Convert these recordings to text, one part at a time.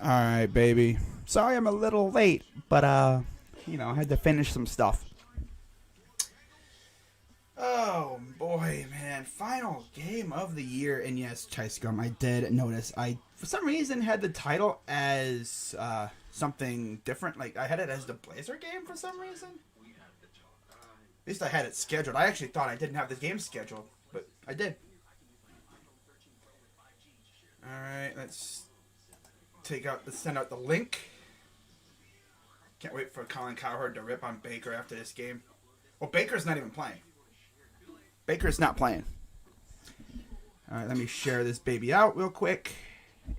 All right, baby. Sorry I'm a little late, but I had to finish some stuff. Oh boy, man! Final game of the year, and yes, Chai Scrum. I did notice. I for some reason had the title as something different. Like I had it as the Blazer game for some reason. At least I had it scheduled. I actually thought I didn't have the game scheduled, but I did. All right, let's send out the link. Can't wait for Colin Cowherd to rip on Baker after this game. Well, Baker's not even playing. Baker's not playing. All right, let me share this baby out real quick.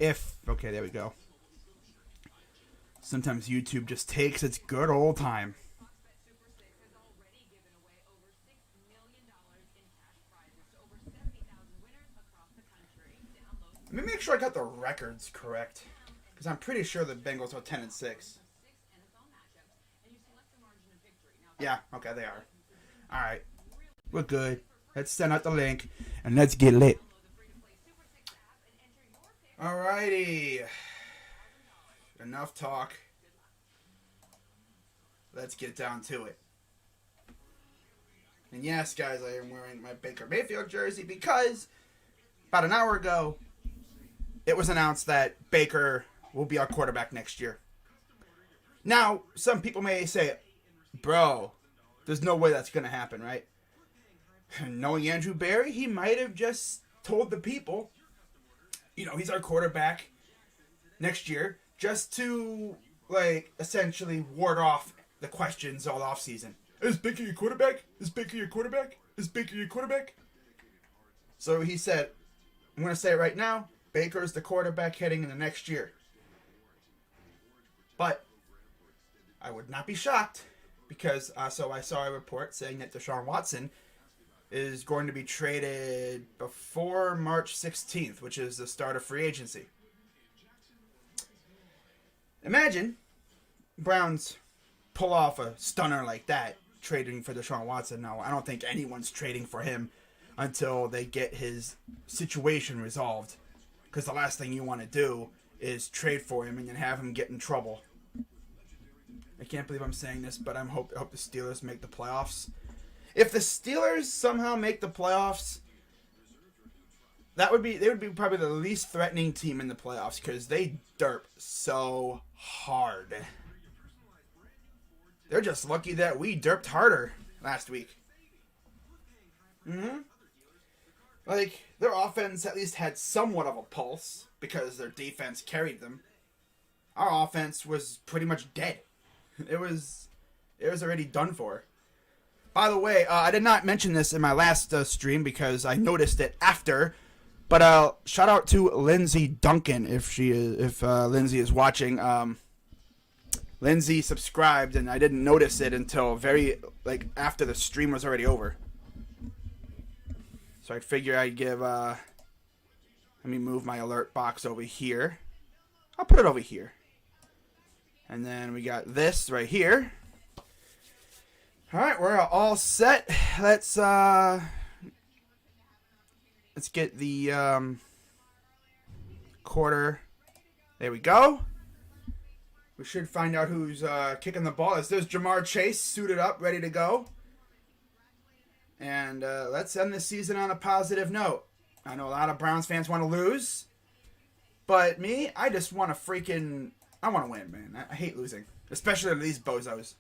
Okay, there we go. Sometimes YouTube just takes its good old time. Let me make sure I got the records correct, because I'm pretty sure the Bengals are 10-6. Yeah, okay, they are. All right, we're good. Let's send out the link and let's get lit. Alrighty, enough talk. Let's get down to it. And yes, guys, I am wearing my Baker Mayfield jersey because about an hour ago, it was announced that Baker will be our quarterback next year. Now, some people may say, bro, there's no way that's going to happen, right? Knowing Andrew Berry, he might have just told the people, he's our quarterback next year, just to, essentially ward off the questions all offseason. Is Baker your quarterback? Is Baker your quarterback? Is Baker your quarterback? So he said, I'm going to say it right now, Baker's the quarterback heading into next year. But I would not be shocked because I saw a report saying that Deshaun Watson is going to be traded before March 16th, which is the start of free agency. Imagine Browns pull off a stunner like that, trading for Deshaun Watson. No, I don't think anyone's trading for him until they get his situation resolved. Because the last thing you want to do is trade for him and then have him get in trouble. I can't believe I'm saying this, but I hope the Steelers make the playoffs. If the Steelers somehow make the playoffs, they would be probably the least threatening team in the playoffs because they derp so hard. They're just lucky that we derped harder last week. Their offense at least had somewhat of a pulse because their defense carried them. Our offense was pretty much dead. It was already done for. By the way, I did not mention this in my last stream because I noticed it after. But shout out to Lindsay Duncan if Lindsay is watching. Lindsay subscribed and I didn't notice it until after the stream was already over. So I figure I'd give, let me move my alert box over here. I'll put it over here. And then we got this right here. All right, we're all set. Let's get the quarter. There we go. We should find out who's kicking the ball. There's Jamar Chase suited up, ready to go. And let's end the season on a positive note. I know a lot of Browns fans want to lose. But me, I just want to I want to win, man. I hate losing. Especially to these bozos.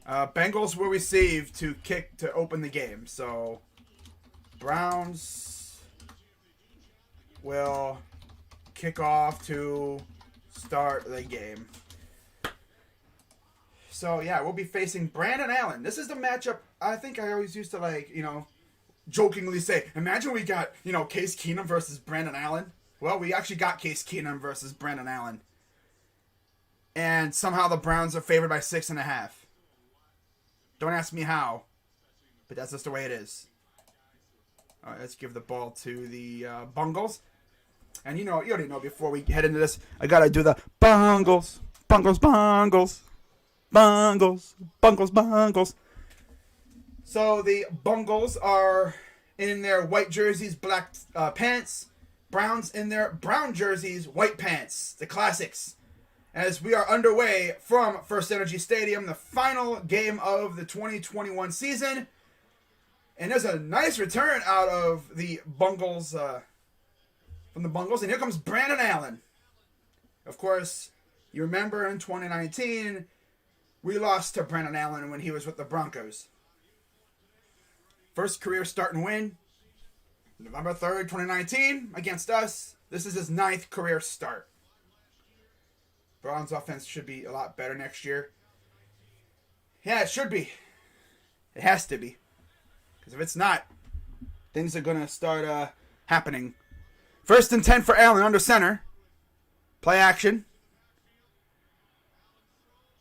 Bengals will receive to kick to open the game. So, Browns will kick off to start the game. So, yeah, we'll be facing Brandon Allen. This is the matchup I think I always used to, jokingly say, imagine we got, Case Keenum versus Brandon Allen. Well, we actually got Case Keenum versus Brandon Allen. And somehow the Browns are favored by 6.5. Don't ask me how, but that's just the way it is. All right, let's give the ball to the Bengals. And you already know before we head into this, I got to do the Bengals, Bengals, Bengals. Bengals, Bengals, Bengals. So the Bengals are in their white jerseys, black pants, Browns in their brown jerseys, white pants, the classics. As we are underway from First Energy Stadium, the final game of the 2021 season. And there's a nice return out of the Bengals, from the Bengals. And here comes Brandon Allen. Of course, you remember in 2019, we lost to Brandon Allen when he was with the Broncos. First career start and win, November 3rd, 2019, against us. This is his 9th career start. Browns offense should be a lot better next year. Yeah, it should be. It has to be. Because if it's not, things are going to start happening. 1st and 10 for Allen under center. Play action.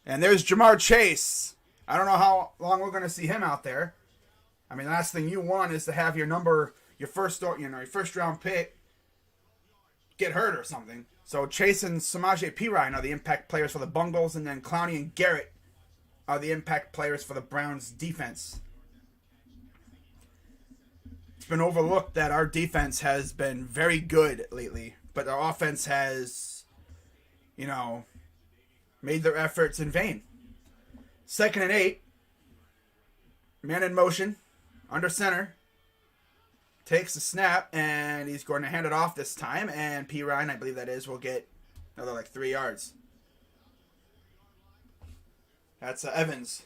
And there's Jamar Chase. I don't know how long we're going to see him out there. I mean, the last thing you want is to have your first round pick get hurt or something. So Chase and Samaje Perine are the impact players for the Bengals, and then Clowney and Garrett are the impact players for the Browns defense. It's been overlooked that our defense has been very good lately, but our offense has, made their efforts in vain. 2nd and 8. Man in motion. Under center. Takes the snap, and he's going to hand it off this time. And P. Ryan, I believe that is, will get another 3 yards. That's Evans.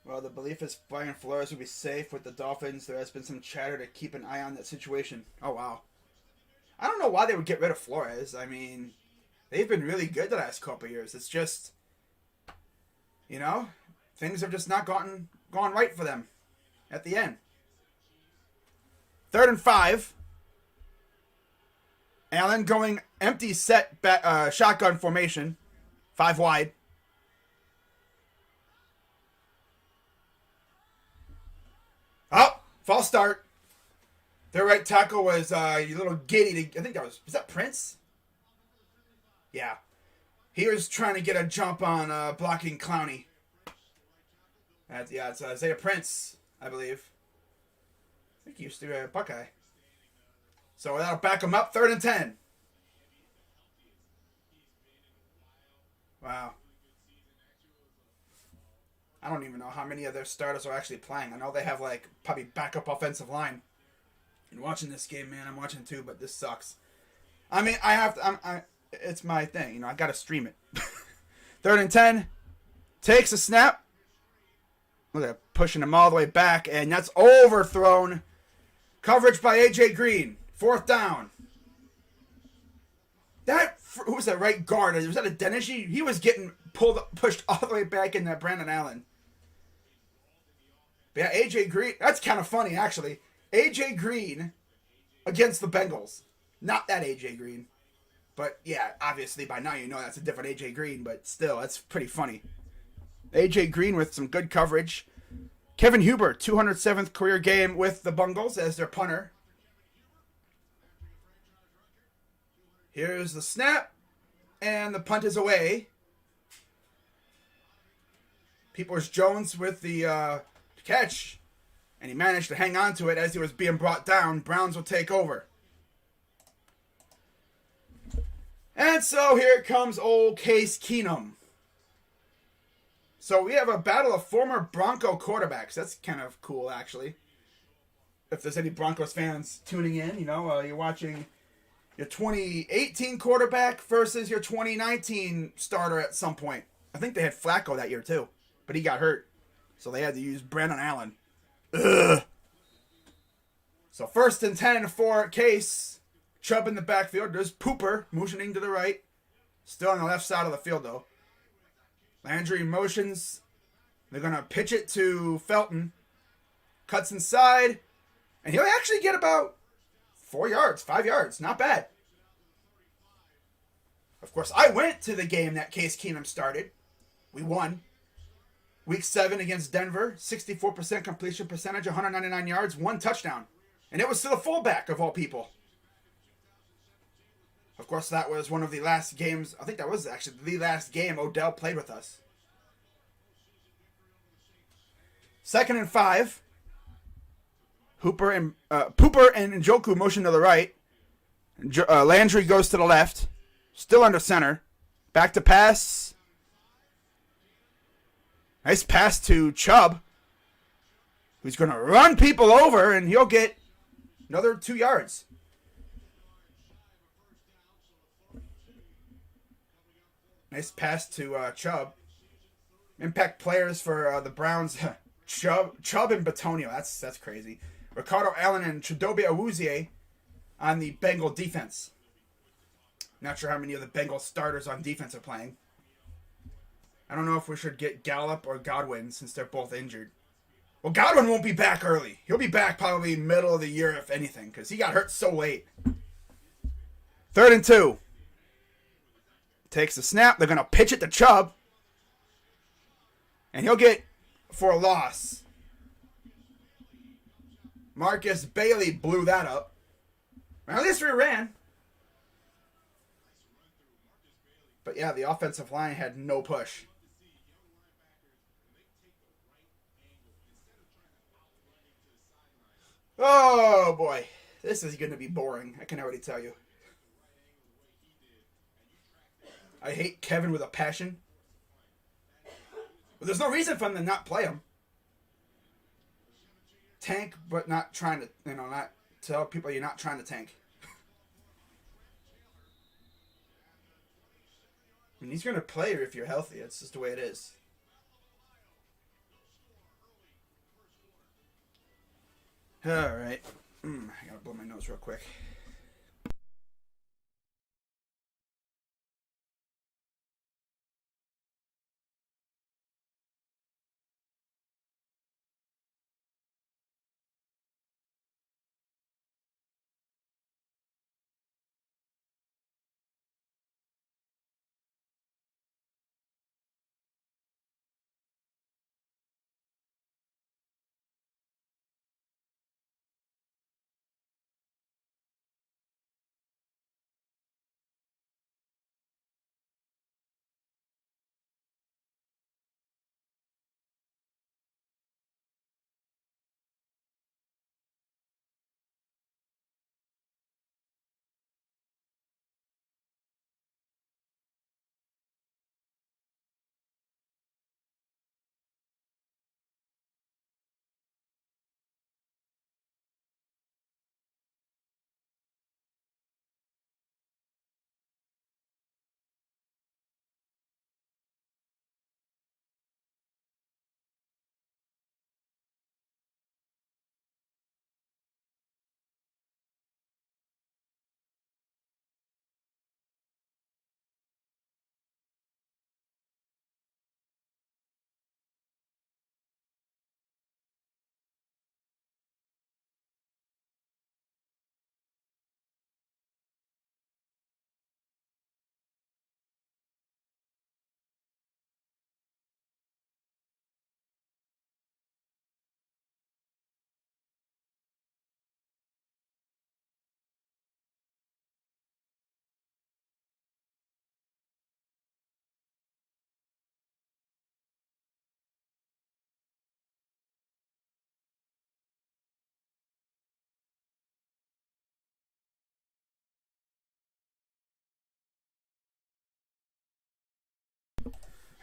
Well, the belief is Brian Flores will be safe with the Dolphins. There has been some chatter to keep an eye on that situation. Oh, wow. I don't know why they would get rid of Flores. I mean, they've been really good the last couple of years. It's just, things have just not gone right for them at the end. 3rd and 5. Allen going empty set shotgun formation. 5 wide. Oh, false start. Their right tackle was a little giddy. I think was that Prince? Yeah. He was trying to get a jump on blocking Clowney. It's Isaiah Prince, I believe. I think he used to be a Buckeye. So that'll back him up. 3rd and 10. Wow. I don't even know how many of their starters are actually playing. I know they have probably backup offensive line. And watching this game, man, I'm watching too, but this sucks. I mean, I have to. It's my thing, I got to stream it. 3rd and 10. Takes a snap. Look at that, pushing him all the way back, and that's overthrown. Coverage by A.J. Green. 4th down. Who was that right guard? Was that a Denishi? He was getting pushed all the way back in that Brandon Allen. But yeah, A.J. Green. That's kind of funny, actually. A.J. Green against the Bengals. Not that A.J. Green. But yeah, obviously by now you know that's a different A.J. Green, but still, that's pretty funny. A.J. Green with some good coverage. Kevin Huber, 207th career game with the Bengals as their punter. Here's the snap, and the punt is away. Peoples-Jones with the catch, and he managed to hang on to it as he was being brought down. Browns will take over. And so here comes old Case Keenum. So we have a battle of former Bronco quarterbacks. That's kind of cool, actually. If there's any Broncos fans tuning in, you're watching your 2018 quarterback versus your 2019 starter at some point. I think they had Flacco that year, too. But he got hurt. So they had to use Brandon Allen. Ugh. So 1st and 10 for Case. Chubb in the backfield. There's Pooper motioning to the right. Still on the left side of the field, though. Landry motions. They're going to pitch it to Felton. Cuts inside. And he'll actually get about 4 yards, 5 yards. Not bad. Of course, I went to the game that Case Keenum started. We won. Week 7 against Denver. 64% completion percentage, 199 yards, 1 touchdown. And it was to the fullback, of all people. Of course, that was one of the last games. I think that was actually the last game Odell played with us. 2nd and 5. Pooper and Njoku motion to the right. Landry goes to the left. Still under center. Back to pass. Nice pass to Chubb, who's going to run people over, and he'll get another 2 yards. Nice pass to Chubb. Impact players for the Browns. Chubb and Batonio. That's crazy. Ricardo Allen and Chidobe Awuzie on the Bengal defense. Not sure how many of the Bengal starters on defense are playing. I don't know if we should get Gallup or Godwin since they're both injured. Well, Godwin won't be back early. He'll be back probably middle of the year, if anything, because he got hurt so late. 3rd and 2. Takes the snap. They're going to pitch it to Chubb. And he'll get for a loss. Marcus Bailey blew that up. Well, at least we ran. But yeah, the offensive line had no push. Oh boy, this is going to be boring. I can already tell you. I hate Kevin with a passion. But there's no reason for him to not play him. Tank, but not trying to, not tell people you're not trying to tank. I mean, he's going to play if you're healthy. That's just the way it is. All right. I got to blow my nose real quick.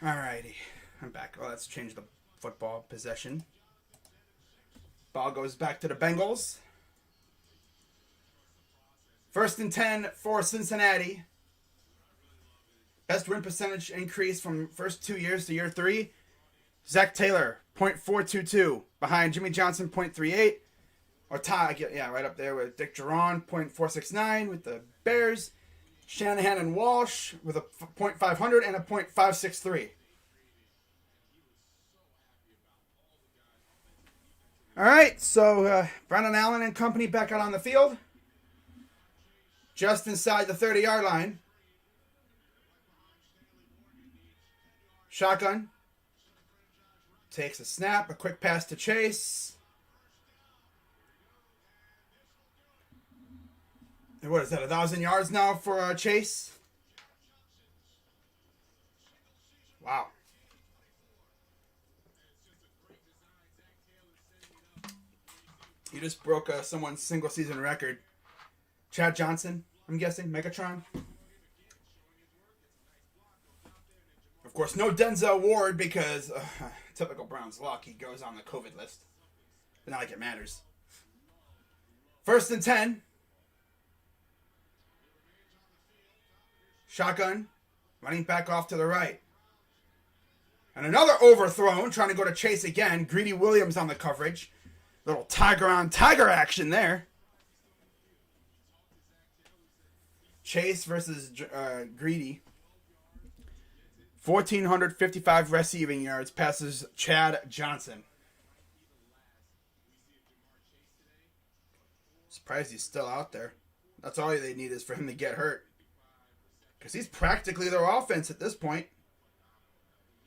Alrighty, I'm back. Well, let's change the football possession. Ball goes back to the Bengals. 1st and 10 for Cincinnati. Best win percentage increase from first 2 years to year 3. Zach Taylor, .422. Behind Jimmy Johnson, .38. Or tie, yeah, right up there with Dick Geron, .469 with the Bears. Shanahan and Walsh with a .500 and a .563. All right, so Brandon Allen and company back out on the field. Just inside the 30-yard line. Shotgun. Takes a snap, a quick pass to Chase. What is that, 1,000 yards now for Chase? Wow. just broke someone's single season record. Chad Johnson, I'm guessing. Megatron. Of course, no Denzel Ward because typical Browns luck. He goes on the COVID list. But not like it matters. 1st and 10. Shotgun. Running back off to the right. And another overthrown. Trying to go to Chase again. Greedy Williams on the coverage. Little tiger on tiger action there. Chase versus Greedy. 1,455 receiving yards. Passes Chad Johnson. Surprised he's still out there. That's all they need is for him to get hurt. Because he's practically their offense at this point.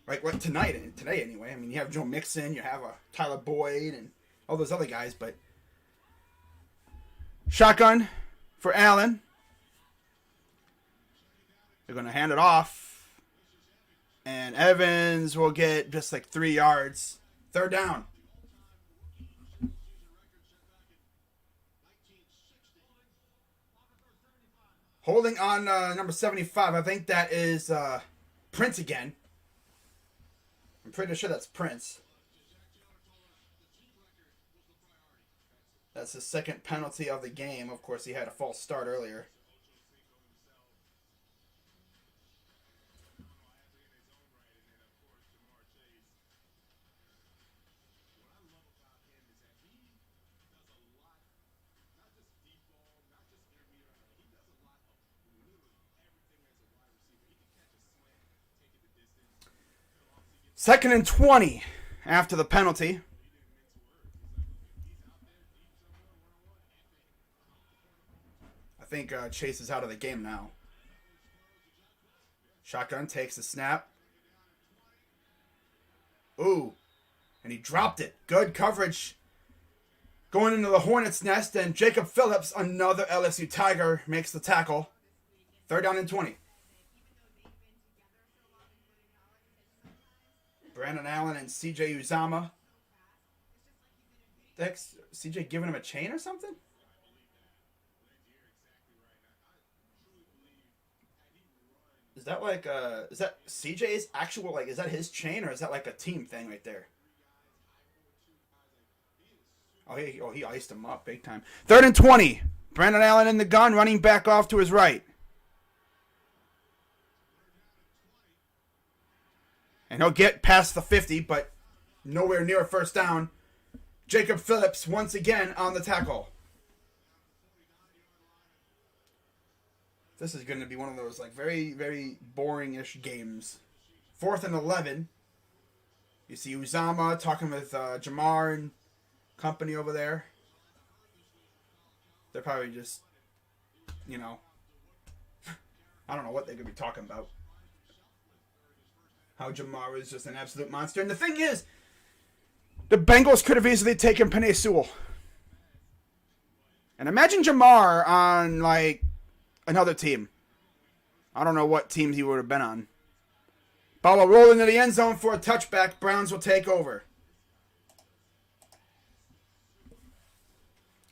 Right, what today anyway. I mean, you have Joe Mixon, you have Tyler Boyd, and all those other guys, but shotgun for Allen. They're going to hand it off. And Evans will get just like 3 yards. 3rd down. Holding on number 75. I think that is Prince again. I'm pretty sure that's Prince. That's his 2nd penalty of the game. Of course, he had a false start earlier. Second and 20 after the penalty. I think Chase is out of the game now. Shotgun takes the snap. Ooh. And he dropped it. Good coverage. Going into the Hornets' nest. And Jacob Phillips, another LSU Tiger, makes the tackle. 3rd down and 20. Brandon Allen and CJ Uzama. CJ giving him a chain or something? Is that like is that CJ's actual, like, is that his chain or is that like a team thing right there? He iced him up big time. 3rd and 20. Brandon Allen in the gun, running back off to his right. And he'll get past the 50, but nowhere near a 1st down. Jacob Phillips once again on the tackle. This is going to be one of those like very, very boring-ish games. 4th and 11. You see Uzama talking with Jamar and company over there. They're probably just, I don't know what they could be talking about. How Jamar is just an absolute monster. And the thing is, the Bengals could have easily taken Penei Sewell. And imagine Jamar on, like, another team. I don't know what teams he would have been on. Ball will roll into the end zone for a touchback. Browns will take over.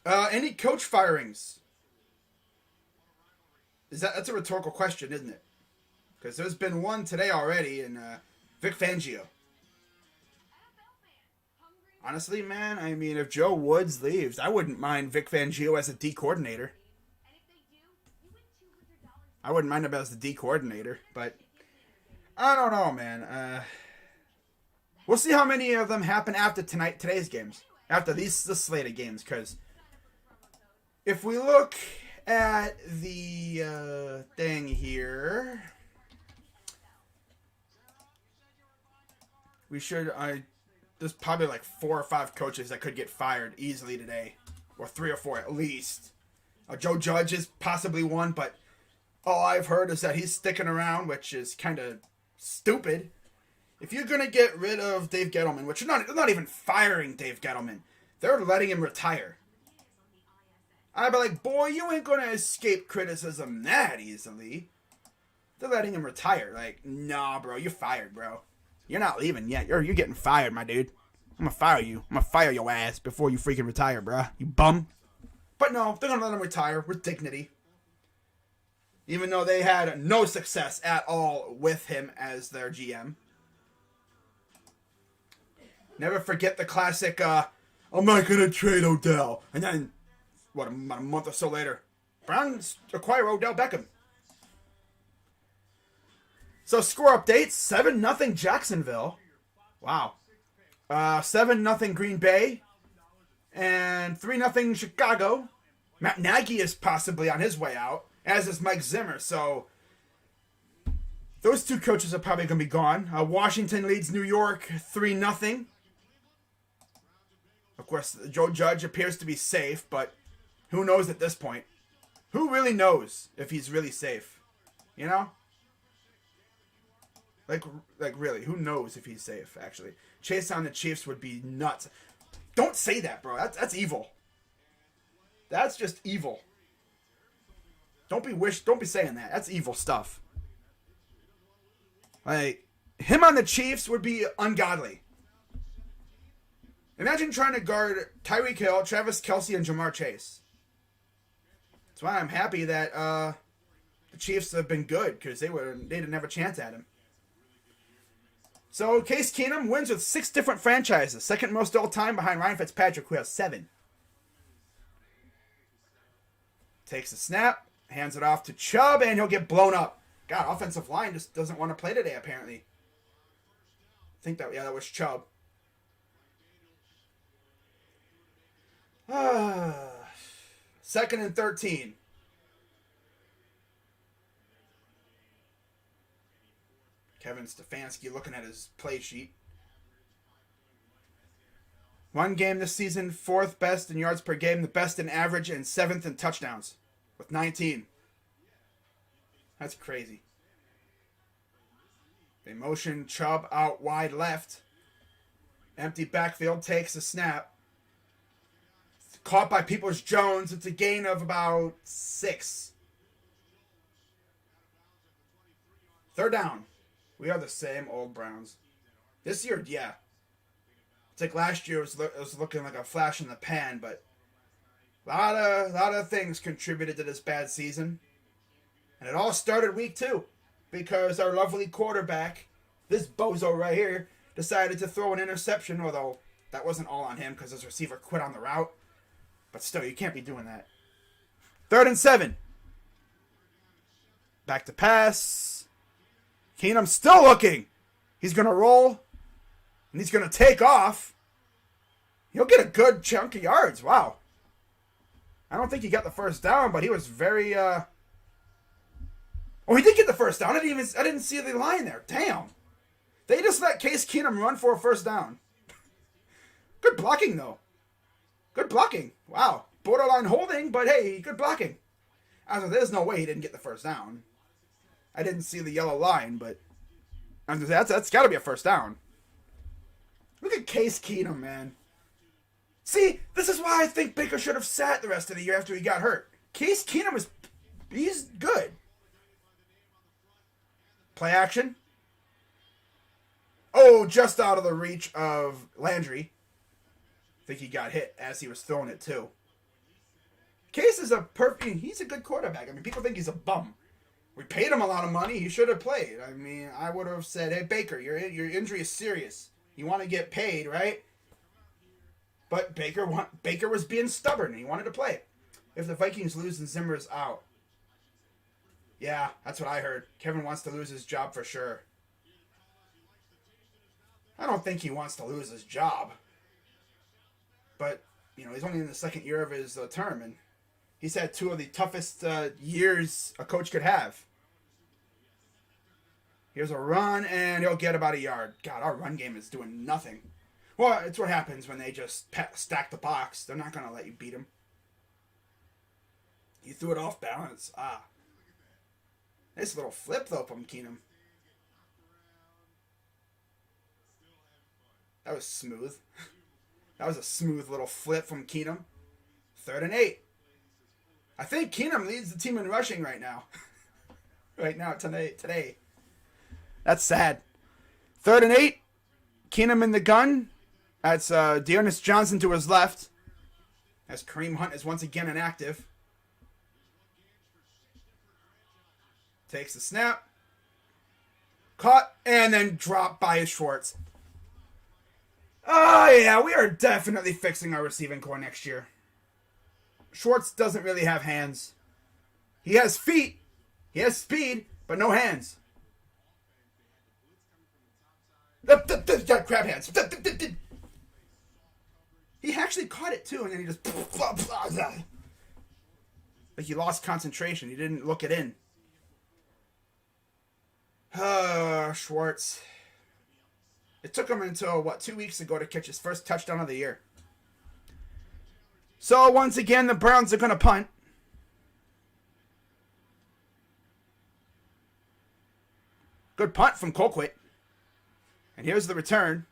Any coach firings? That's a rhetorical question, isn't it? Because there's been one today already in Vic Fangio. Honestly, man, I mean, if Joe Woods leaves, I wouldn't mind Vic Fangio as a D coordinator. I wouldn't mind him as the D coordinator, but I don't know, man. We'll see how many of them happen after today's games, after this slate of games, because if we look at the thing here, there's probably like 4 or 5 coaches that could get fired easily today, or 3 or 4 at least. Joe Judge is possibly one, but all I've heard is that he's sticking around, which is kind of stupid. If you're going to get rid of Dave Gettleman, which they're not even firing Dave Gettleman, they're letting him retire. I'd be like, boy, you ain't going to escape criticism that easily. They're letting him retire. Like, nah, bro, you're fired, bro. You're not leaving yet. You're getting fired, my dude. I'm gonna fire you. I'm gonna fire your ass before you freaking retire, bruh. You bum. But no, they're gonna let him retire with dignity. Even though they had no success at all with him as their GM. Never forget the classic, I'm not gonna trade Odell. And then, about a month or so later, Browns acquire Odell Beckham. So score updates, 7-0 Jacksonville. Wow. 7-0 Green Bay. And 3-0 Chicago. Matt Nagy is possibly on his way out, as is Mike Zimmer. So those two coaches are probably going to be gone. Washington leads New York 3-0. Of course, Joe Judge appears to be safe, but who knows at this point? Who really knows if he's really safe? You know? Like really, who knows if he's safe, actually? Chase on the Chiefs would be nuts. Don't say that, bro. That's evil. That's just evil. Don't be saying that. That's evil stuff. Like, him on the Chiefs would be ungodly. Imagine trying to guard Tyreek Hill, Travis Kelce, and Jamar Chase. That's why I'm happy that the Chiefs have been good, because they didn't have a chance at him. So Case Keenum wins with 6 different franchises, second most all time behind Ryan Fitzpatrick, who has 7. Takes a snap, hands it off to Chubb, and he'll get blown up. God, offensive line just doesn't want to play today, apparently. I think that was Chubb. Second and 13. Kevin Stefanski looking at his play sheet. One game this season, 4th best in yards per game, the best in average, and 7th in touchdowns with 19. That's crazy. They motion Chubb out wide left. Empty backfield, takes a snap. Caught by Peoples-Jones. It's a gain of about 6. 3rd down. We are the same old Browns. This year, yeah. It's like last year it was looking like a flash in the pan, but a lot of things contributed to this bad season. And it all started week 2 because our lovely quarterback, this bozo right here, decided to throw an interception, although that wasn't all on him because his receiver quit on the route. But still, you can't be doing that. 3rd and 7. Back to pass. Keenum's still looking. He's going to roll. And he's going to take off. He'll get a good chunk of yards. Wow. I don't think he got the first down, but he was very... Oh, he did get the first down. I didn't see the line there. Damn. They just let Case Keenum run for a first down. Good blocking, though. Good blocking. Wow. Borderline holding, but hey, good blocking. There's no way he didn't get the first down. I didn't see the yellow line, but that's got to be a first down. Look at Case Keenum, man. See, this is why I think Baker should have sat the rest of the year after he got hurt. Case Keenum he's good. Play action. Oh, just out of the reach of Landry. I think he got hit as he was throwing it too. Case is he's a good quarterback. I mean, people think he's a bum. We paid him a lot of money. He should have played. I mean, I would have said, hey, Baker, your injury is serious. You want to get paid, right? But Baker was being stubborn, and he wanted to play. If the Vikings lose and Zimmer's out. Yeah, that's what I heard. Kevin wants to lose his job for sure. I don't think he wants to lose his job. But, he's only in the 2nd year of his term, and he's had 2 of the toughest years a coach could have. Here's a run, and he'll get about a yard. God, our run game is doing nothing. Well, it's what happens when they just stack the box. They're not going to let you beat them. You threw it off balance. Nice little flip, though, from Keenum. That was smooth. That was a smooth little flip from Keenum. 3rd and 8. I think Keenum leads the team in rushing right now. Today. That's sad. 3rd and 8. Keenum in the gun. That's Dearness Johnson to his left. As Kareem Hunt is once again inactive. Takes the snap. Caught and then dropped by Schwartz. Oh, yeah, we are definitely fixing our receiving core next year. Schwartz doesn't really have hands. He has feet. He has speed, but no hands. Crab hands. He actually caught it, too, and then he just... Like he lost concentration. He didn't look it in. Schwartz. It took him until, 2 weeks ago to catch his first touchdown of the year. So, once again, the Browns are going to punt. Good punt from Colquitt. And here's the return.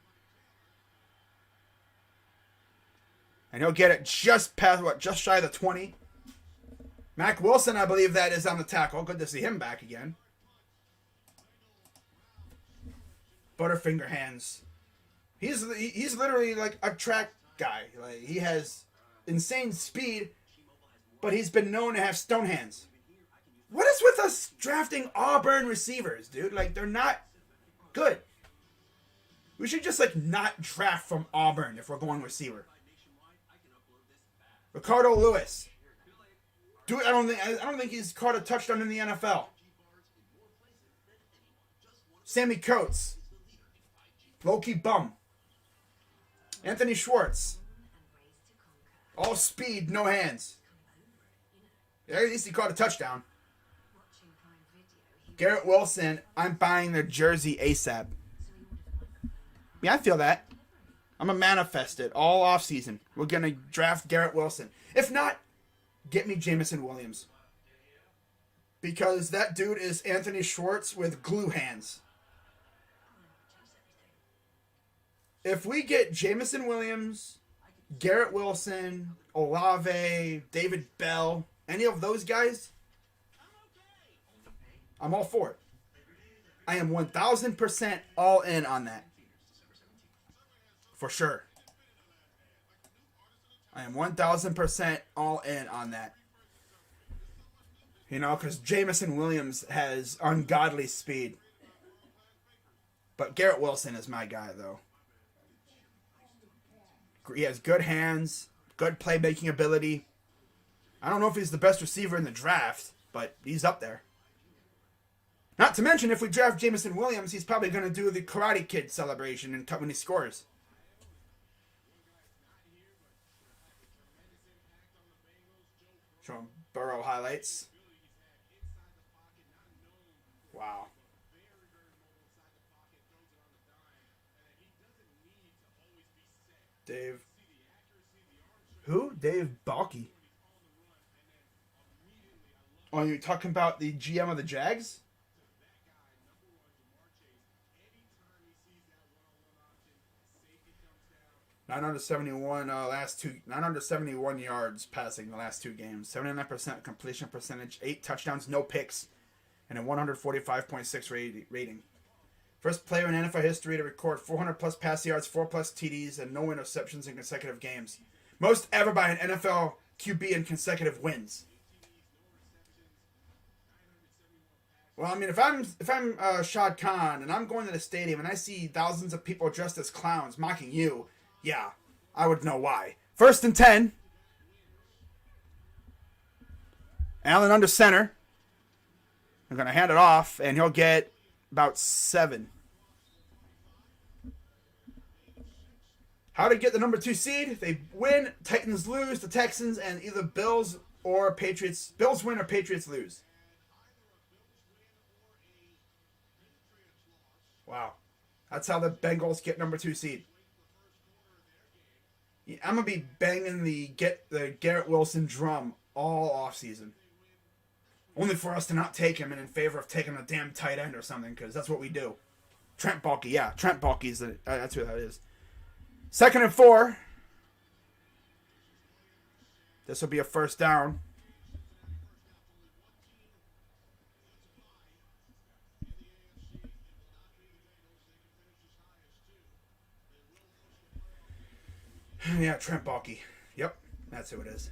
And he'll get it just past, just shy of the 20. Mac Wilson, I believe that is on the tackle. Good to see him back again. Butterfinger hands. He's literally like a track guy. Like, he has insane speed, but he's been known to have stone hands. What is with us drafting Auburn receivers, dude? Like, they're not good. We should just not draft from Auburn if we're going receiver. Ricardo Lewis. Dude, I don't think he's caught a touchdown in the NFL. Sammy Coates. Low-key bum. Anthony Schwartz. All speed, no hands. Yeah, at least he caught a touchdown. Garrett Wilson, I'm buying their jersey ASAP. Yeah, I feel that. I'm going to manifest it all offseason. We're going to draft Garrett Wilson. If not, get me Jameson Williams. Because that dude is Anthony Schwartz with glue hands. If we get Jameson Williams, Garrett Wilson, Olave, David Bell, any of those guys, I'm all for it. I am 1,000% all in on that. For sure. I am 1,000% all in on that. You know, because Jameson Williams has ungodly speed. But Garrett Wilson is my guy, though. He has good hands, good playmaking ability. I don't know if he's the best receiver in the draft, but he's up there. Not to mention, if we draft Jameson Williams, he's probably going to do the Karate Kid celebration when he scores. Showing Burrow highlights. Wow. Dave. Who? Dave Balky. Oh, you're talking about the GM of the Jags? Nine under 71 971 yards passing the last two games. 79% completion percentage, 8 touchdowns, no picks, and a 145.6 rating. First player in NFL history to record 400 plus pass yards, 4 plus TDs, and no interceptions in consecutive games. Most ever by an NFL QB in consecutive wins. Well, I mean, if I'm Shad Khan and I'm going to the stadium and I see thousands of people dressed as clowns mocking you, yeah, I would know why. 1st and 10. Allen under center. I'm going to hand it off, and he'll get about 7. How to get the number 2 seed? They win, Titans lose, the Texans, and either Bills or Patriots. Bills win or Patriots lose. Wow. That's how the Bengals get number 2 seed. I'm going to be banging the Garrett Wilson drum all offseason. Only for us to not take him and in favor of taking a damn tight end or something, because that's what we do. Trent Baalke, yeah. Trent Baalke, that's who that is. 2nd and 4. This will be a first down. Trent Baalke. Yep, that's who it is.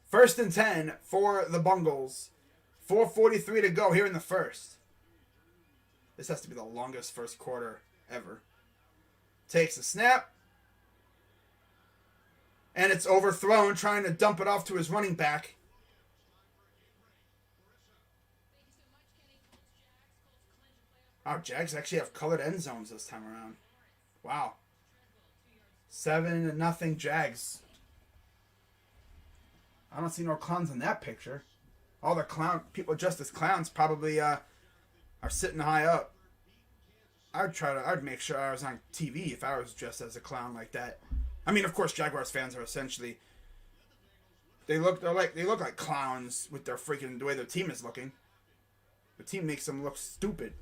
First and 10 for the Bengals. 4:43 to go here in the first. This has to be the longest first quarter ever. Takes a snap. And it's overthrown, trying to dump it off to his running back. Wow, Jags actually have colored end zones this time around. Wow. 7-0 Jags. I don't see no clowns in that picture. All the people dressed as clowns probably are sitting high up. I'd make sure I was on TV if I was dressed as a clown like that. I mean, of course, Jaguars fans are essentially they look like clowns with their freaking the way their team is looking. The team makes them look stupid.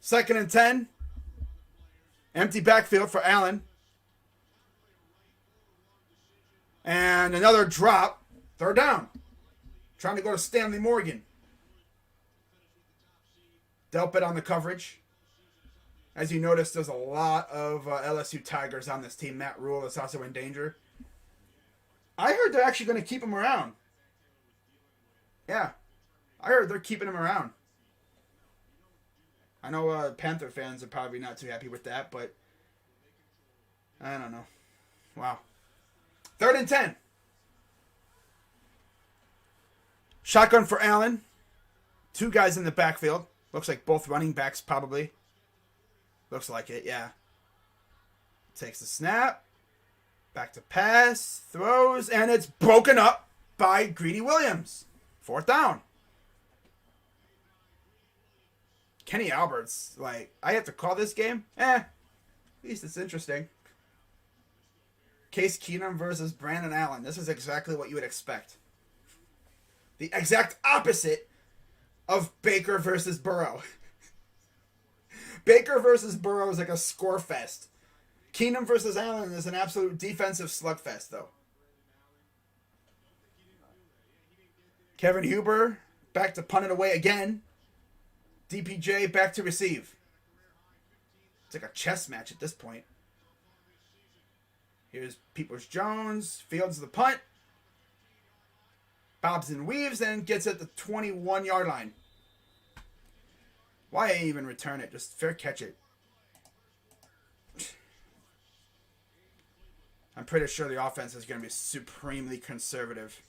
2nd and 10. Empty backfield for Allen. And another drop. 3rd down. Trying to go to Stanley Morgan. Delpit on the coverage. As you notice, there's a lot of LSU Tigers on this team. Matt Rule is also in danger. I heard they're actually going to keep him around. Yeah. I heard they're keeping him around. I know Panther fans are probably not too happy with that, but I don't know. Wow. 3rd and 10. Shotgun for Allen. 2 guys in the backfield. Looks like both running backs probably. Looks like it, yeah. Takes the snap. Back to pass. Throws. And it's broken up by Greedy Williams. 4th down. Kenny Albert's like, I have to call this game? At least it's interesting. Case Keenum versus Brandon Allen. This is exactly what you would expect. The exact opposite of Baker versus Burrow. Baker versus Burrow is like a score fest. Keenum versus Allen is an absolute defensive slugfest, though. Kevin Huber back to punt it away again. DPJ back to receive. It's like a chess match at this point. Here's Peoples-Jones. Fields the punt. Bobs and weaves and gets at the 21-yard line. Why even return it? Just fair catch it. I'm pretty sure the offense is going to be supremely conservative.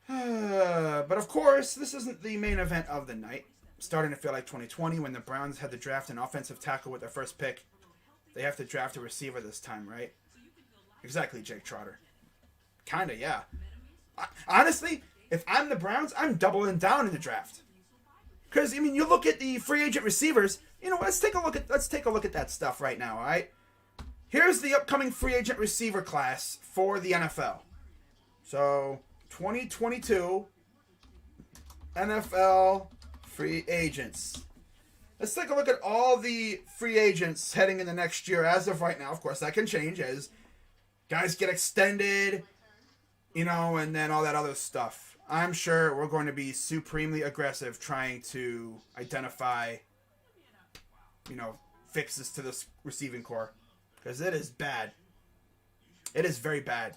But of course, this isn't the main event of the night. Starting to feel like 2020 when the Browns had to draft an offensive tackle with their first pick. They have to draft a receiver this time, right? Exactly, Jake Trotter. Kinda, yeah. Honestly, if I'm the Browns, I'm doubling down in the draft. Because, I mean, you look at the free agent receivers. You know, let's take a look at that stuff right now, all right? Here's the upcoming free agent receiver class for the NFL. So, 2022 NFL free agents. Let's take a look at all the free agents heading in the next year as of right now. Of course, that can change as guys get extended, you know, and then all that other stuff. I'm sure we're going to be supremely aggressive trying to identify, you know, fixes to this receiving core. Because it is bad. It is very bad.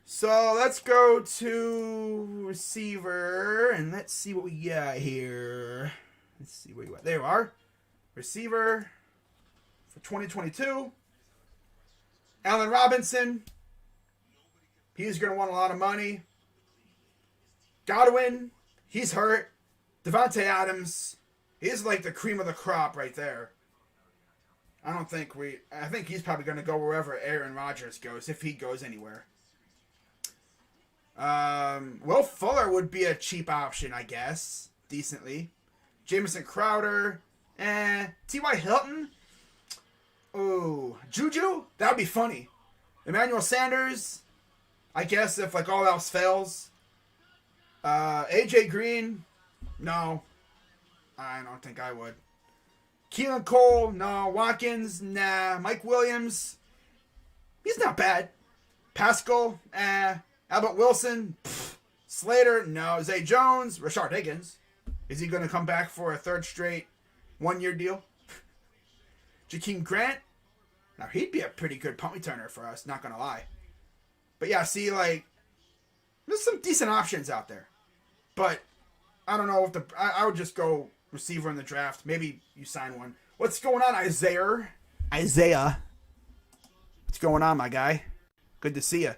So let's go to receiver and let's see what we got here. Let's see where you are. There you are. Receiver for 2022. Allen Robinson. He's going to want a lot of money. Godwin. He's hurt. Devontae Adams. He's like the cream of the crop right there. I think he's probably going to go wherever Aaron Rodgers goes, if he goes anywhere. Will Fuller would be a cheap option, I guess. Decently. Jamison Crowder. T.Y. Hilton. Ooh. Juju? That would be funny. Emmanuel Sanders. I guess if like all else fails. AJ Green. No. I don't think I would. Keelan Cole. No. Watkins. Nah. Mike Williams. He's not bad. Pascal, Albert Wilson, Slater, no. Zay Jones, Rashard Higgins. Is he going to come back for a third straight one-year deal? Jakeem Grant, now he'd be a pretty good punt returner for us, not going to lie. But yeah, see, like, there's some decent options out there. But I don't know if I would just go receiver in the draft. Maybe you sign one. What's going on, Isaiah? What's going on, my guy? Good to see you.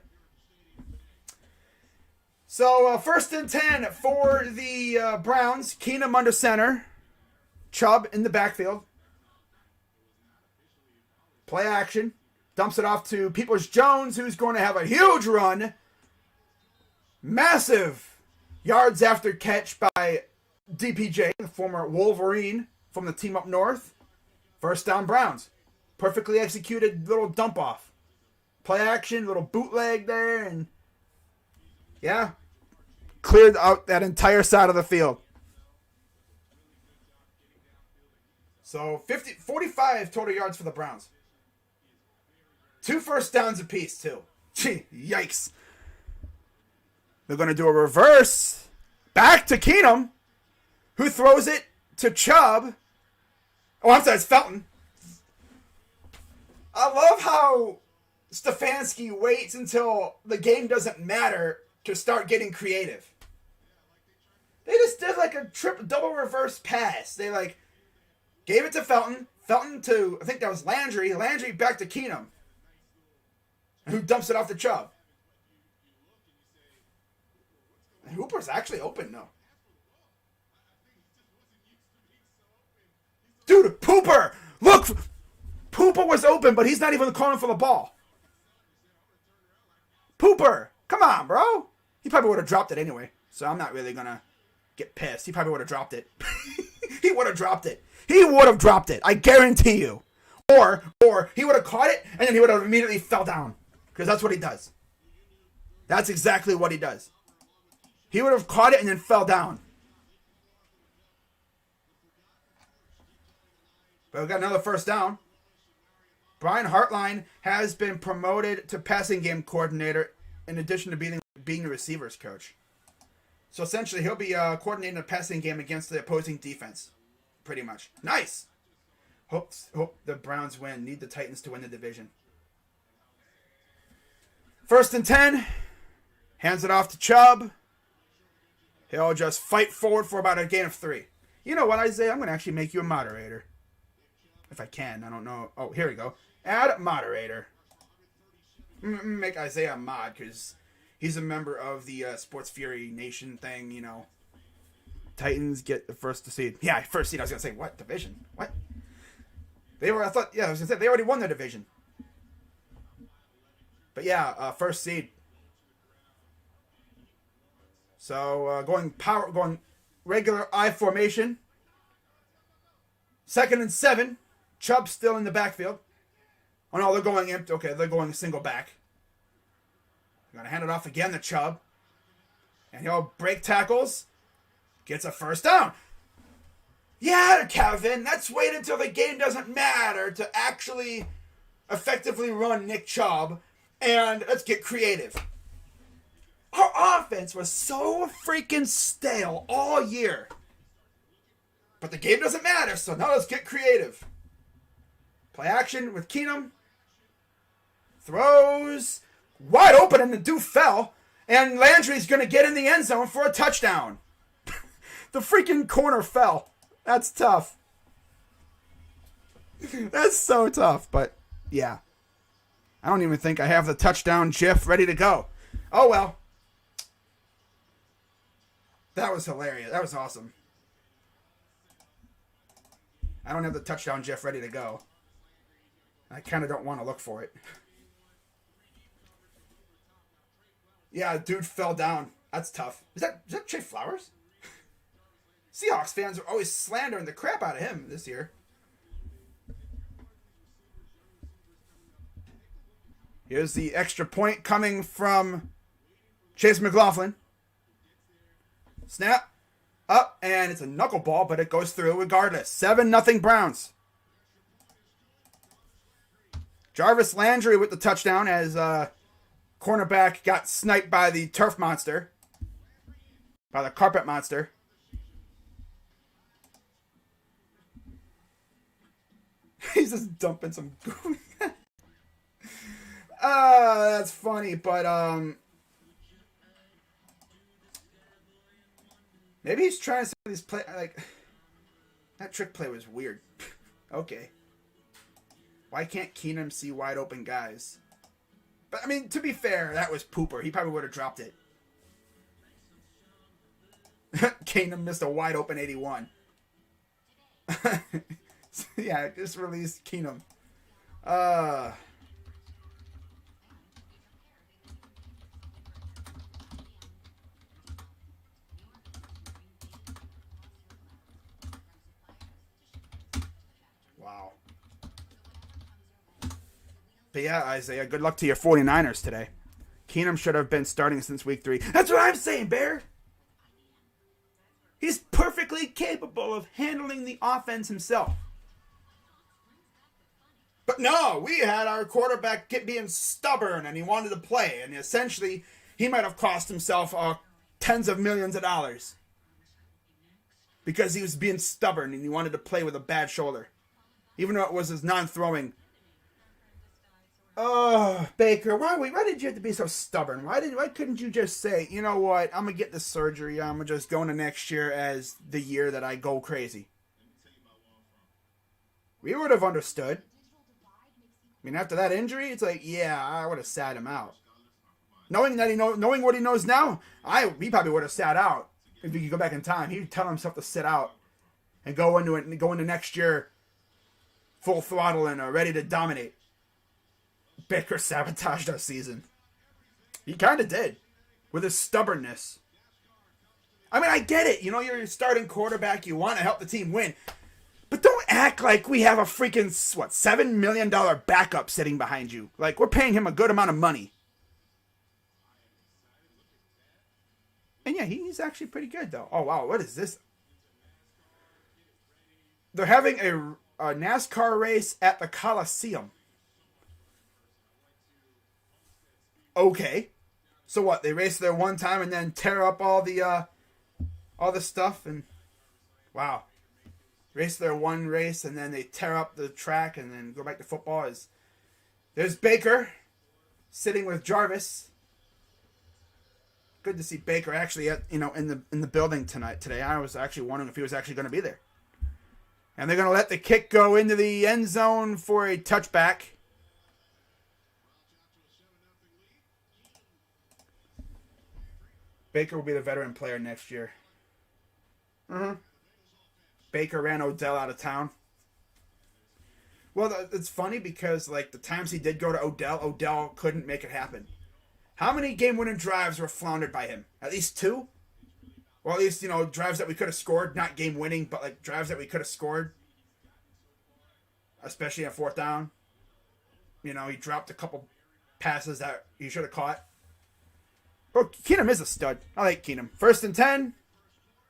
So, 1st and 10 for the Browns. Keenum under center. Chubb in the backfield. Play action. Dumps it off to Peoples-Jones, who's going to have a huge run. Massive yards after catch by DPJ, the former Wolverine from the team up north. First down, Browns. Perfectly executed little dump off. Play action, little bootleg there, and yeah, cleared out that entire side of the field. So 45 total yards for the Browns. 2 first downs apiece, too. Gee, yikes. They're going to do a reverse. Back to Keenum, who throws it to Chubb. Oh, I'm sorry, it's Felton. I love how Stefanski waits until the game doesn't matter to start getting creative. They just did like a double reverse pass. They like gave it to Felton. Felton to, I think that was Landry. Landry back to Keenum, who dumps it off to Chubb. And Hooper's actually open now. Dude, Pooper! Look! Pooper was open, but he's not even calling for the ball. Pooper! Come on, bro! He probably would have dropped it anyway, so I'm not really gonna get pissed. He probably would have dropped it. He would have dropped it. He would have dropped it. I guarantee you. Or he would have caught it, and then he would have immediately fell down. Because that's what he does. That's exactly what he does. He would have caught it and then fell down. But we got another first down. Brian Hartline has been promoted to passing game coordinator in addition to being the receivers coach. So essentially, he'll be coordinating a passing game against the opposing defense. Pretty much. Nice! Hope the Browns win. Need the Titans to win the division. 1st and 10. Hands it off to Chubb. He'll just fight forward for about a gain of 3. You know what, Isaiah? I'm going to actually make you a moderator. If I can. I don't know. Oh, here we go. Add moderator. Make Isaiah a mod because he's a member of the Sports Fury Nation thing, you know. Titans get the first seed. Yeah, first seed. I was going to say, what? Division? What? I was going to say, they already won their division. But yeah, first seed. So going regular I formation. 2nd and 7. Chubb still in the backfield. Oh no, they're going empty. Okay, they're going single back. They're gonna hand it off again to Chubb, and he'll break tackles. Gets a first down. Yeah, Calvin. Let's wait until the game doesn't matter to actually effectively run Nick Chubb, and let's get creative. Our offense was so freaking stale all year. But the game doesn't matter, so now let's get creative. Play action with Keenum. Throws wide open, and the dude fell. And Landry's going to get in the end zone for a touchdown. The freaking corner fell. That's tough. That's so tough, but yeah. I don't even think I have the touchdown gif ready to go. Oh well. That was hilarious. That was awesome. I don't have the touchdown gif ready to go. I kind of don't want to look for it. Yeah, dude fell down. That's tough. Is that Trey Flowers? Seahawks fans are always slandering the crap out of him this year. Here's the extra point coming from Chase McLaughlin. Snap. Up, and it's a knuckleball, but it goes through regardless. 7-0 Browns. Jarvis Landry with the touchdown as cornerback got sniped by the turf monster. By the carpet monster. He's just dumping some goo. That's funny, but maybe he's trying to say this play like that trick play was weird. Okay. Why can't Keenum see wide open guys? But I mean, to be fair, that was pooper. He probably would have dropped it. Keenum missed a wide open 81. Yeah, just released Keenum. Wow. But yeah, Isaiah, good luck to your 49ers today. Keenum should have been starting since week 3. That's what I'm saying, Bear. He's perfectly capable of handling the offense himself. But no, we had our quarterback being stubborn and he wanted to play. And essentially, he might have cost himself tens of millions of dollars. Because he was being stubborn and he wanted to play with a bad shoulder. Even though it was his non-throwing. Oh, Baker, why did you have to be so stubborn? Why couldn't you just say, you know what, I'm going to get the surgery. I'm going to just go into next year as the year that I go crazy. We would have understood. I mean, after that injury, it's like, yeah, I would have sat him out. Knowing what he knows now, he probably would have sat out. If he could go back in time, he'd tell himself to sit out and go into next year full throttle and ready to dominate. Baker sabotaged our season. He kind of did with his stubbornness. I mean, I get it. You know, you're a starting quarterback. You want to help the team win. But don't act like we have a freaking, $7 million backup sitting behind you. Like, we're paying him a good amount of money. And yeah, he's actually pretty good, though. Oh, wow, what is this? They're having a NASCAR race at the Coliseum. Okay. So what, they race there one time and then tear up all the stuff and... Wow. Race their one race and then they tear up the track and then go back to football. There's Baker sitting with Jarvis. Good to see Baker actually in the building today. I was actually wondering if he was actually going to be there. And they're going to let the kick go into the end zone for a touchback. Baker will be the veteran player next year. Baker ran Odell out of town. Well, it's funny because, like, the times he did go to Odell couldn't make it happen. How many game-winning drives were floundered by him? At least 2? Or at least, drives that we could have scored. Not game-winning, but, like, drives that we could have scored. Especially at 4th down. He dropped a couple passes that he should have caught. But Keenum is a stud. I like Keenum. 1st and 10.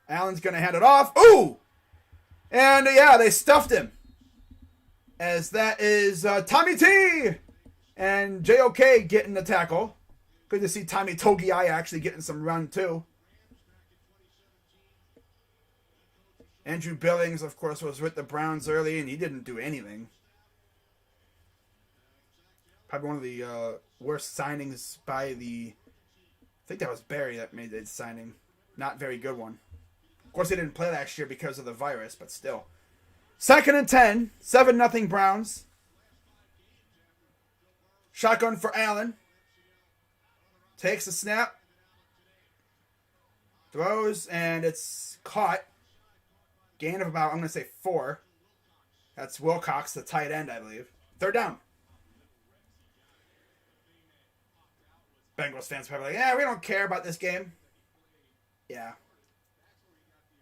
Allen's going to hand it off. Ooh! And, yeah, they stuffed him. As that is Tommy T and JOK getting the tackle. Good to see Tommy Togiai actually getting some run, too. Andrew Billings, of course, was with the Browns early, and he didn't do anything. Probably one of the worst signings by the... I think that was Barry that made the signing. Not very good one. Of course, he didn't play last year because of the virus, but still. 2nd and 10. 7-0 Browns. Shotgun for Allen. Takes a snap. Throws, and it's caught. Gain of about, I'm going to say 4. That's Wilcox, the tight end, I believe. 3rd down. Bengals fans probably like, yeah, we don't care about this game. Yeah.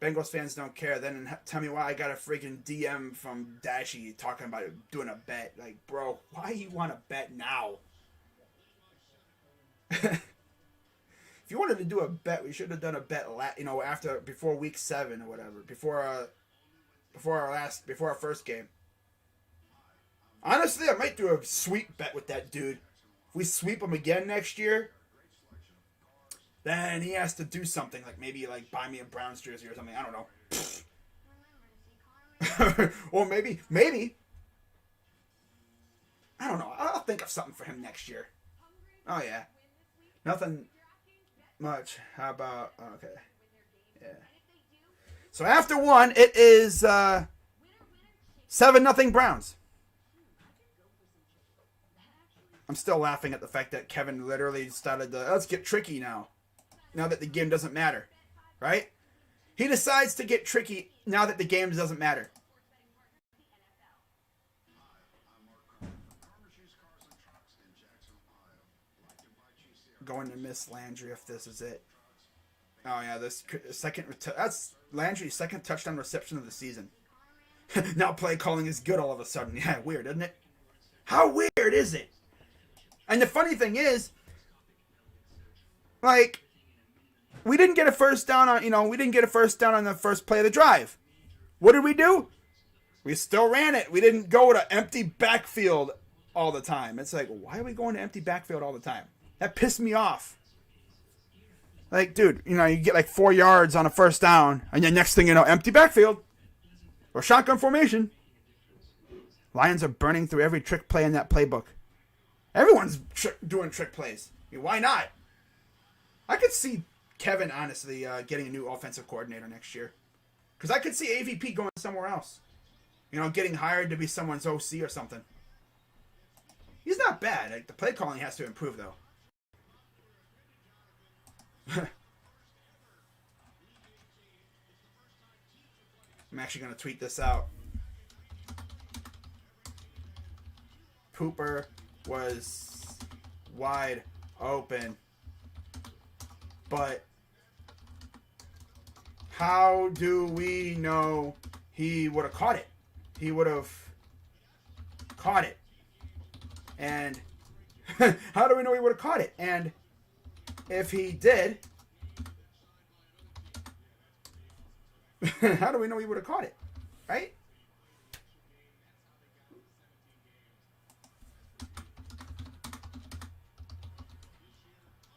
Bengals fans don't care. Then tell me why I got a freaking DM from Dashy talking about doing a bet. Like, bro, why you want to bet now? If you wanted to do a bet, we should have done a bet, before week 7 or whatever, before our first game. Honestly, I might do a sweep bet with that dude. If we sweep him again next year, then he has to do something. Like maybe like buy me a Browns jersey or something. I don't know. Or maybe. I don't know. I'll think of something for him next year. Oh, yeah. Nothing much. How about... Okay. Yeah. So after one, it is 7-0 Browns. I'm still laughing at the fact that Kevin literally started to... Let's get tricky now. Now that the game doesn't matter. Right? He decides to get tricky now that the game doesn't matter. Going to miss Landry if this is it. Oh yeah, this that's Landry's second touchdown reception of the season. Now play calling is good all of a sudden. Yeah, weird, isn't it? How weird is it? And the funny thing is, like, we didn't get a first down on the first play of the drive. What did we do? We still ran it. We didn't go to empty backfield all the time. It's like, why are we going to empty backfield all the time? That pissed me off. Like, dude, you get like 4 yards on a first down, and then next thing you know, empty backfield. Or shotgun formation. Lions are burning through every trick play in that playbook. Everyone's doing trick plays. I mean, why not? I could see Kevin, honestly, getting a new offensive coordinator next year. Because I could see AVP going somewhere else. Getting hired to be someone's OC or something. He's not bad. Like, the play calling has to improve, though. I'm actually going to tweet this out. Pooper was wide open. But how do we know he would have caught it? He would have caught it. And how do we know he would have caught it? And if he did, how do we know he would have caught it? Right?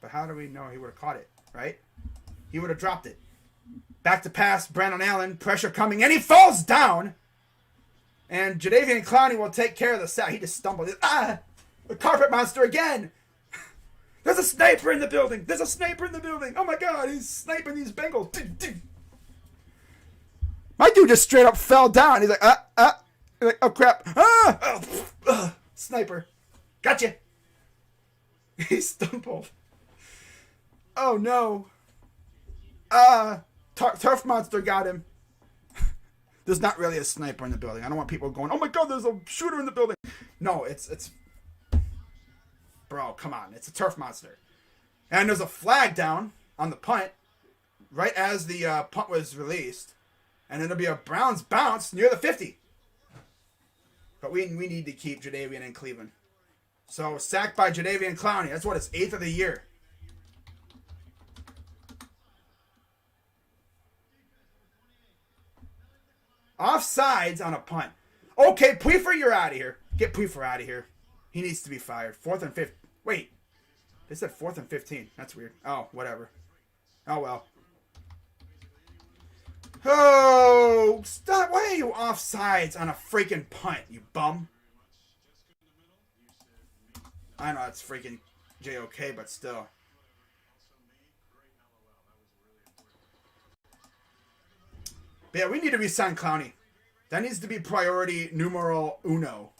But how do we know he would have caught it? Right? He would have dropped it. Back to pass, Brandon Allen, pressure coming, and he falls down. And Jadeveon Clowney will take care of the sack. He just stumbled. The carpet monster again. There's a sniper in the building. There's a sniper in the building. Oh my God, he's sniping these Bengals. My dude just straight up fell down. He's like, like, oh crap. Sniper. Gotcha. He stumbled. Oh no. Turf monster got him. There's not really a sniper in the building. I don't want people going, oh my God, there's a shooter in the building. No, it's bro, come on. It's a turf monster. And there's a flag down on the punt right as the punt was released. And it'll be a Browns bounce near the 50. But we need to keep Jadeveon in Cleveland. So, sacked by Jadeveon Clowney. That's what, his 8th of the year. Offsides on a punt. Okay, Prefer, you're out of here. Get Prefer out of here. He needs to be fired. 4th and 5th. Wait. They said 4th and 15. That's weird. Oh, whatever. Oh, well. Oh, stop. Why are you offsides on a freaking punt, you bum? I know it's freaking JOK, but still. But yeah, we need to re-sign Clowney. That needs to be priority numero uno.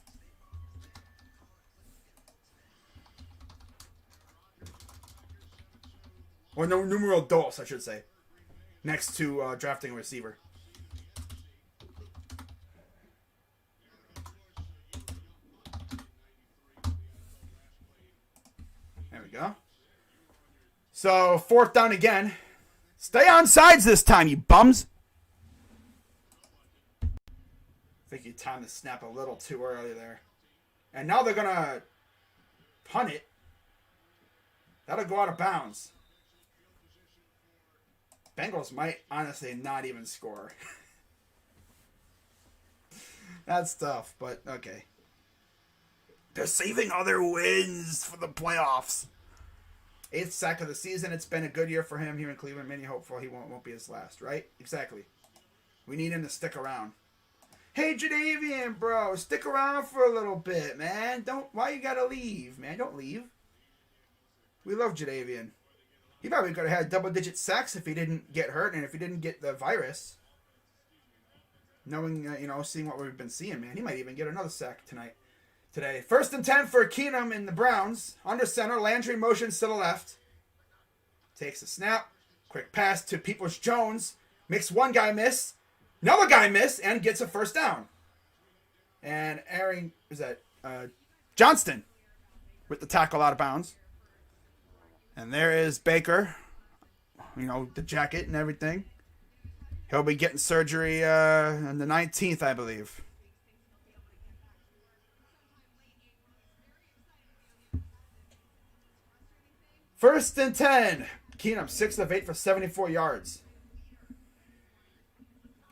Or no, numero dos, I should say. Next to drafting a receiver. There we go. So, 4th down again. Stay on sides this time, you bums. I think you timed the snap a little too early there. And now they're going to punt it. That'll go out of bounds. Bengals might honestly not even score. That's tough, but okay. They're saving other wins for the playoffs. 8th sack of the season. It's been a good year for him here in Cleveland. Many hopeful he won't be his last, right? Exactly. We need him to stick around. Hey, Jadeveon, bro, stick around for a little bit, man. Why you gotta leave, man? Don't leave. We love Jadeveon. He probably could have had double-digit sacks if he didn't get hurt and if he didn't get the virus. Knowing, seeing what we've been seeing, man. He might even get another sack today. 1st and 10 for Keenum in the Browns. Under center, Landry motions to the left. Takes a snap. Quick pass to Peoples-Jones. Makes one guy miss. Another guy miss and gets a first down. And Johnston with the tackle out of bounds. And there is Baker. The jacket and everything. He'll be getting surgery on the 19th, I believe. First and 10. Keenum, 6 of 8 for 74 yards.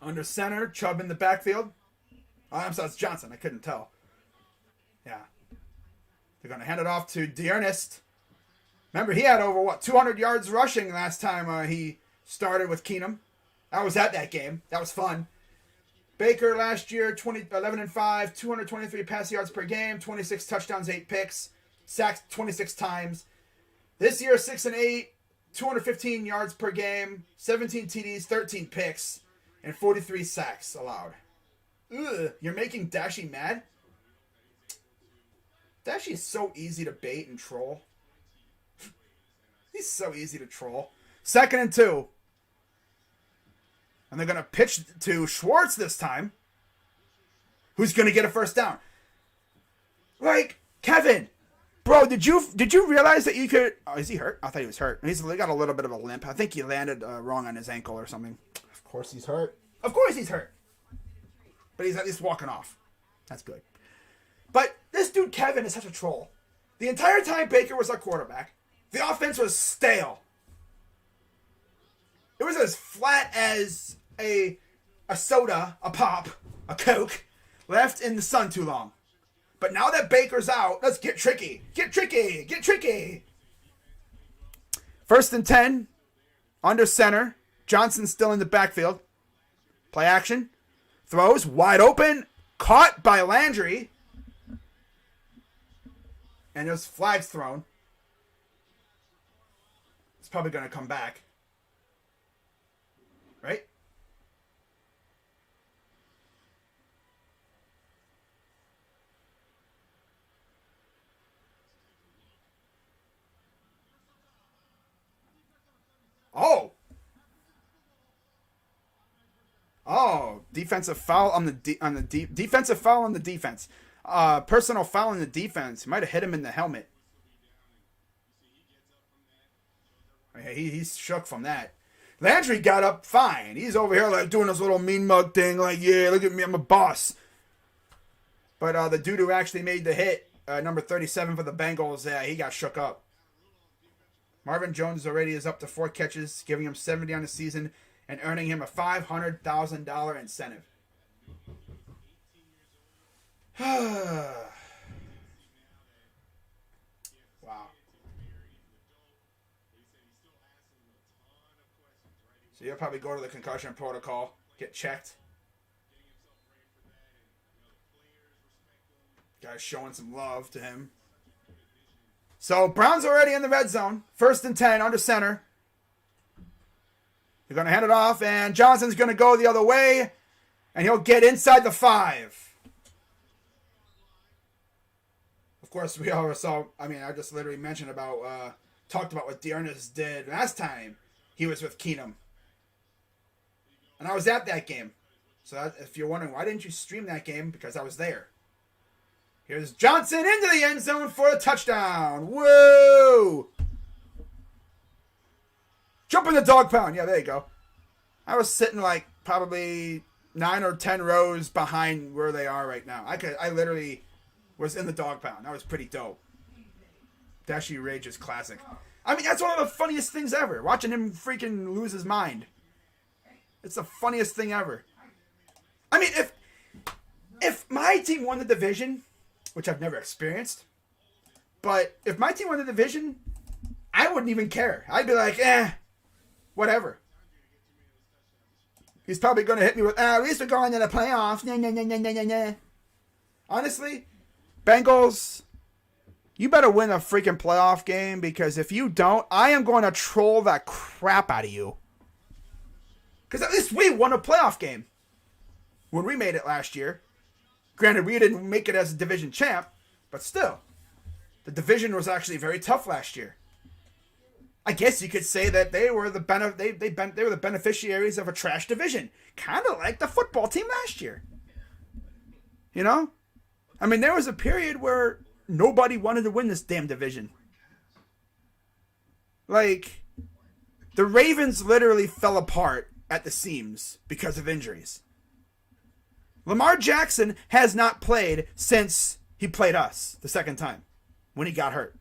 Under center, Chubb in the backfield. Oh, I'm sorry, it's Johnson. I couldn't tell. Yeah. They're going to hand it off to D'Ernest. Remember, he had over, 200 yards rushing last time he started with Keenum. I was at that game. That was fun. Baker last year, 11-5, 223 pass yards per game, 26 touchdowns, 8 picks, sacked 26 times. This year, 6-8, 215 yards per game, 17 TDs, 13 picks, and 43 sacks allowed. Ugh, you're making Dashy mad? Dashy is so easy to bait and troll. He's so easy to troll. 2nd and 2. And they're going to pitch to Schwartz this time, who's going to get a first down. Like, Kevin, bro, did you realize that you could... Oh, is he hurt? I thought he was hurt. He's got a little bit of a limp. I think he landed wrong on his ankle or something. Of course he's hurt. Of course he's hurt. But he's at least walking off. That's good. But this dude, Kevin, is such a troll. The entire time Baker was our quarterback, the offense was stale. It was as flat as a soda, a pop, a Coke, left in the sun too long. But now that Baker's out, let's get tricky. Get tricky. Get tricky. 1st and 10. Under center. Johnson still in the backfield. Play action. Throws wide open. Caught by Landry. And there's flags thrown. It's probably going to come back. Right? Oh, defensive foul on the defensive foul on the defense. Personal foul on the defense. Might have hit him in the helmet. He's shook from that. Landry got up fine. He's over here like doing this little mean mug thing, like, yeah, look at me, I'm a boss. But the dude who actually made the hit, number 37 for the Bengals, he got shook up. Marvin Jones already is up to 4 catches, giving him 70 on the season and earning him a $500,000 incentive. Wow. So you'll probably go to the concussion protocol, get checked. Guys showing some love to him. So Browns already in the red zone. 1st and 10 under center. They're going to hand it off, and Johnson's going to go the other way, and he'll get inside the 5. Of course, we all saw, I just literally mentioned about, talked about what D'Ernest did last time he was with Keenum. And I was at that game. So if you're wondering, why didn't you stream that game? Because I was there. Here's Johnson into the end zone for a touchdown. Whoa! Jump in the dog pound. Yeah, there you go. I was sitting like probably 9 or 10 rows behind where they are right now. I literally was in the dog pound. That was pretty dope. Dashy Rage is classic. That's one of the funniest things ever. Watching him freaking lose his mind. It's the funniest thing ever. If my team won the division, which I've never experienced. But if my team won the division, I wouldn't even care. I'd be like, whatever. He's probably going to hit me with, at least we're going to the playoffs. Nah. Honestly, Bengals, you better win a freaking playoff game, because if you don't, I am going to troll that crap out of you. Because at least we won a playoff game when we made it last year. Granted, we didn't make it as a division champ, but still, the division was actually very tough last year. I guess you could say that they were the beneficiaries of a trash division, kind of like the football team last year. You know, I mean, there was a period where nobody wanted to win this damn division. Like, the Ravens literally fell apart at the seams because of injuries. Lamar Jackson has not played since he played us the second time, when he got hurt.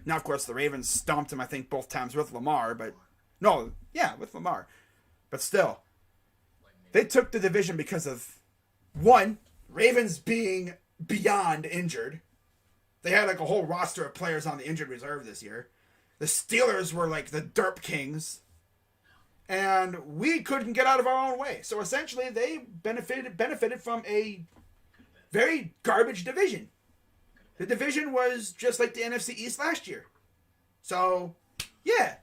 Now, of course, the Ravens stomped him, I think, both times with Lamar, with Lamar. But still, they took the division because of, one, Ravens being beyond injured. They had like a whole roster of players on the injured reserve this year. The Steelers were like the derp kings. And we couldn't get out of our own way. So essentially, they benefited from a very garbage division. The division was just like the NFC East last year. So, yeah.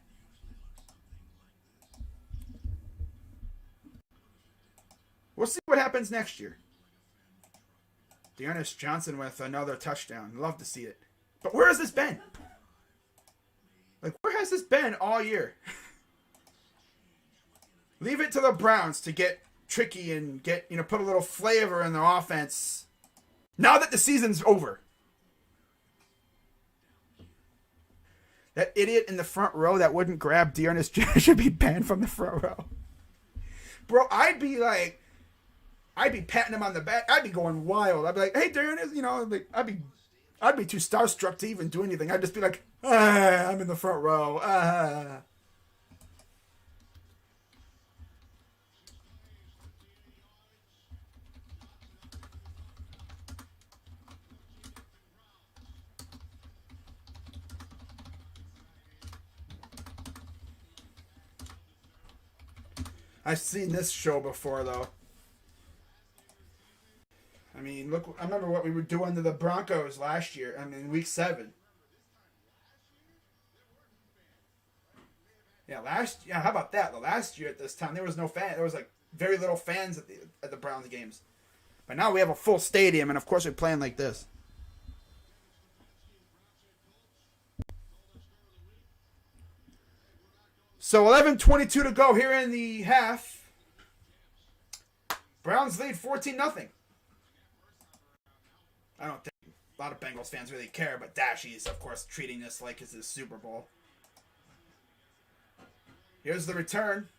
We'll see what happens next year. Dearness Johnson with another touchdown. Love to see it. But where has this been? Like, where has this been all year? Leave it to the Browns to get tricky and get, put a little flavor in their offense. Now that the season's over. That idiot in the front row that wouldn't grab Dearness should be banned from the front row. Bro, I'd be patting him on the back. I'd be going wild. I'd be like, hey, Dearness, I'd be too starstruck to even do anything. I'd just be like, I'm in the front row. I've seen this show before, though. I mean, look, I remember what we were doing to the Broncos last year. I mean, week 7. Yeah, how about that? The last year at this time, there was no fan. There was like very little fans at the Browns games. But now we have a full stadium, and of course we're playing like this. So 11:22 to go here in the half. Browns lead 14-0. I don't think a lot of Bengals fans really care, but Dashy's, of course, treating this like it's his Super Bowl. Here's the return.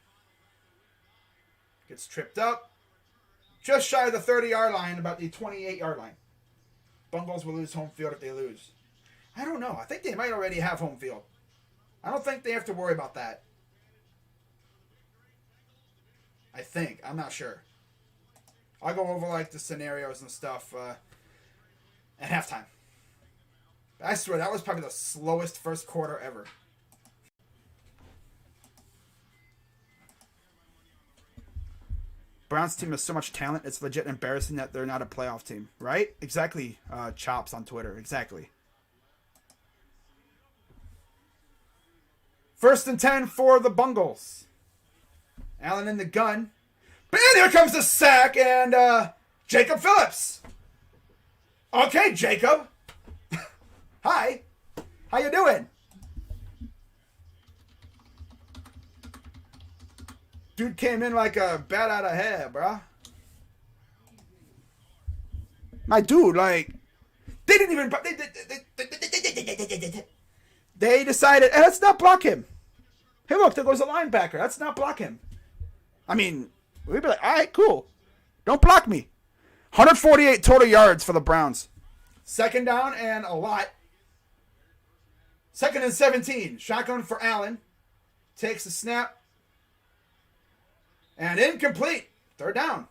Gets tripped up. Just shy of the 30-yard line, about the 28-yard line. Bengals will lose home field if they lose. I don't know. I think they might already have home field. I don't think they have to worry about that. I think. I'm not sure. I'll go over like the scenarios and stuff at halftime. I swear, that was probably the slowest first quarter ever. Browns team has so much talent, it's legit embarrassing that they're not a playoff team. Right? Exactly, Chops on Twitter. Exactly. 1st and 10 for the Bengals. Allen in the gun. And here comes the sack and Jacob Phillips. Okay, Jacob. Hi. How you doing? Dude came in like a bat out of hell, bruh. My dude, like, they didn't even... They decided, hey, let's not block him. Hey, look, there goes a linebacker. Let's not block him. I mean, we'd be like, all right, cool. Don't block me. 148 total yards for the Browns. 2nd down and a lot. 2nd and 17. Shotgun for Allen. Takes the snap. And incomplete. 3rd down.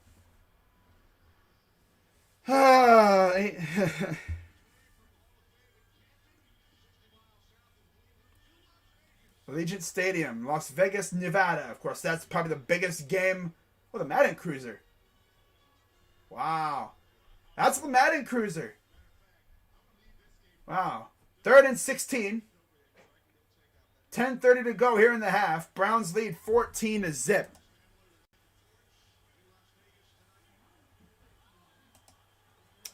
Allegiant Stadium, Las Vegas, Nevada. Of course, that's probably the biggest game. Oh, the Madden Cruiser. Wow. That's the Madden Cruiser. Wow. 3rd and 16. 10:30 to go here in the half. Browns lead 14-0.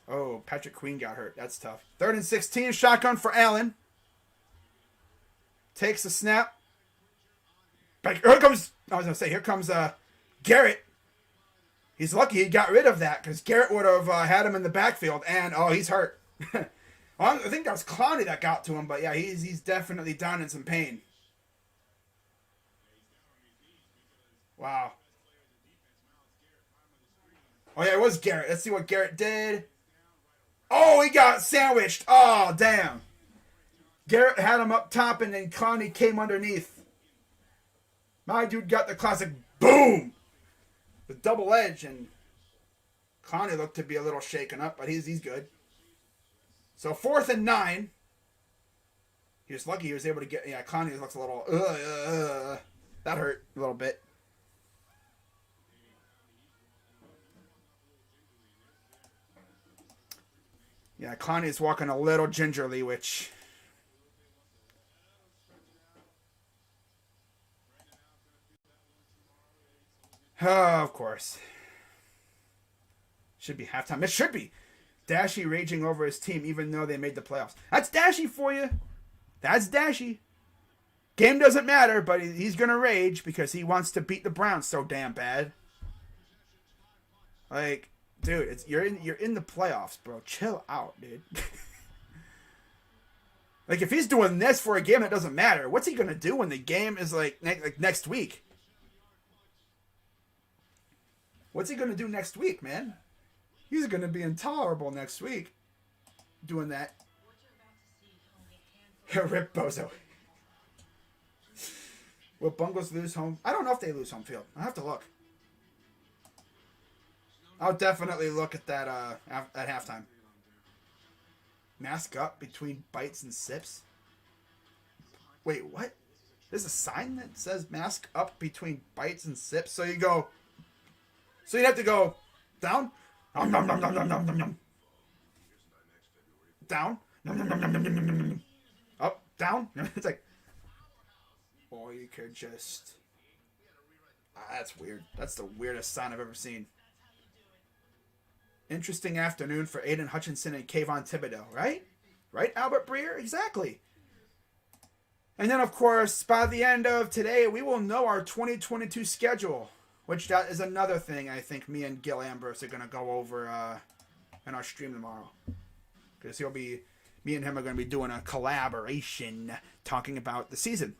Oh, Patrick Queen got hurt. That's tough. 3rd and 16. Shotgun for Allen. Takes the snap. Here comes Garrett. He's lucky he got rid of that because Garrett would have had him in the backfield. And, he's hurt. Well, I think that was Clowney that got to him. But, yeah, he's definitely down in some pain. Wow. Oh, yeah, it was Garrett. Let's see what Garrett did. Oh, he got sandwiched. Oh, damn. Garrett had him up top, and then Clowney came underneath. My dude got the classic boom. The double edge, and Clowney looked to be a little shaken up, but he's good. So 4th and 9. He was lucky he was able to get... Yeah, Clowney looks a little... That hurt a little bit. Yeah, Clowney is walking a little gingerly, which... Oh, of course. Should be halftime. It should be. Dashy raging over his team even though they made the playoffs. That's Dashy for you. That's Dashy. Game doesn't matter, but he's going to rage because he wants to beat the Browns so damn bad. Like, dude, you're in the playoffs, bro. Chill out, dude. Like, if he's doing this for a game that doesn't matter, what's he going to do when the game is like next week? What's he going to do next week, man? He's going to be intolerable next week doing that. Rip Bozo. Will Bengals lose home? I don't know if they lose home field. I'll have to look. I'll definitely look at that at halftime. Mask up between bites and sips? Wait, what? There's a sign that says mask up between bites and sips? So you go... So you'd have to go down, nom, nom, nom, nom, nom, nom, nom, nom. Down, nom, nom, nom, nom, nom, nom, nom, nom. Up, down. It's like, or you could just. That's weird. That's the weirdest sign I've ever seen. Interesting afternoon for Aiden Hutchinson and Kayvon Thibodeau, right? Right, Albert Breer? Exactly. And then, of course, by the end of today, we will know our 2022 schedule. Which that is another thing I think me and Gil Ambrose are going to go over in our stream tomorrow. Because me and him are going to be doing a collaboration talking about the season.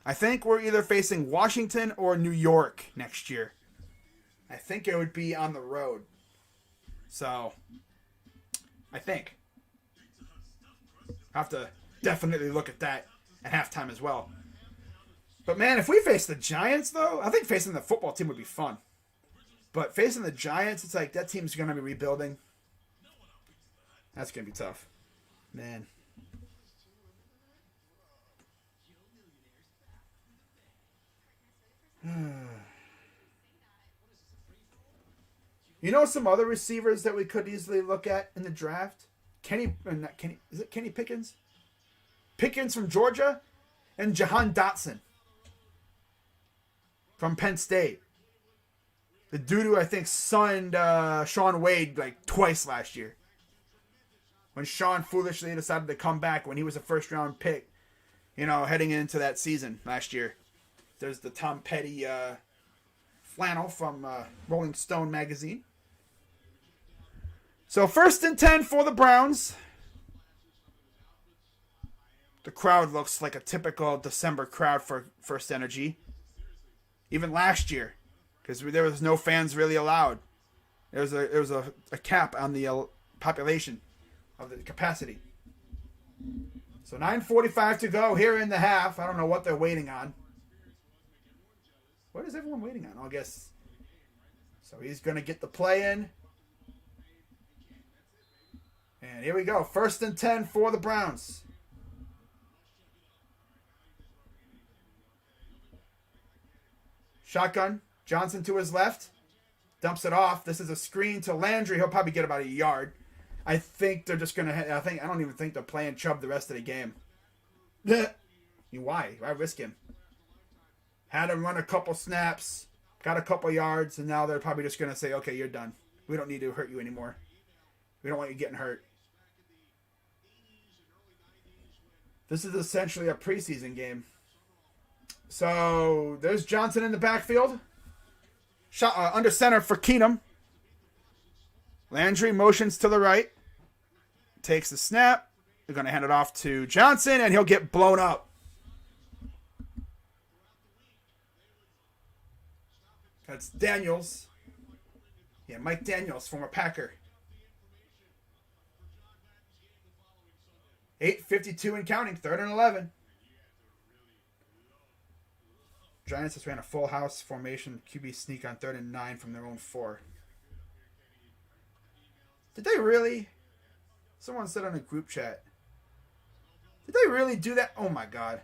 I think we're either facing Washington or New York next year. I think it would be on the road. So, I think. I'll have to definitely look at that at halftime as well. But, man, if we face the Giants, though, I think facing the football team would be fun. But facing the Giants, it's like that team's going to be rebuilding. That's going to be tough. Man. You know some other receivers that we could easily look at in the draft? Is it Kenny Pickens? Pickens from Georgia and Jahan Dotson from Penn State. The dude who I think signed Sean Wade like twice last year. When Sean foolishly decided to come back when he was a first round pick, you know, heading into that season last year. There's the Tom Petty flannel from Rolling Stone magazine. So 1st and 10 for the Browns. The crowd looks like a typical December crowd for First Energy. Even last year, because there was no fans really allowed. There was a cap on the population of the capacity. So 9:45 to go here in the half. I don't know what they're waiting on. What is everyone waiting on? I guess. So he's going to get the play in. And here we go. 1st and 10 for the Browns. Shotgun. Johnson to his left. Dumps it off. This is a screen to Landry. He'll probably get about a yard. I think they're just going to... I don't even think they're playing Chubb the rest of the game. Why? Why risk him? Had him run a couple snaps. Got a couple yards. And now they're probably just going to say, okay, you're done. We don't need to hurt you anymore. We don't want you getting hurt. This is essentially a preseason game. So, there's Johnson in the backfield. Shot under center for Keenum. Landry motions to the right. Takes the snap. They're going to hand it off to Johnson, and he'll get blown up. That's Daniels. Yeah, Mike Daniels, former Packer. 8:52 and counting. 3rd and 11. Giants just ran a full house formation QB sneak on 3rd and 9 from their own 4. Did they really? Someone said on a group chat. Did they really do that? Oh my God.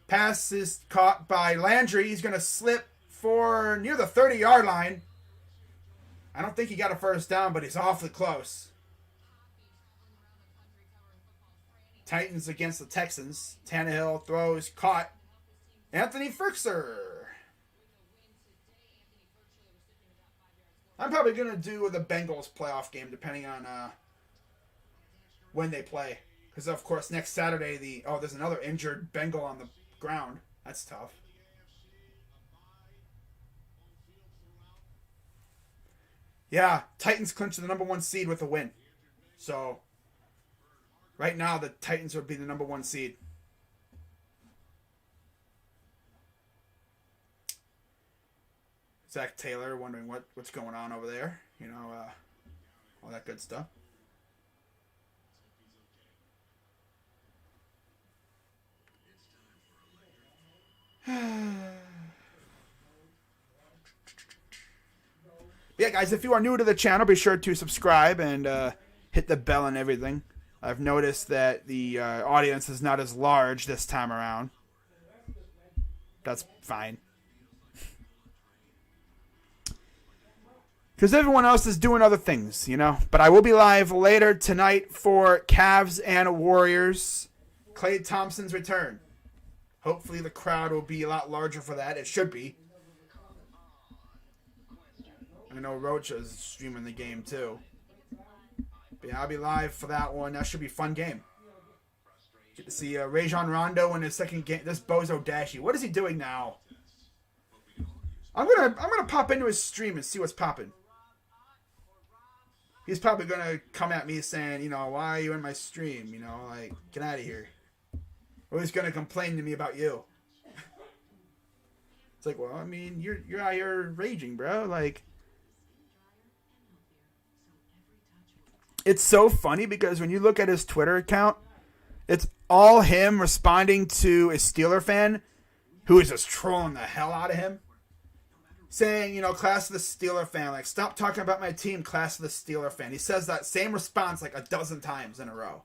Pass is caught by Landry. He's going to slip for near the 30-yard line. I don't think he got a first down, but he's awfully close. Titans against the Texans. Tannehill throws, caught. Anthony Firkser. I'm probably going to do the Bengals playoff game depending on when they play. Because, of course, next Saturday, there's another injured Bengal on the ground. That's tough. Yeah, Titans clinched the number 1 seed with a win. So, right now, the Titans would be the number 1 seed. Zach Taylor wondering what's going on over there. All that good stuff. Yeah, guys, if you are new to the channel, be sure to subscribe and hit the bell and everything. I've noticed that the audience is not as large this time around. That's fine. Because everyone else is doing other things, But I will be live later tonight for Cavs and Warriors. Klay Thompson's return. Hopefully the crowd will be a lot larger for that. It should be. I know Roach is streaming the game too. But yeah, I'll be live for that one. That should be a fun game. Get to see Rajon Rondo in his second game. This Bozo Dashy. What is he doing now? I'm gonna pop into his stream and see what's popping. He's probably gonna come at me saying, why are you in my stream? Get out of here. Or he's gonna complain to me about you. It's like, well, I mean, you're out here raging, bro. It's so funny because when you look at his Twitter account, it's all him responding to a Steeler fan who is just trolling the hell out of him. Saying, class of the Steeler fan, stop talking about my team, class of the Steeler fan. He says that same response a dozen times in a row.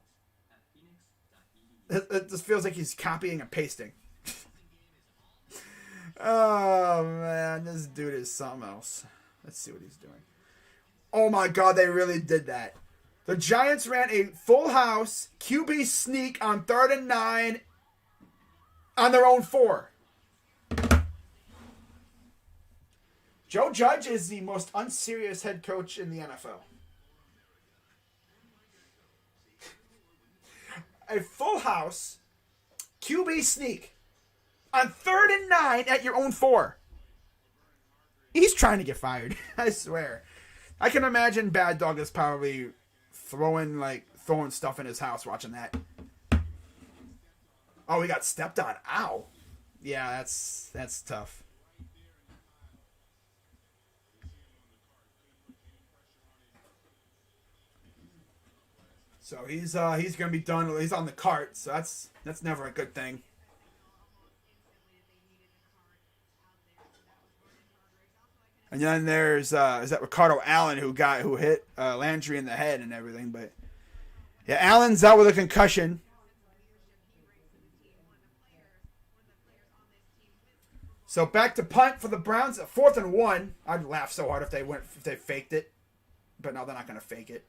It just feels like he's copying and pasting. Oh, man, this dude is something else. Let's see what he's doing. Oh, my God, they really did that. The Giants ran a full house QB sneak on 3rd and 9 on their own 4. Joe Judge is the most unserious head coach in the NFL. A full house QB sneak on 3rd and 9 at your own 4. He's trying to get fired. I swear. I can imagine Bad Dog is probably throwing stuff in his house watching that. Oh, he got stepped on. Ow. Yeah, that's tough. So he's gonna be done. He's on the cart, so that's never a good thing. And then there's is that Ricardo Allen who hit Landry in the head and everything. But yeah, Allen's out with a concussion. So back to punt for the Browns at 4th and 1. I'd laugh so hard if they faked it, but no, they're not going to fake it.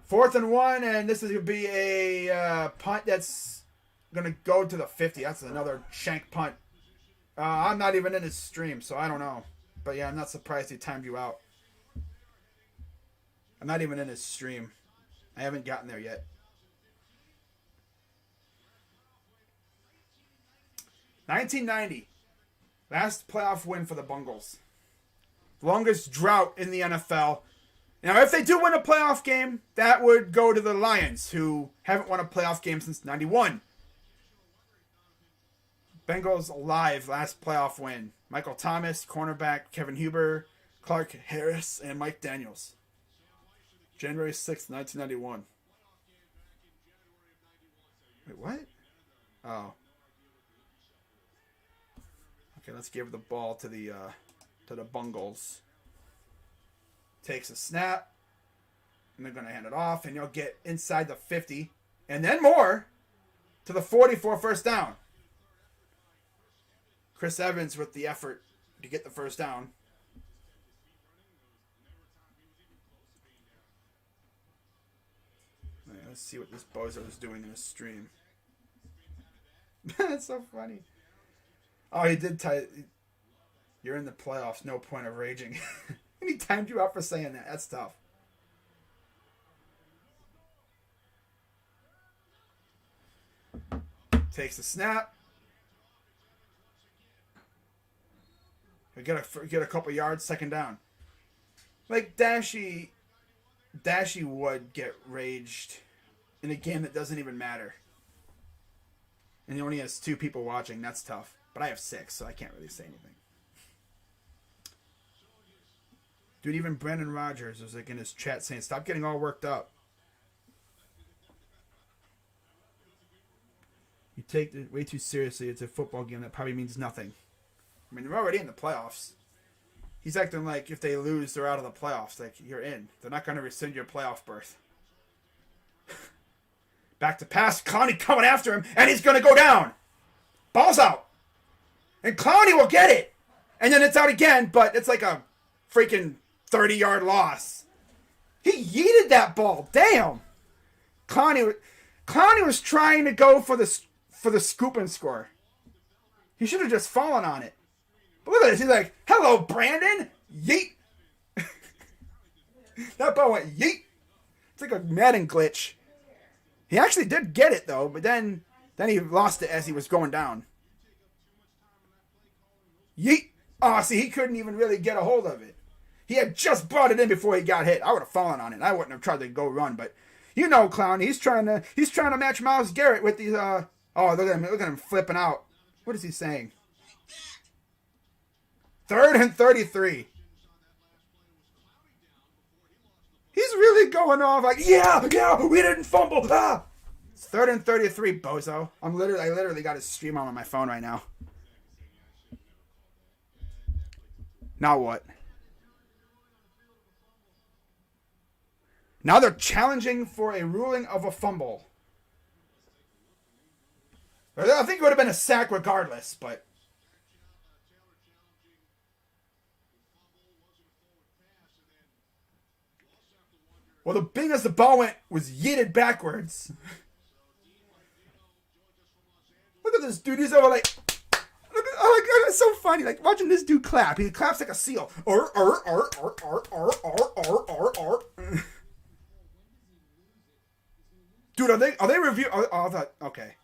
4th and 1, and this is going to be a punt that's going to go to the 50. That's another shank punt. I'm not even in his stream, so I don't know. But yeah, I'm not surprised he timed you out. I'm not even in his stream. I haven't gotten there yet. 1990. Last playoff win for the Bengals. Longest drought in the NFL. Now, if they do win a playoff game, that would go to the Lions, who haven't won a playoff game since 91. Bengals alive, last playoff win. Michael Thomas, cornerback, Kevin Huber, Clark Harris, and Mike Daniels. January 6th, 1991. Wait, what? Oh. Okay, let's give the ball to the Bengals. Takes a snap, and they're going to hand it off, and you'll get inside the 50, and then more to the 40 for a first down. Chris Evans with the effort to get the first down. Right, let's see what this bozo is doing in his stream. That's so funny. Oh, he did you're in the playoffs, no point of raging. And he timed you out for saying that. That's tough. Takes the snap. We get a couple yards, second down. Like Dashy would get raged in a game that doesn't even matter. And he only has 2 people watching. That's tough. But I have 6, so I can't really say anything. Dude, even Brandon Rogers was like in his chat saying, stop getting all worked up. You take it way too seriously. It's a football game that probably means nothing. I mean, they're already in the playoffs. He's acting like if they lose, they're out of the playoffs. Like, you're in. They're not going to rescind your playoff berth. Back to pass. Clowney coming after him, and he's going to go down. Ball's out. And Clowney will get it. And then it's out again, but it's like a freaking 30-yard loss. He yeeted that ball. Damn. Clowney was trying to go for the scoop and score. He should have just fallen on it. But look at this. He's like, hello, Brandon. Yeet. That ball went yeet. It's like a Madden glitch. He actually did get it, though, but then he lost it as he was going down. Yeet. Oh, see, he couldn't even really get a hold of it. He had just brought it in before he got hit. I would have fallen on it. I wouldn't have tried to go run, but you know, Clown, he's trying to match Myles Garrett with these oh, look at him flipping out. What is he saying? 3rd and 33. He's really going off like, yeah, we didn't fumble. Ah! It's 3rd and 33, bozo. I literally got his stream on my phone right now. Now what? Now they're challenging for a ruling of a fumble. I think it would have been a sack regardless, but... Well, the thing as the ball was yeeted backwards. Look at this dude. He's over like... It's so funny. Like, watching this dude clap. He claps like a seal. Dude, are they reviewing? Okay.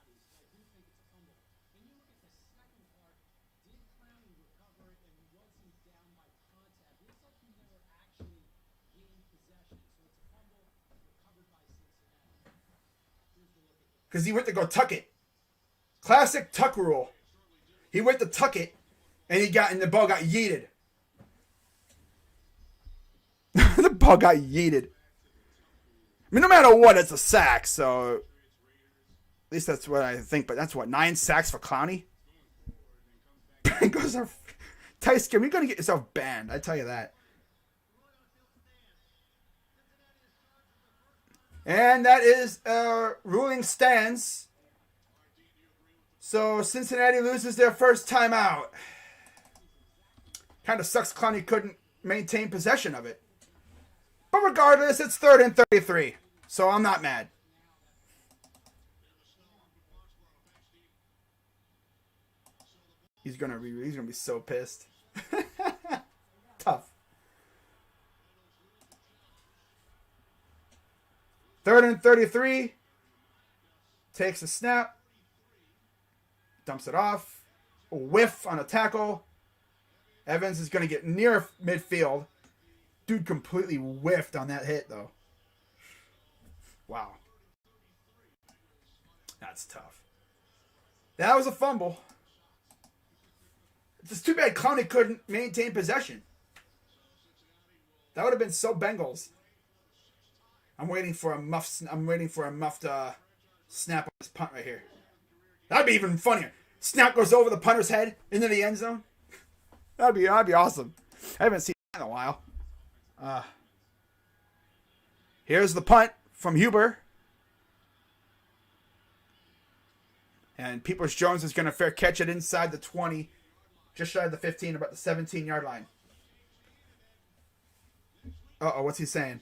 Because he went to go tuck it. Classic tuck rule. He went to tuck it, and the ball got yeeted. The ball got yeeted. I mean, no matter what, it's a sack, so... At least that's what I think, but that's what, 9 sacks for Clowney? Bengals are Tice game. You're going to get yourself banned. I tell you that. And that is ruling stands. So Cincinnati loses their first timeout. Kind of sucks Clowney couldn't maintain possession of it. But regardless, it's 3rd and 33. So I'm not mad. He's gonna be so pissed. Tough. 3rd and 33. Takes a snap. Dumps it off. A whiff on a tackle. Evans is going to get near midfield. Dude completely whiffed on that hit, though. Wow. That's tough. That was a fumble. It's just too bad Clowney couldn't maintain possession. That would have been so Bengals. I'm waiting for a muffed snap on this punt right here. That'd be even funnier. Snap goes over the punter's head into the end zone. That'd be awesome. I haven't seen that in a while. Here's the punt from Huber. And Peoples-Jones is going to fair catch it inside the 20. Just shy of the 15, about the 17-yard line. Uh-oh, what's he saying?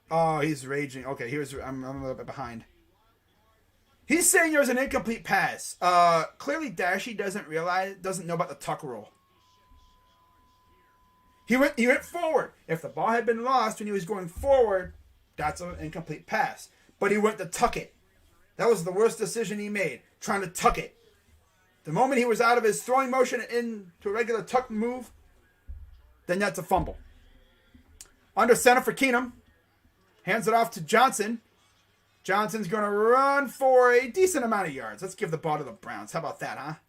Oh, he's raging. Okay, I'm a little bit behind. He's saying there was an incomplete pass. Clearly Dashy doesn't know about the tuck rule. He went forward. If the ball had been lost when he was going forward, that's an incomplete pass. But he went to tuck it. That was the worst decision he made, trying to tuck it. The moment he was out of his throwing motion into a regular tuck move, then that's a fumble. Under center for Keenum. Hands it off to Johnson. Johnson's going to run for a decent amount of yards. Let's give the ball to the Browns. How about that,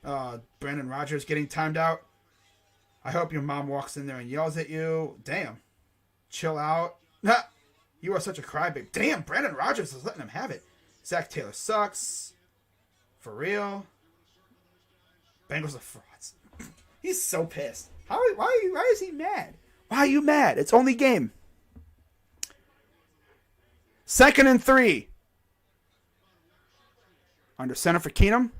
huh? Brandon Rogers getting timed out. I hope your mom walks in there and yells at you. Damn. Chill out. You are such a crybaby. Damn, Brandon Rogers is letting him have it. Zach Taylor sucks. For real. Bengals are frauds. He's so pissed. Why is he mad? Why are you mad? It's only game. 2nd and 3. Under center for Keenum.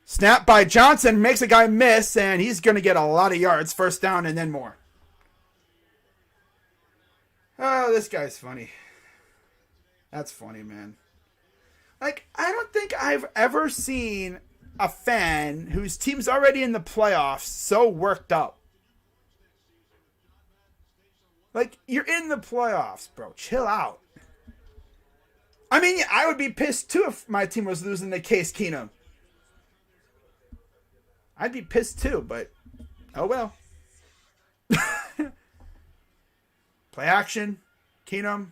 Snap by Johnson. Makes a guy miss, and he's going to get a lot of yards. First down and then more. Oh, this guy's funny. That's funny, man. Like, I don't think I've ever seen a fan whose team's already in the playoffs so worked up. Like, you're in the playoffs, bro. Chill out. I mean, I would be pissed too if my team was losing to Case Keenum. I'd be pissed too, but oh well. Play action. Keenum.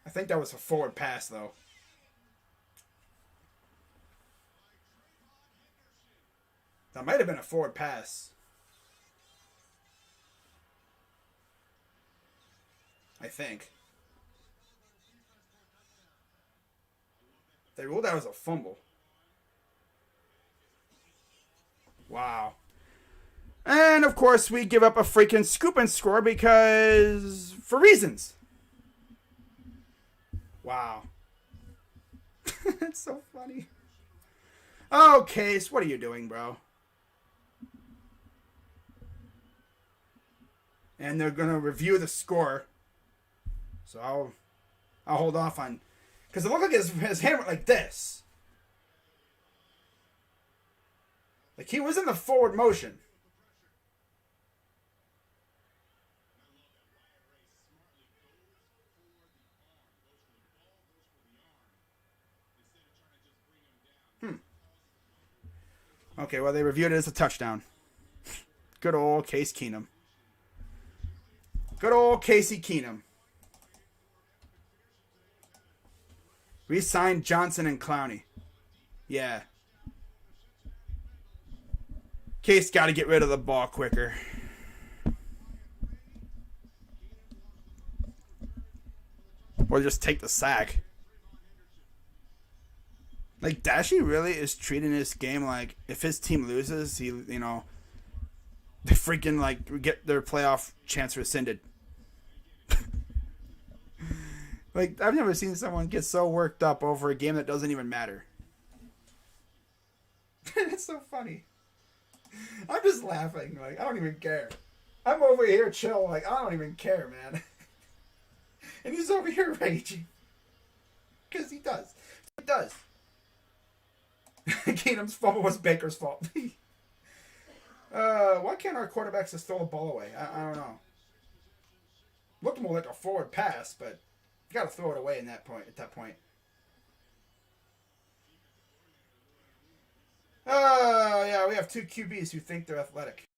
I think that was a forward pass, though. That might have been a forward pass. I think. They ruled that as a fumble. Wow. And, of course, we give up a freaking scoop and score because... for reasons. Wow. That's so funny. Oh, Case, what are you doing, bro? And they're going to review the score. So I'll hold off on... because it looked like his hand went like this. Like he was in the forward motion. Okay, well, they reviewed it as a touchdown. Good old Case Keenum. Good old Casey Keenum. Re-signed Johnson and Clowney. Yeah. Case got to get rid of the ball quicker. Or just take the sack. Like, Dashi really is treating this game like if his team loses, they freaking, like, get their playoff chance rescinded. Like, I've never seen someone get so worked up over a game that doesn't even matter. It's so funny. I'm just laughing. Like, I don't even care. I'm over here chill. Like, I don't even care, man. And he's over here raging. Because he does. He does. Keenum's fumble was Baker's fault. Why can't our quarterbacks just throw the ball away? I don't know. Looked more like a forward pass, but you got to throw it away at that point. Yeah, we have two QBs who think they're athletic.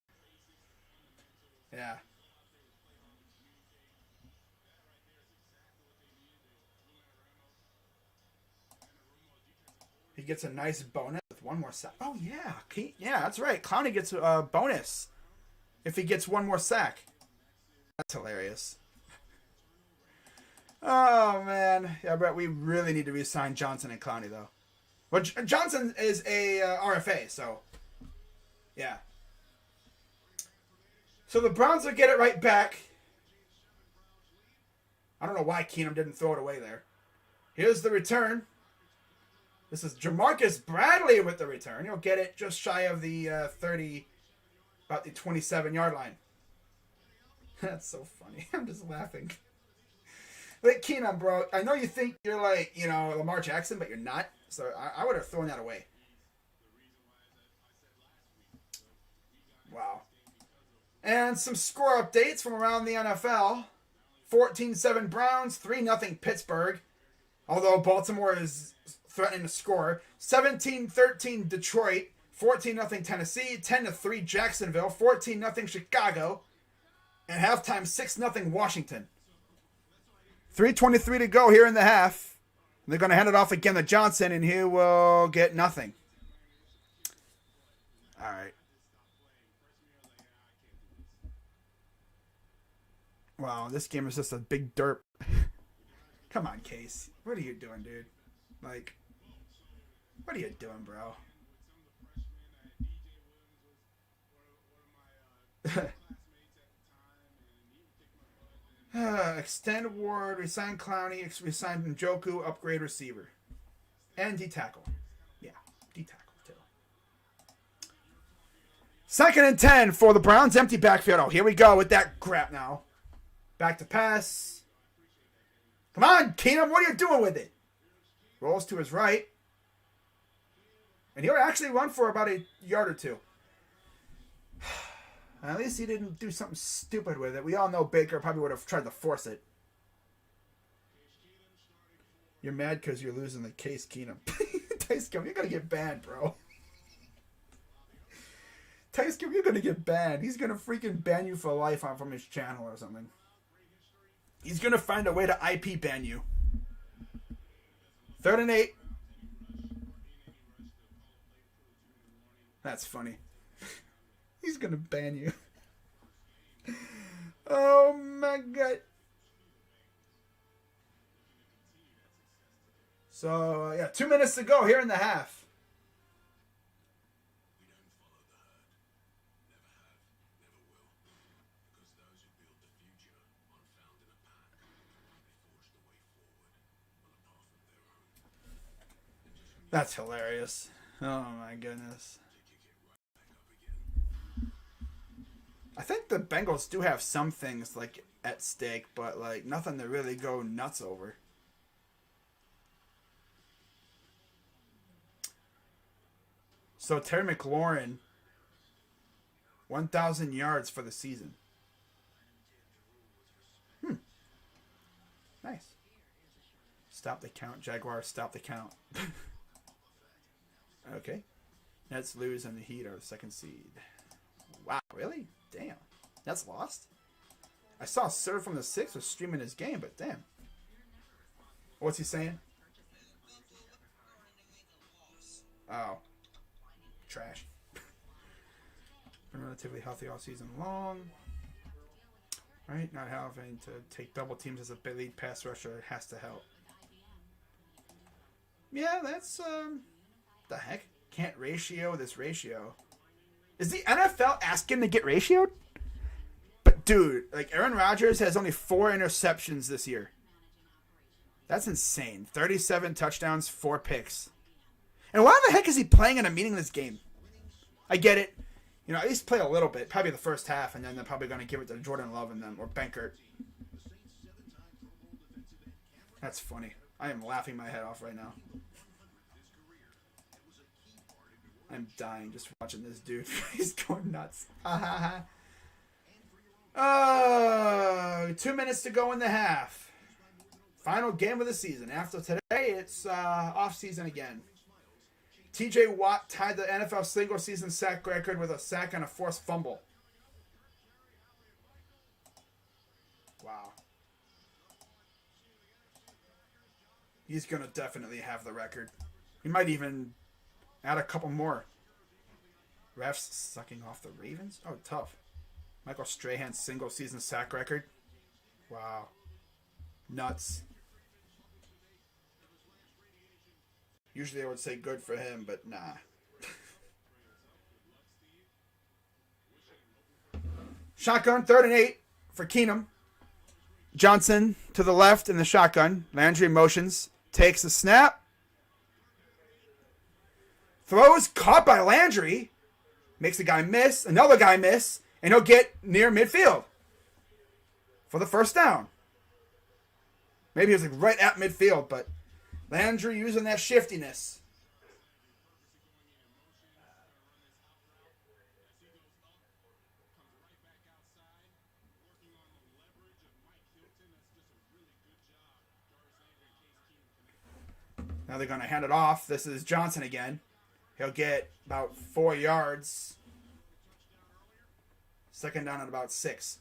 Yeah. He gets a nice bonus with one more sack. Oh, yeah. Yeah, that's right. Clowney gets a bonus if he gets one more sack. That's hilarious. Oh, man. Yeah, but we really need to re-sign Johnson and Clowney, though. Well, Johnson is a RFA, so... Yeah. So the Browns will get it right back. I don't know why Keenum didn't throw it away there. Here's the return. This is Jamarcus Bradley with the return. He'll get it just shy of the 30, about the 27-yard line. That's so funny. I'm just laughing. Like, Keenum, bro, I know you think you're like, Lamar Jackson, but you're not. So I would have thrown that away. Wow. And some score updates from around the NFL. 14-7 Browns, 3-0 Pittsburgh. Although Baltimore is threatening to score. 17-13 Detroit. 14-0 Tennessee. 10-3 Jacksonville. 14-0 Chicago. And halftime 6-0 Washington. 3:23 to go here in the half. They're going to hand it off again to Johnson, and he will get nothing. All right. Wow, this game is just a big derp. Come on, Case. What are you doing, dude? Like, what are you doing, bro? Extend award, resign Clowney, resign Njoku, upgrade receiver. And D-tackle. Yeah, D-tackle too. 2nd and 10 for the Browns, empty backfield. Oh, here we go with that crap now. Back to pass. Come on, Keenum, what are you doing with it? Rolls to his right. And he'll actually run for about a yard or two. At least he didn't do something stupid with it. We all know Baker probably would have tried to force it. You're mad because you're losing the Case Keenum. Tice Keenum, you're going to get banned, bro. Tice Keenum, you're going to get banned. He's going to freaking ban you for life from his channel or something. He's going to find a way to IP ban you. 3rd and 8. That's funny. He's going to ban you. Oh, my God. So, yeah, 2 minutes to go here in the half. That's hilarious. Oh, my goodness. I think the Bengals do have some things like at stake, but like nothing to really go nuts over. So Terry McLaurin, 1,000 yards for the season. Nice. Stop the count, Jaguars. Stop the count. Okay. Nets lose and the Heat are the 2nd seed. Wow, really? Damn. That's lost? I saw Sir from the 6 was streaming his game, but damn. What's he saying? Oh. Trash. Been relatively healthy all season long. Right? Not having to take double teams as a lead pass rusher has to help. Yeah, that's, the heck? Can't ratio this ratio. Is the NFL asking to get ratioed? But, dude, like, Aaron Rodgers has only 4 interceptions this year. That's insane. 37 touchdowns, 4 picks. And why the heck is he playing in a meaningless game? I get it. You know, at least play a little bit. Probably the first half, and then they're probably going to give it to Jordan Love and them, or Benkert. That's funny. I am laughing my head off right now. I'm dying just watching this dude. He's going nuts. 2 minutes to go in the half. Final game of the season. After today, it's off season again. T.J. Watt tied the NFL single-season sack record with a sack and a forced fumble. Wow. He's going to definitely have the record. He might even add a couple more. Refs sucking off the Ravens? Oh, tough. Michael Strahan's single-season sack record. Wow. Nuts. Usually I would say good for him, but nah. Shotgun, 3rd and 8 for Keenum. Johnson to the left in the shotgun. Landry motions. Takes the snap. Throws, caught by Landry. Makes a guy miss. Another guy miss. And he'll get near midfield for the first down. Maybe it was like right at midfield, but Landry using that shiftiness. Now they're going to hand it off. This is Johnson again. He'll get about 4 yards. Second down at about 6.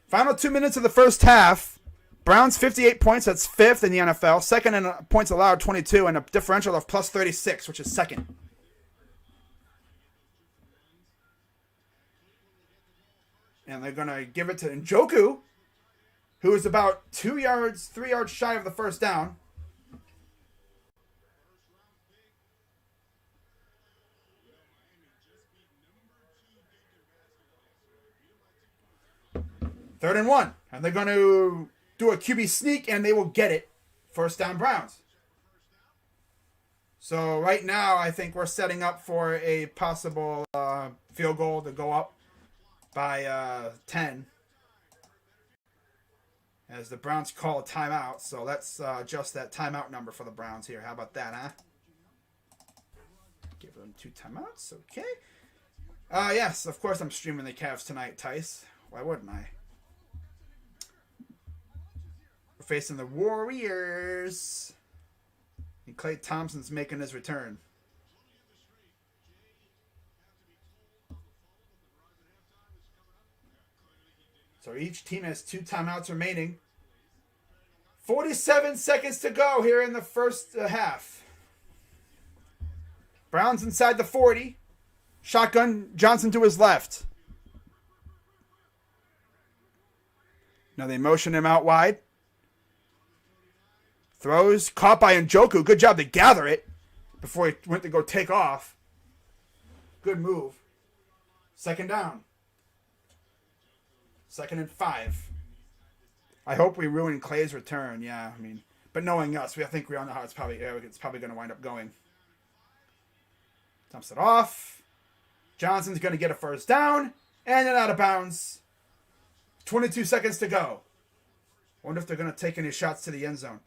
Final 2 minutes of the first half. Browns 58 points. That's 5th in the NFL. Second in points allowed, 22, and a differential of plus 36, which is second. And they're going to give it to Njoku, who is about 3 yards shy of the first down. Third and 1. And they're going to do a QB sneak, and they will get it. First down, Browns. So right now, I think we're setting up for a possible field goal to go up by 10. As the Browns call a timeout. So let's adjust that timeout number for the Browns here. How about that, huh? Give them 2 timeouts. Okay. Yes, of course I'm streaming the Cavs tonight, Tice. Why wouldn't I? We're facing the Warriors. And Klay Thompson's making his return. So each team has 2 timeouts remaining. 47 seconds to go here in the first half. Browns inside the 40. Shotgun, Johnson to his left. Now they motion him out wide. Throws, caught by Njoku. Good job to gather it before he went to go take off. Good move. Second down. 2nd and 5. I hope we ruin Clay's return. Yeah, I mean, but knowing us, I think we all know how it's probably going to wind up going. Dumps it off. Johnson's going to get a first down, and then out of bounds. 22 seconds to go. Wonder if they're going to take any shots to the end zone.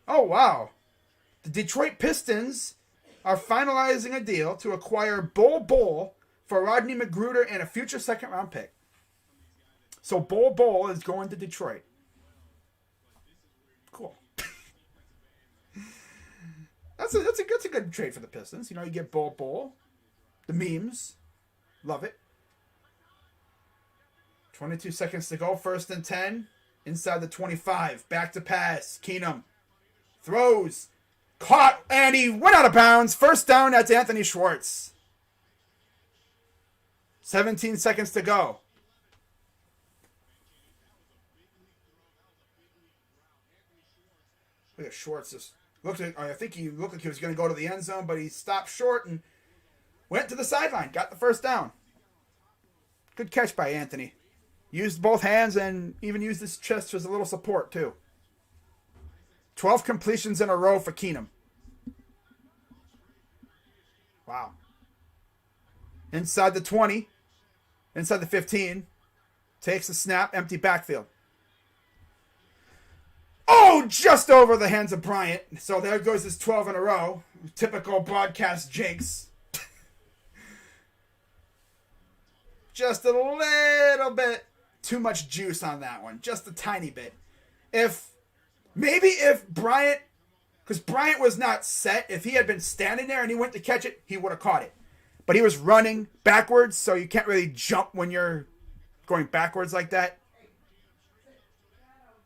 Oh, wow. The Detroit Pistons are finalizing a deal to acquire Bol for Rodney Magruder and a future second-round pick. So Bol is going to Detroit. Cool. That's a good trade for the Pistons. You know, you get Bol. The memes. Love it. 22 seconds to go. 1st and 10. Inside the 25. Back to pass. Keenum. Throws. Caught. And he went out of bounds. First down. That's Anthony Schwartz. 17 seconds to go. Look at Schwartz. Just looked like, I think he looked like he was going to go to the end zone, but he stopped short and went to the sideline. Got the first down. Good catch by Anthony. Used both hands and even used his chest as a little support, too. 12 completions in a row for Keenum. Wow. Inside the 20. Inside the 15. Takes a snap. Empty backfield. Oh, just over the hands of Bryant. So there goes his 12 in a row. Typical broadcast jinx. Just a little bit too much juice on that one. Just a tiny bit. If Bryant, because Bryant was not set, if he had been standing there and he went to catch it, he would have caught it. But he was running backwards, so you can't really jump when you're going backwards like that.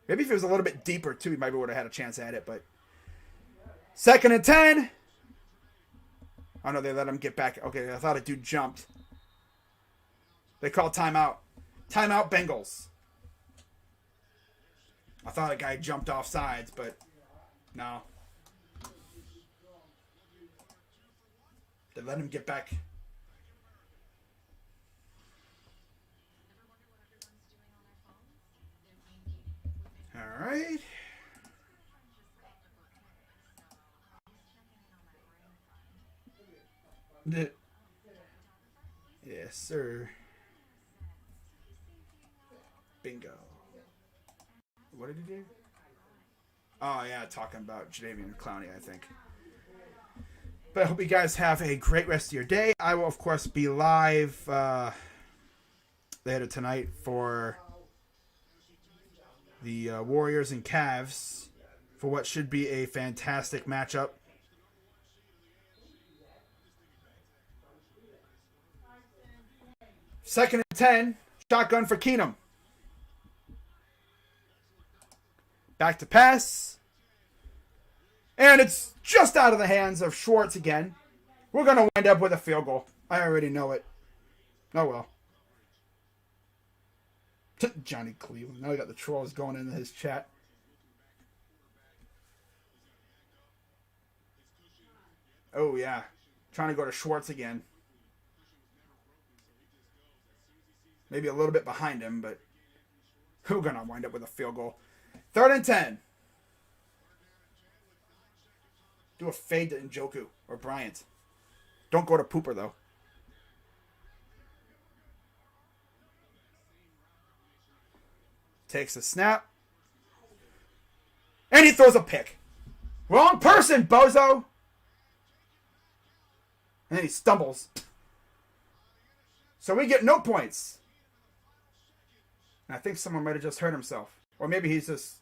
Maybe if it was a little bit deeper, too, he maybe would have had a chance at it. But 2nd and 10. Oh, no, they let him get back. Okay, I thought a dude jumped. They called timeout. Timeout, Bengals. I thought a guy jumped off sides, but no. They let him get back. All right. Yes, sir. Bingo. What did he do? Oh, yeah, talking about Jadeveon Clowney, I think. But I hope you guys have a great rest of your day. I will, of course, be live later tonight for the Warriors and Cavs for what should be a fantastic matchup. Second and 10. Shotgun for Keenum. Back to pass. And it's just out of the hands of Schwartz again. We're going to wind up with a field goal. I already know it. Oh, well. Johnny Cleveland. Now we got the trolls going into his chat. Oh, yeah. Trying to go to Schwartz again. Maybe a little bit behind him, but we're going to wind up with a field goal. 3rd and 10. Do a fade to Njoku or Bryant. Don't go to Pooper, though. Takes a snap. And he throws a pick. Wrong person, bozo. And then he stumbles. So we get no points. And I think someone might have just hurt himself. Or maybe he's just...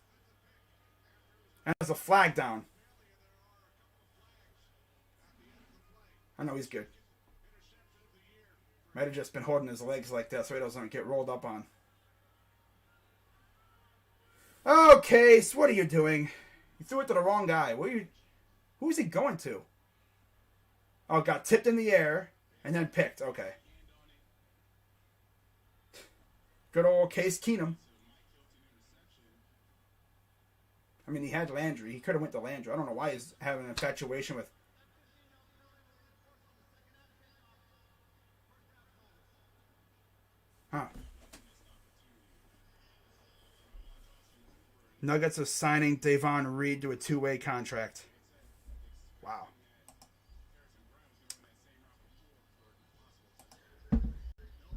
And there's a flag down. I know he's good. Might have just been holding his legs like that so he doesn't get rolled up on. Okay, so what are you doing? You threw it to the wrong guy. Who's he going to? Oh, got tipped in the air and then picked. Okay. Good old Case Keenum. I mean, he had Landry. He could have went to Landry. I don't know why he's having an infatuation with... Huh. Nuggets are signing Davon Reed to a 2-way contract. Wow.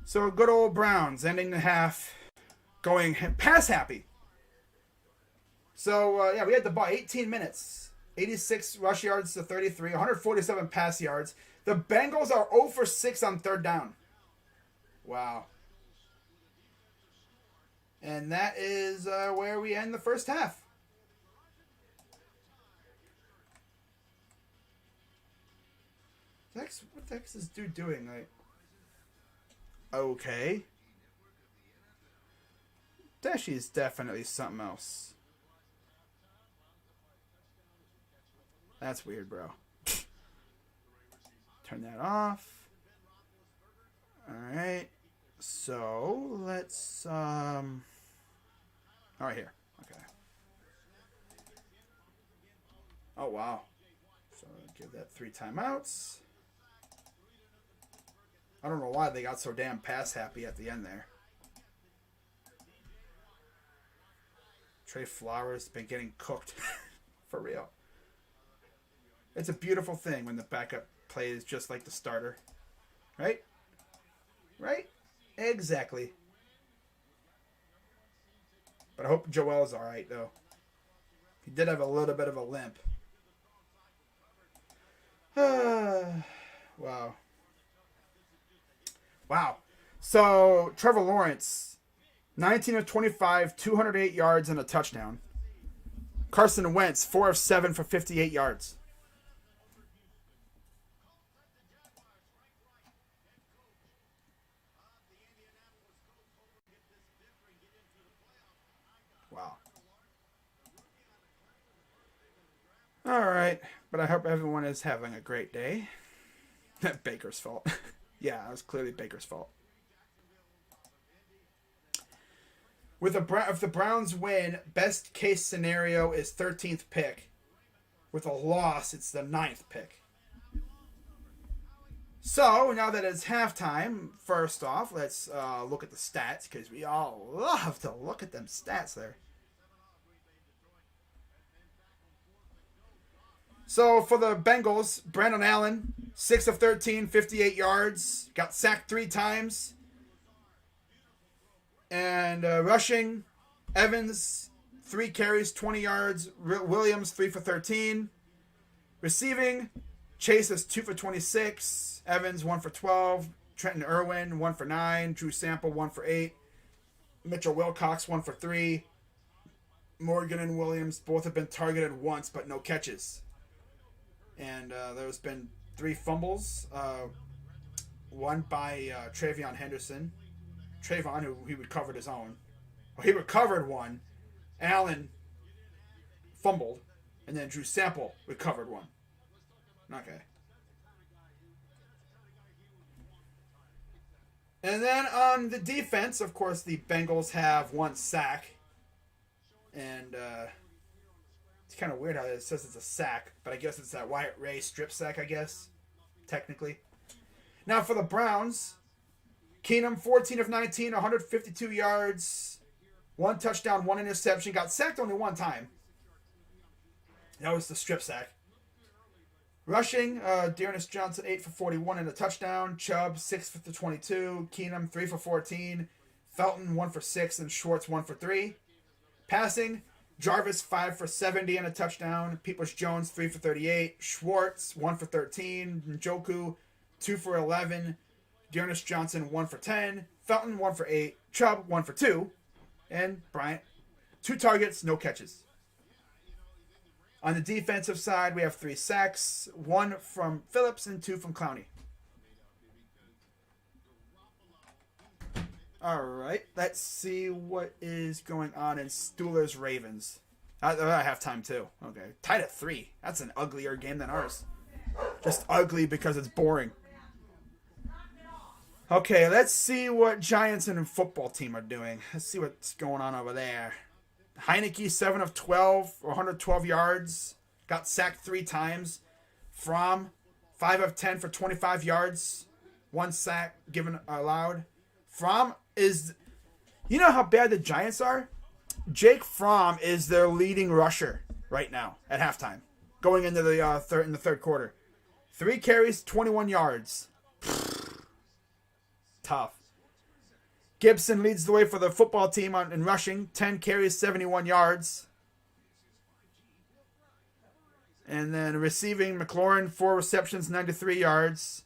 So good old Browns ending the half going pass happy. So, yeah, we had the ball 18 minutes. 86 rush yards to 33. 147 pass yards. The Bengals are 0 for 6 on 3rd down. Wow. And that is where we end the first half. What the heck is this dude doing? Like, okay. Dashi is definitely something else. That's weird, bro. Turn that off. All right. So let's right here. Okay. Oh wow. So give that 3 timeouts. I don't know why they got so damn pass happy at the end there. Trey Flowers been getting cooked for real. It's a beautiful thing when the backup plays just like the starter. Right? Right? Exactly. But I hope Joel's alright, though. He did have a little bit of a limp. Wow. Wow. So, Trevor Lawrence, 19 of 25, 208 yards and a touchdown. Carson Wentz, 4 of 7 for 58 yards. Wow. All right. But I hope everyone is having a great day. Baker's fault. Yeah, it was clearly Baker's fault. If the Browns win, best case scenario is 13th pick. With a loss, it's the 9th pick. So, now that it's halftime, first off, let's look at the stats, because we all love to look at them stats there. So, for the Bengals, Brandon Allen, 6 of 13, 58 yards, got sacked 3 times. And rushing, Evans, 3 carries, 20 yards. Williams, 3 for 13. Receiving, Chase is 2 for 26. Evans, 1 for 12. Trenton Irwin, 1 for 9. Drew Sample, 1 for 8. Mitchell Wilcox, 1 for 3. Morgan and Williams both have been targeted once, but no catches. And there's been 3 fumbles. One by Travion Henderson. Trayvon, who he recovered his own. Well, he recovered one. Allen fumbled. And then Drew Sample recovered one. Okay. And then on the defense, of course, the Bengals have 1 sack. And it's kind of weird how it says it's a sack. But I guess it's that Wyatt Ray strip sack, I guess. Technically. Now for the Browns... Keenum, 14 of 19, 152 yards, 1 touchdown, 1 interception. Got sacked only 1 time. That was the strip sack. Rushing, Dearness Johnson, 8 for 41 and a touchdown. Chubb, 6 for 22. Keenum, 3 for 14. Felton, 1 for 6. And Schwartz, 1 for 3. Passing, Jarvis, 5 for 70 and a touchdown. Peoples-Jones, 3 for 38. Schwartz, 1 for 13. Njoku, 2 for 11. Dearness Johnson, 1 for 10. Felton, 1 for 8. Chubb, 1 for 2. And Bryant, 2 targets, no catches. On the defensive side, we have 3 sacks. 1 from Phillips and 2 from Clowney. All right, let's see what is going on in Steelers-Ravens. I have time too. Okay, tied at 3. That's an uglier game than ours. Just ugly because it's boring. Okay, let's see what Giants and football team are doing. Let's see what's going on over there. Heineke, 7 of 12, 112 yards. Got sacked 3 times. Fromm, 5 of 10 for 25 yards. 1 sack given allowed. Fromm is... You know how bad the Giants are? Jake Fromm is their leading rusher right now at halftime. Going into the third quarter. 3 carries, 21 yards. Tough. Gibson leads the way for the football team in rushing. 10 carries, 71 yards. And then receiving, McLaurin, 4 receptions, 93 yards.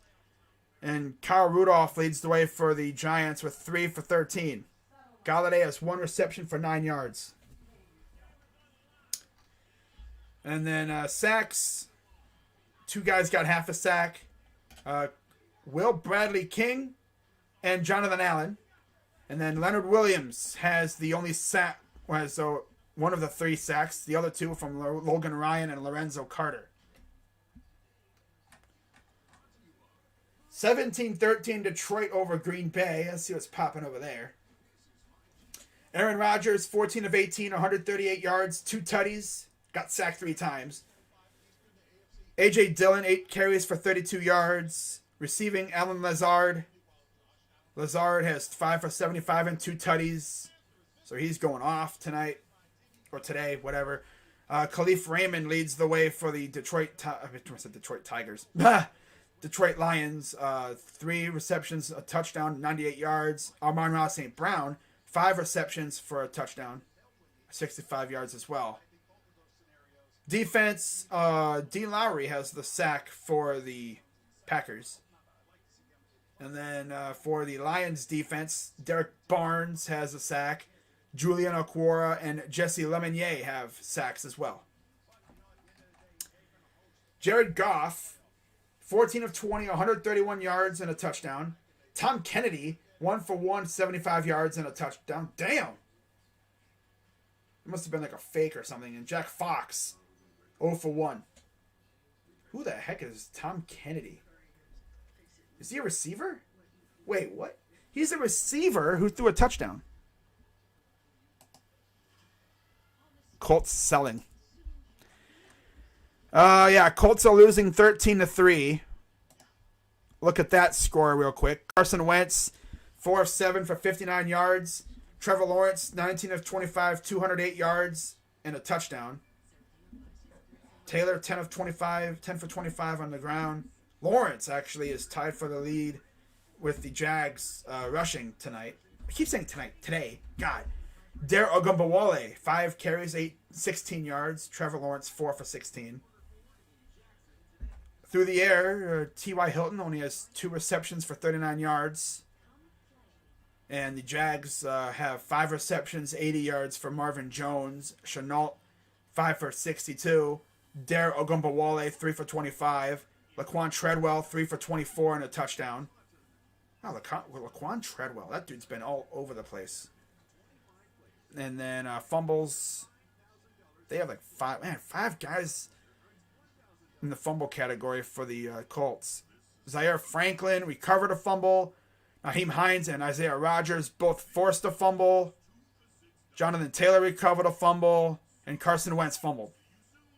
And Kyle Rudolph leads the way for the Giants with 3 for 13. Galladay has 1 reception for 9 yards. And then sacks. 2 guys got half a sack. Will Bradley King and Jonathan Allen. And then Leonard Williams has the only sack, so one of the 3 sacks. The other 2 from Logan Ryan and Lorenzo Carter. 17-13 Detroit over Green Bay. Let's see what's popping over there. Aaron Rodgers, 14 of 18, 138 yards, 2 tutties. Got sacked 3 times. A.J. Dillon, 8 carries for 32 yards. Receiving, Alan Lazard. Lazard has 5 for 75 and 2 tutties. So he's going off tonight. Or today, whatever. Khalif Raymond leads the way for the Detroit Tigers. Detroit Lions. 3 receptions, a touchdown, 98 yards. Amon-Ra St. Brown, 5 receptions for a touchdown, 65 yards as well. Defense, Dean Lowry has the sack for the Packers. And then for the Lions defense, Derek Barnes has a sack. Julian Okwara and Jesse Lemonnier have sacks as well. Jared Goff, 14 of 20, 131 yards and a touchdown. Tom Kennedy, 1 for 1, 75 yards and a touchdown. Damn! It must have been like a fake or something. And Jack Fox, 0 for 1. Who the heck is Tom Kennedy? Is he a receiver? Wait, what? He's a receiver who threw a touchdown. Colts selling. Colts are losing 13-3. Look at that score real quick. Carson Wentz, 4 of 7 for 59 yards. Trevor Lawrence, 19 of 25, 208 yards and a touchdown. Taylor, 10 for 25 on the ground. Lawrence actually is tied for the lead with the Jags rushing tonight. I keep saying today. God. Dare Ogunbowale, 5 carries, 16 yards. Trevor Lawrence, 4 for 16. Through the air, T.Y. Hilton only has 2 receptions for 39 yards. And the Jags have 5 receptions, 80 yards for Marvin Jones. Chenault, 5 for 62. Dare Ogunbowale, 3 for 25. Laquan Treadwell, 3 for 24 and a touchdown. Oh, Laquan Treadwell, that dude's been all over the place. And then fumbles. They have like 5 guys in the fumble category for the Colts. Zaire Franklin recovered a fumble. Naheem Hines and Isaiah Rodgers both forced a fumble. Jonathan Taylor recovered a fumble. And Carson Wentz fumbled.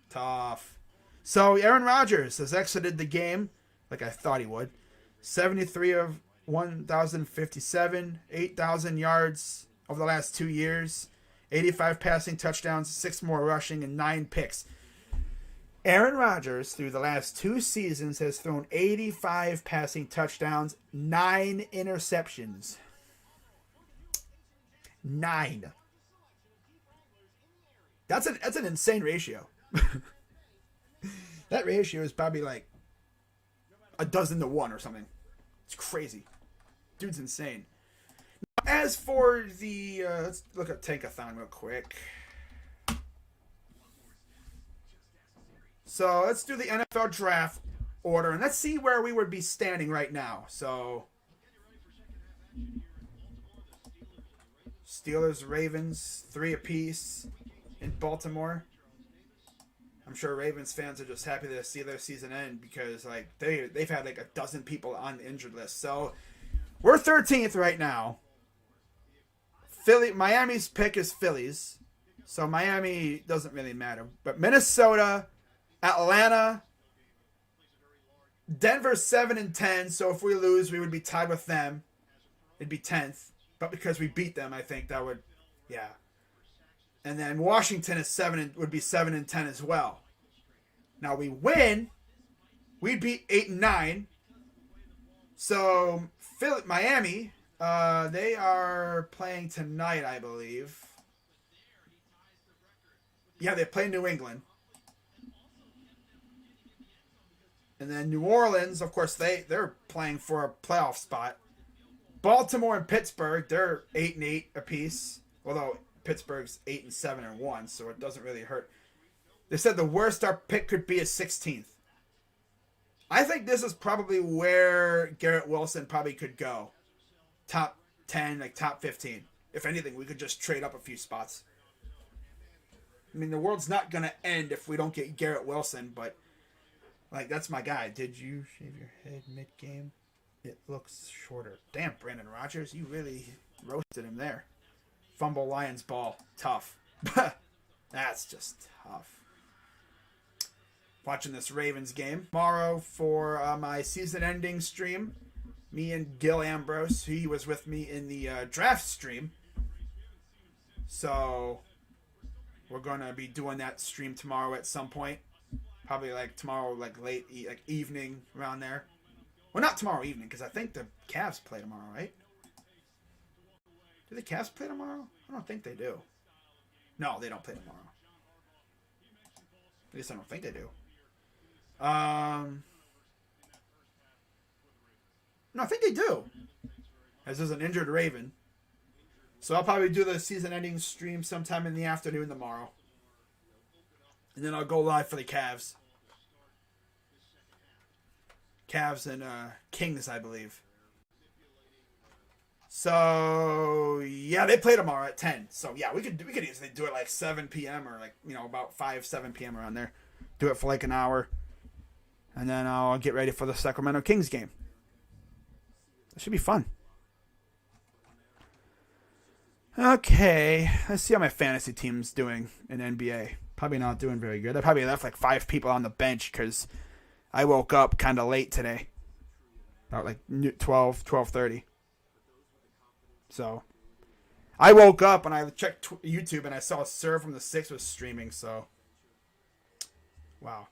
Tough. So Aaron Rodgers has exited the game like I thought he would. 73 of 1,057, 8,000 yards over the last 2 years. 85 passing touchdowns, 6 more rushing, and 9 picks. Aaron Rodgers, through the last 2 seasons, has thrown 85 passing touchdowns, 9 interceptions. 9. That's an insane ratio. That ratio is probably like 12 to 1 or something. It's crazy. Dude's insane. As for the... let's look at Tankathon real quick. So let's do the NFL draft order, and let's see where we would be standing right now. So Steelers, Ravens, 3 apiece in Baltimore. I'm sure Ravens fans are just happy to see their season end because like they've had like 12 people on the injured list. So we're 13th right now. Miami's pick is Phillies, so Miami doesn't really matter. But Minnesota, Atlanta, Denver's 7-10. So if we lose, we would be tied with them. It'd be 10th, but because we beat them, I think that would, yeah. And then Washington is would be 7-10 as well. Now we win, we'd be 8-9. So Miami. They are playing tonight, I believe. Yeah, they play New England. And then New Orleans, of course, they're playing for a playoff spot. Baltimore and Pittsburgh, they're 8-8 apiece. Although Pittsburgh's 8-7-1, so it doesn't really hurt. They said the worst our pick could be is 16th. I think this is probably where Garrett Wilson probably could go. Top 10, like top 15. If anything, we could just trade up a few spots. I mean, the world's not going to end if we don't get Garrett Wilson, but, like, that's my guy. Did you shave your head mid-game? It looks shorter. Damn, Brandon Rodgers, you really roasted him there. Fumble Lions ball. Tough. That's just tough. Watching this Ravens game. Tomorrow for my season-ending stream, me and Gil Ambrose, he was with me in the draft stream. So we're going to be doing that stream tomorrow at some point. Probably like tomorrow, like late like evening around there. Well, not tomorrow evening, because I think the Cavs play tomorrow, right? Do the Cavs play tomorrow? I don't think they do. No, they don't play tomorrow. At least I don't think they do. No, I think they do. As there's an injured Raven. So I'll probably do the season-ending stream sometime in the afternoon tomorrow. And then I'll go live for the Cavs. Cavs and Kings, I believe. So yeah, they play tomorrow at 10. So yeah, we could easily do it like 7 p.m. or like, about 7 p.m. around there. Do it for like an hour. And then I'll get ready for the Sacramento Kings game. It should be fun. Okay, let's see how my fantasy team's doing in NBA. Probably not doing very good. I probably left like 5 people on the bench because I woke up kind of late today. About like 12:30. So I woke up and I checked YouTube and I saw Sir from the Six was streaming. So wow.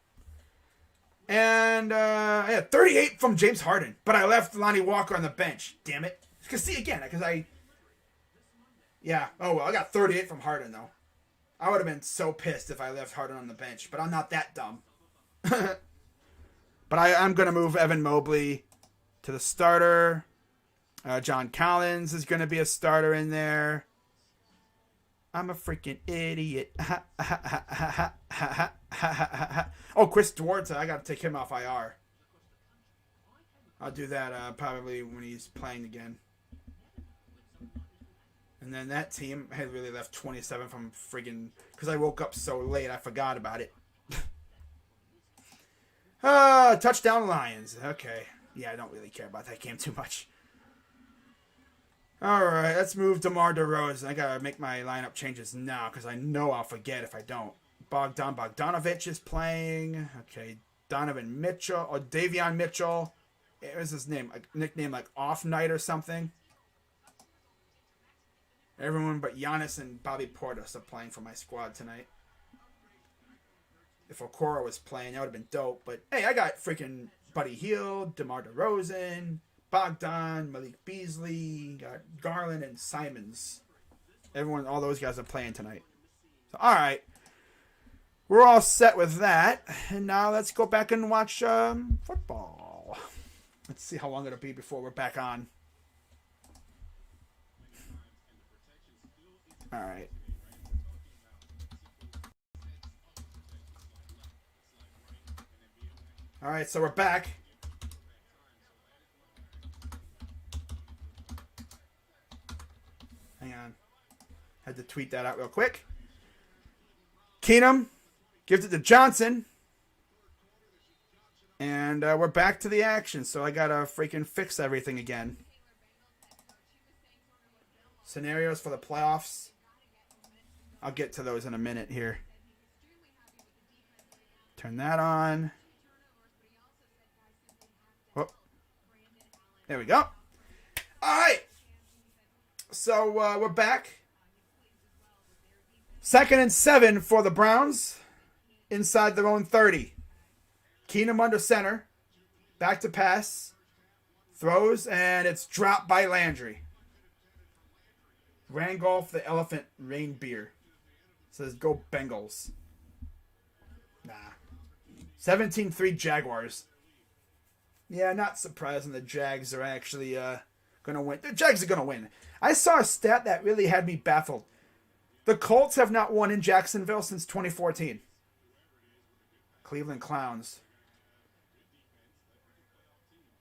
And I had 38 from James Harden, but I left Lonnie Walker on the bench. Damn it. Because see again, yeah. Oh well, I got 38 from Harden though. I would have been so pissed if I left Harden on the bench, but I'm not that dumb. But I'm going to move Evan Mobley to the starter. John Collins is going to be a starter in there. I'm a freaking idiot. Oh, Chris Duarte, I got to take him off IR. I'll do that probably when he's playing again. And then that team had really left 27 from friggin' because I woke up so late I forgot about it. Touchdown Lions. Okay. Yeah, I don't really care about that game too much. Alright, let's move DeMar DeRozan. I gotta make my lineup changes now because I know I'll forget if I don't. Bogdanovich is playing. Okay, Donovan Mitchell or Davion Mitchell. What was his name? A nickname like Off Night or something. Everyone but Giannis and Bobby Portis are playing for my squad tonight. If Okoro was playing, that would have been dope. But hey, I got freaking Buddy Hield, DeMar DeRozan, Bogdan, Malik Beasley, got Garland and Simons. Everyone, all those guys are playing tonight. So, all right. We're all set with that. And now let's go back and watch football. Let's see how long it'll be before we're back on. All right. All right, so we're back. Hang on. Had to tweet that out real quick. Keenum gives it to Johnson. And we're back to the action, so I got to freaking fix everything again. Scenarios for the playoffs. I'll get to those in a minute here. Turn that on. Oh, there we go. All right. So we're back. 2nd and 7 for the Browns. Inside their own 30. Keenum under center. Back to pass. Throws, and it's dropped by Landry. Rangolf the Elephant Rain Beer. Says, go Bengals. Nah. 17-3 Jaguars. Yeah, not surprising the Jags are actually going to win. The Jags are going to win. I saw a stat that really had me baffled. The Colts have not won in Jacksonville since 2014. Cleveland Clowns.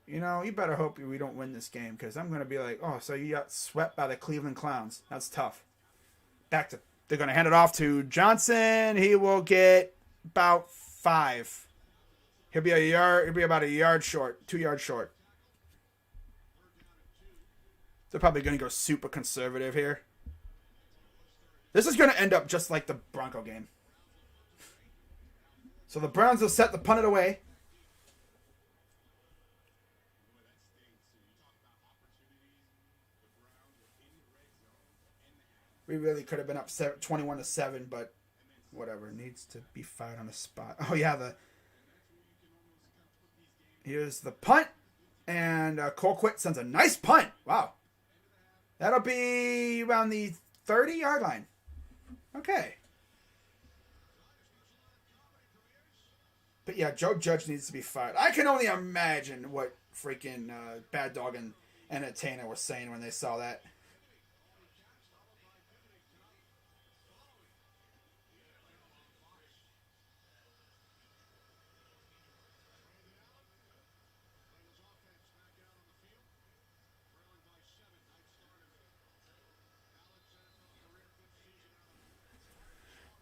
You know, you better hope we don't win this game because I'm going to be like, oh, so you got swept by the Cleveland Clowns. That's tough. They're going to hand it off to Johnson. He will get about 5. He'll be about a yard short, 2 yards short. They're probably going to go super conservative here. This is going to end up just like the Bronco game. So the Browns will set the punt it away. We really could have been up 21-7, but whatever. Needs to be fired on the spot. Oh, yeah. Here's the punt. And Colquitt sends a nice punt. Wow. That'll be around the 30-yard line. Okay. But yeah, Joe Judge needs to be fired. I can only imagine what freaking Bad Dog and Entertainer were saying when they saw that.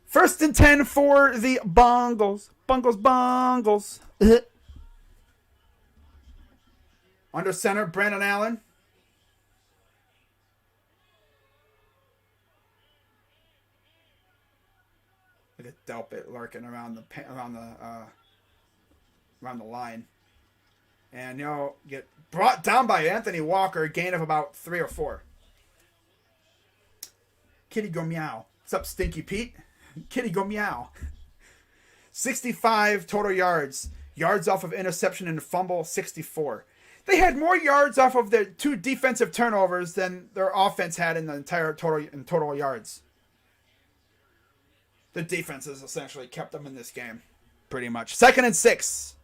First and 10 for the Bengals. Bengals. Under center, Brandon Allen. Look at Delpit lurking around the line. And get brought down by Anthony Walker, a gain of about 3 or 4. Kitty go meow. What's up, Stinky Pete? Kitty go meow. 65 total yards. Yards off of interception and fumble, 64. They had more yards off of their 2 defensive turnovers than their offense had in the entire total yards. The defenses essentially kept them in this game, pretty much. 2nd and 6.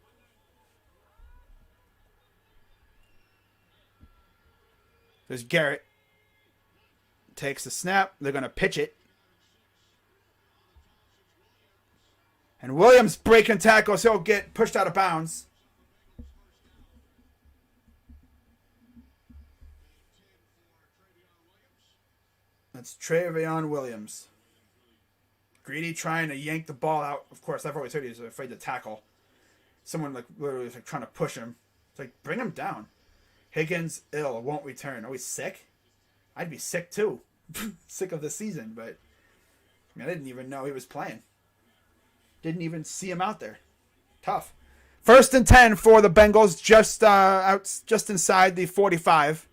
There's Garrett. Takes the snap. They're going to pitch it. And Williams breaking tackles. He'll get pushed out of bounds. That's Travion Williams. Greedy trying to yank the ball out. Of course, I've always heard he's afraid to tackle. Someone literally is trying to push him. It's like, bring him down. Higgins ill, won't return. Oh, he's sick? I'd be sick too. Sick of the season, but I didn't even know he was playing. Didn't even see him out there. Tough. 1st and 10 for the Bengals, just inside the 45.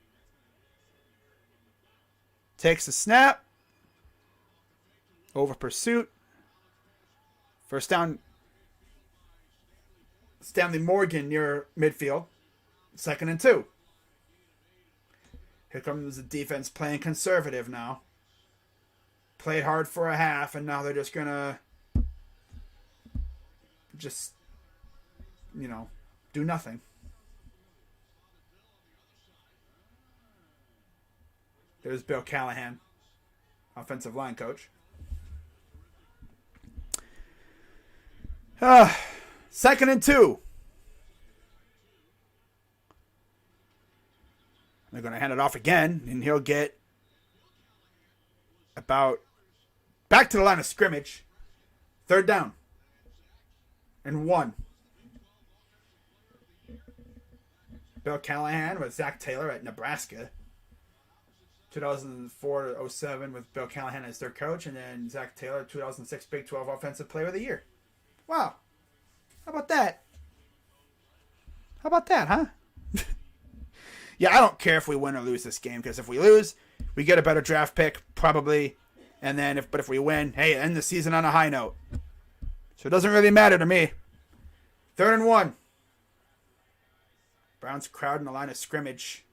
Takes the snap. Over pursuit. First down. Stanley Morgan near midfield. 2nd and 2. Here comes the defense playing conservative now. Played hard for a half, and now they're just going to do nothing. There's Bill Callahan, offensive line coach. 2nd and 2. They're going to hand it off again, and he'll get about back to the line of scrimmage. 3rd down. And 1. Bill Callahan with Zach Taylor at Nebraska. 2004-07 with Bill Callahan as their coach, and then Zach Taylor, 2006 Big 12 Offensive Player of the Year. Wow. How about that? Huh? Yeah, I don't care if we win or lose this game, because if we lose, we get a better draft pick, probably. And then if we win, hey, end the season on a high note. So it doesn't really matter to me. 3rd and 1. Browns crowding the line of scrimmage.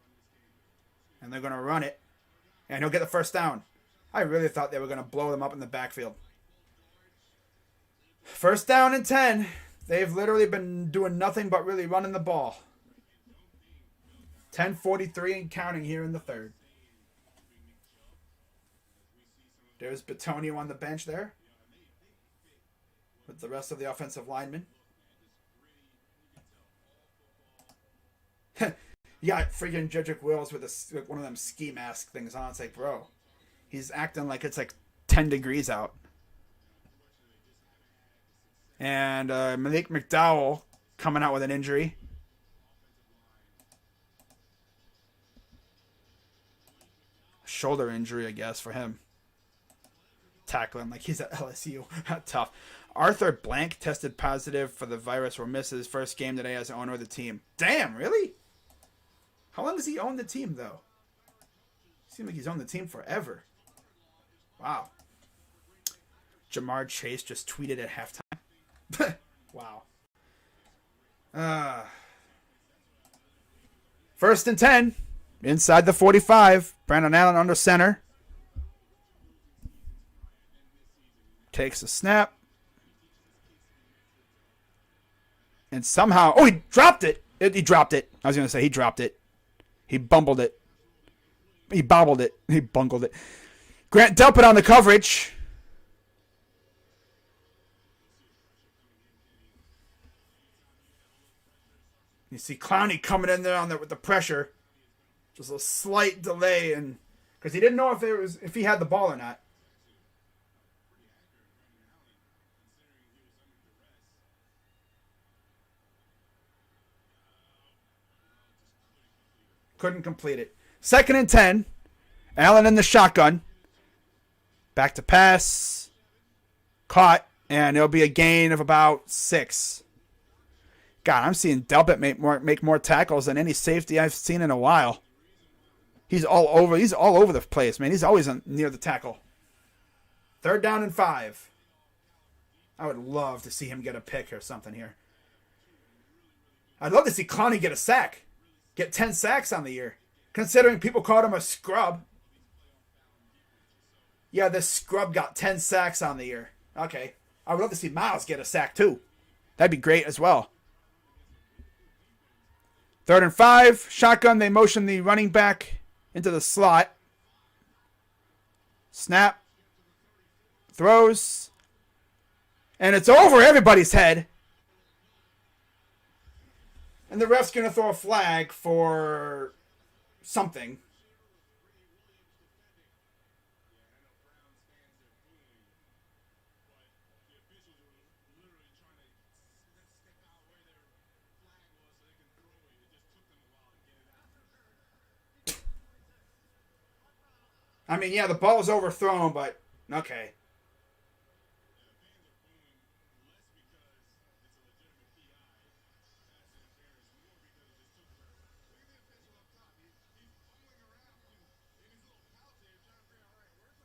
And they're going to run it. And he'll get the first down. I really thought they were going to blow them up in the backfield. 1st down and 10. They've literally been doing nothing but really running the ball. 10:43 and counting here in the 3rd. There's Bitonio on the bench there with the rest of the offensive linemen. You got freaking Jedrick Wills with one of them ski mask things on. It's like, bro, he's acting like it's like 10 degrees out. And Malik McDowell coming out with an injury. shoulder injury, I guess, for him. Tackling like he's at LSU. Tough. Arthur Blank tested positive for the virus or missed his first game today as owner of the team. Damn, really? How long has he owned the team, though? Seems like he's owned the team forever. Wow. Jamar Chase just tweeted at halftime. Wow. 1st and 10. Inside the 45. Brandon Allen under center. Takes a snap. And somehow... Oh, he dropped it. He dropped it. I was going to say he dropped it. He bumbled it. He bobbled it. He bungled it. Grant Delpit on the coverage. You see Clowney coming in there with the pressure. Just a slight delay, and because he didn't know if he had the ball or not. Couldn't complete it. 2nd and 10. Allen in the shotgun. Back to pass. Caught. And it'll be a gain of about 6. God, I'm seeing Delpit make more tackles than any safety I've seen in a while. He's all over the place, man. He's always near the tackle. 3rd down and 5. I would love to see him get a pick or something here. I'd love to see Clowney get a sack. Get 10 sacks on the year. Considering people called him a scrub. Yeah, this scrub got 10 sacks on the year. Okay. I would love to see Miles get a sack too. That'd be great as well. 3rd and 5. Shotgun. They motion the running back into the slot. Snap. Throws. And it's over everybody's head. And the ref's going to throw a flag for something. I mean, yeah, the ball was overthrown, but okay.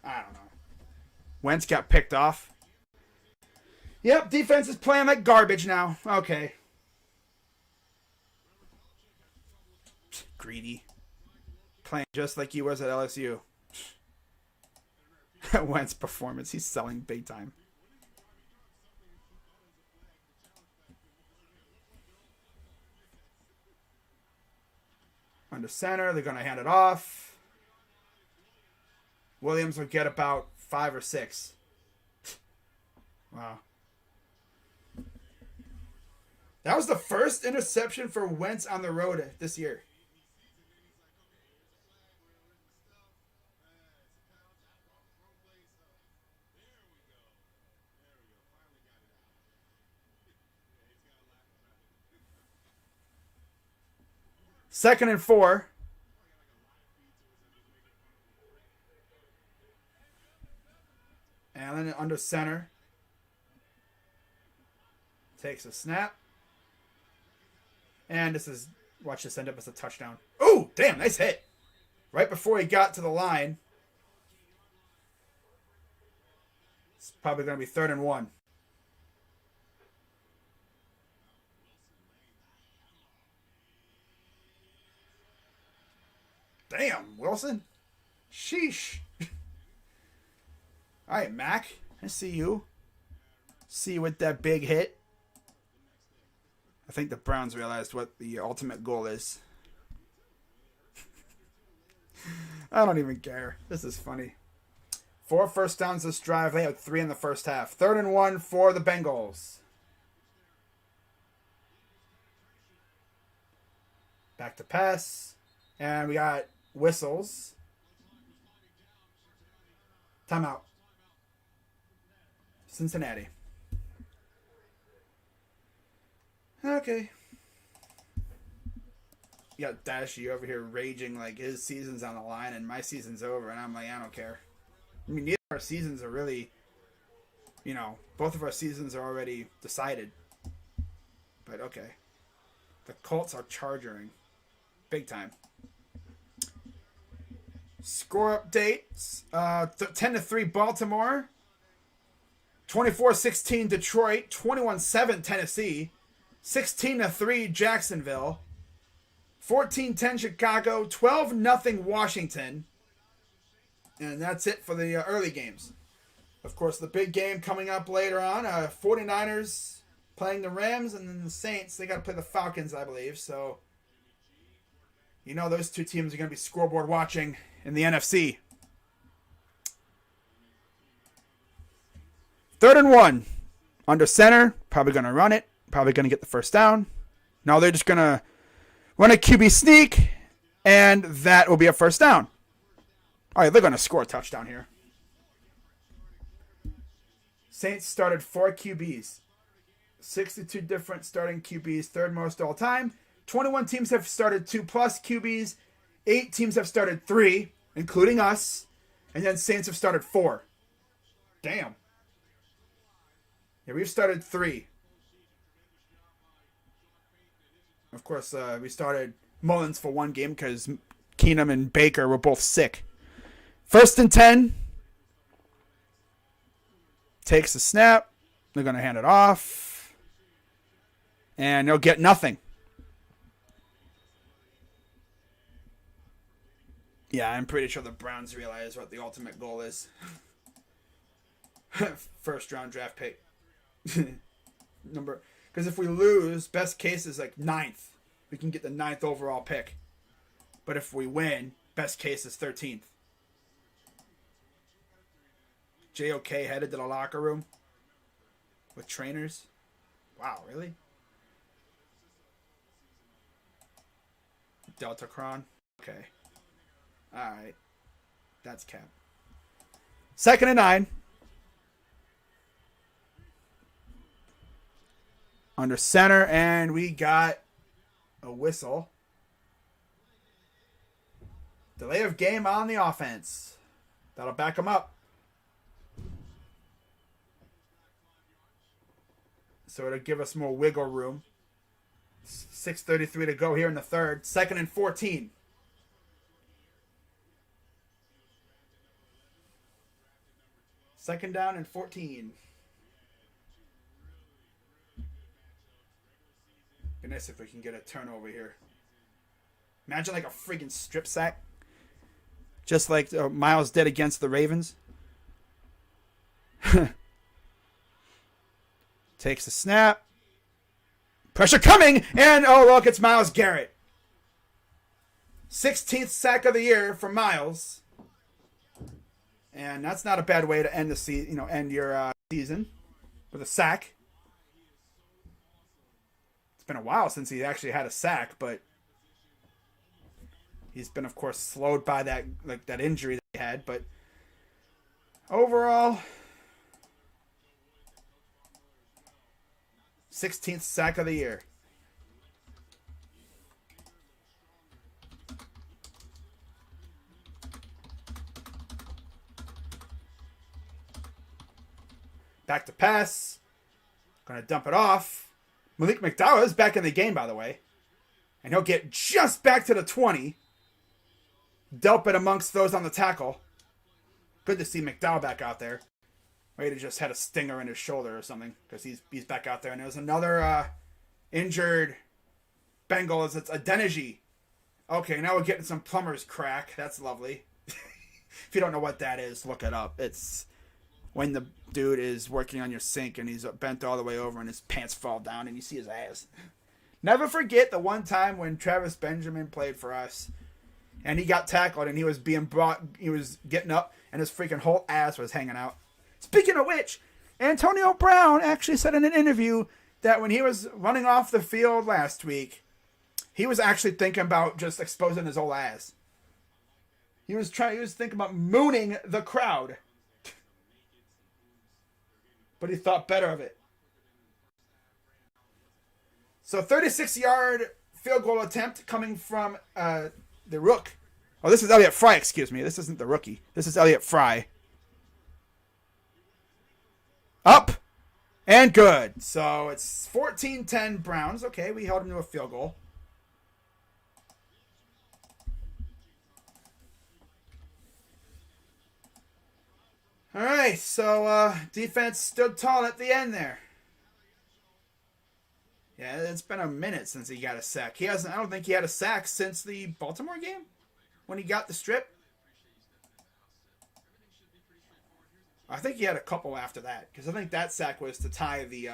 I don't know. Wentz got picked off. Yep, defense is playing like garbage now. Okay. Greedy. Playing just like he was at LSU. Wentz performance. He's selling big time. Under center. They're going to hand it off. Williams will get about 5 or 6. Wow. That was the first interception for Wentz on the road this year. Second and 4. Allen under center. Takes a snap. And watch this end up as a touchdown. Oh, damn, nice hit. Right before he got to the line. It's probably going to be 3rd and 1. Damn, Wilson. Sheesh. All right, Mac. I see you. See you with that big hit. I think the Browns realized what the ultimate goal is. I don't even care. This is funny. 4 first downs this drive. They had 3 in the first half. 3rd and 1 for the Bengals. Back to pass. And we got whistles. Timeout. Cincinnati. Okay. You got Dashy over here raging like his season's on the line and my season's over, and I'm like, I don't care. I mean, neither of our seasons are really, both of our seasons are already decided. But okay. The Colts are charging. Big time. Score updates. 10-3 Baltimore. 24-16 Detroit. 21-7 Tennessee. 16-3 Jacksonville. 14-10 Chicago. 12-0 Washington. And that's it for the early games. Of course, the big game coming up later on. 49ers playing the Rams, and then the Saints. They got to play the Falcons, I believe. So, those two teams are going to be scoreboard watching in the NFC. 3rd and 1. Under center. Probably going to run it. Probably going to get the first down. No, they're just going to run a QB sneak, and that will be a first down. All right, they're going to score a touchdown here. Saints started 4 QBs. 62 different starting QBs, third most all time. 21 teams have started 2+ QBs. 8 teams have started 3, including us. And then Saints have started 4. Damn. Yeah, we've started 3. Of course, we started Mullins for 1 game because Keenum and Baker were both sick. 1st and 10. Takes the snap. They're going to hand it off. And they'll get nothing. Yeah, I'm pretty sure the Browns realize what the ultimate goal is. 1st round draft pick. Because if we lose, best case is like 9th. We can get the 9th overall pick. But if we win, best case is 13th. JOK headed to the locker room with trainers. Wow, really? Deltacron. Okay. All right. That's cap. 2nd and 9. Under center, and we got a whistle. Delay of game on the offense. That'll back them up. So it'll give us more wiggle room. 6:33 to go here in the 3rd. 2nd and 14. Second down and 14. Goodness, if we can get a turnover here. Imagine like a friggin' strip sack. Just like Miles did against the Ravens. Takes the snap. Pressure coming. And, oh, look, it's Myles Garrett. 16th sack of the year for Myles. And that's not a bad way to end the end your season with a sack. It's been a while since he actually had a sack, but he's been, of course, slowed by that injury that he had. But overall, 16th sack of the year. Back to pass. Going to dump it off. Malik McDowell is back in the game, by the way. And he'll get just back to the 20. Dump it amongst those on the tackle. Good to see McDowell back out there. Maybe he just had a stinger in his shoulder or something, because he's back out there. And there's another injured Bengal. It's Adeniji. Okay, now we're getting some plumber's crack. That's lovely. If you don't know what that is, look it up. It's when the dude is working on your sink and he's bent all the way over and his pants fall down and you see his ass. Never forget the one time when Travis Benjamin played for us and he got tackled and he was getting up and his freaking whole ass was hanging out. Speaking of which, Antonio Brown actually said in an interview that when he was running off the field last week, he was actually thinking about just exposing his whole ass. He was thinking about mooning the crowd. But he thought better of it. So 36-yard field goal attempt coming from the rook. Oh, this is Elliott Fry, excuse me. This isn't the rookie. This is Elliott Fry. Up and good. So it's 14-10 Browns. Okay, we held him to a field goal. All right, so defense stood tall at the end there. Yeah, it's been a minute since he got a sack. He hasn't. I don't think he had a sack since the Baltimore game when he got the strip. I think he had a couple after that because I think that sack was to tie the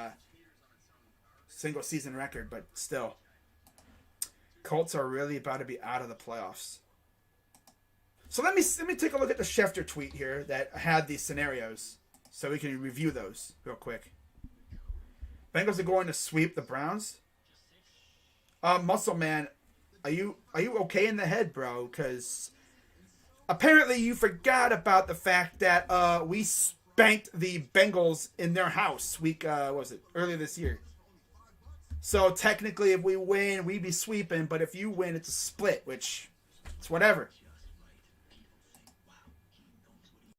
single season record. But still, Colts are really about to be out of the playoffs. So let me take a look at the Schefter tweet here that had these scenarios, so we can review those real quick. Bengals are going to sweep the Browns. Muscle Man, are you okay in the head, bro? Because apparently you forgot about the fact that we spanked the Bengals in their house earlier this year. So technically, if we win, we'd be sweeping. But if you win, it's a split, which it's whatever.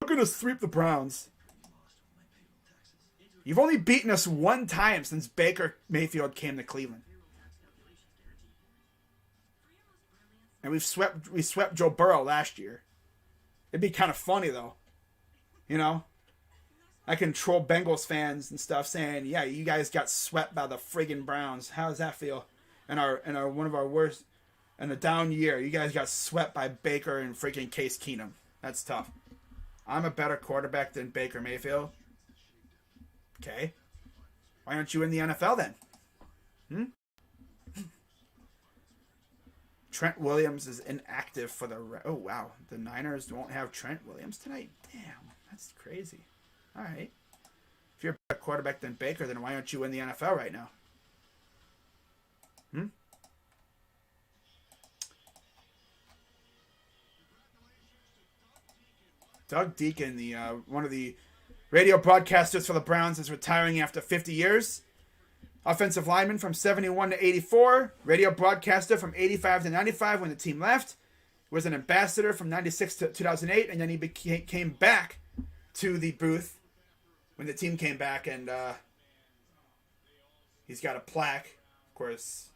We're gonna sweep the Browns. You've only beaten us one time since Baker Mayfield came to Cleveland. And we swept Joe Burrow last year. It'd be kind of funny though. You know? I can troll Bengals fans and stuff saying, yeah, you guys got swept by the friggin' Browns. How does that feel? In our one of our worst in a down year, you guys got swept by Baker and freaking Case Keenum. That's tough. I'm a better quarterback than Baker Mayfield. Okay. Why aren't you in the NFL then? Trent Williams is inactive for the... Oh, wow. The Niners won't have Trent Williams tonight? Damn. That's crazy. All right. If you're a better quarterback than Baker, then why aren't you in the NFL right now? Doug Deacon, the one of the radio broadcasters for the Browns, is retiring after 50 years. Offensive lineman from 71 to 84. Radio broadcaster from 85 to 95 when the team left. Was an ambassador from 96 to 2008. And then he came back to the booth when the team came back. And he's got a plaque. Of course,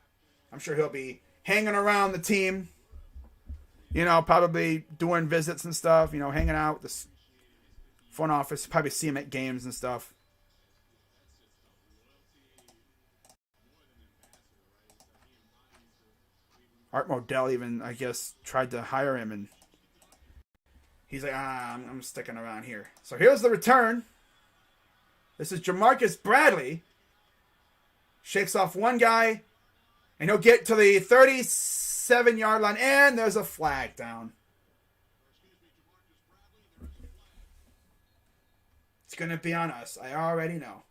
I'm sure he'll be hanging around the team. You know, probably doing visits and stuff. You know, hanging out with the front office. Probably see him at games and stuff. Art Modell even, I guess, tried to hire him, and he's like, I'm sticking around here. So here's the return. This is Jamarcus Bradley. Shakes off one guy, and he'll get to the 37-yard line, and there's a flag down. It's going to be on us. I already know.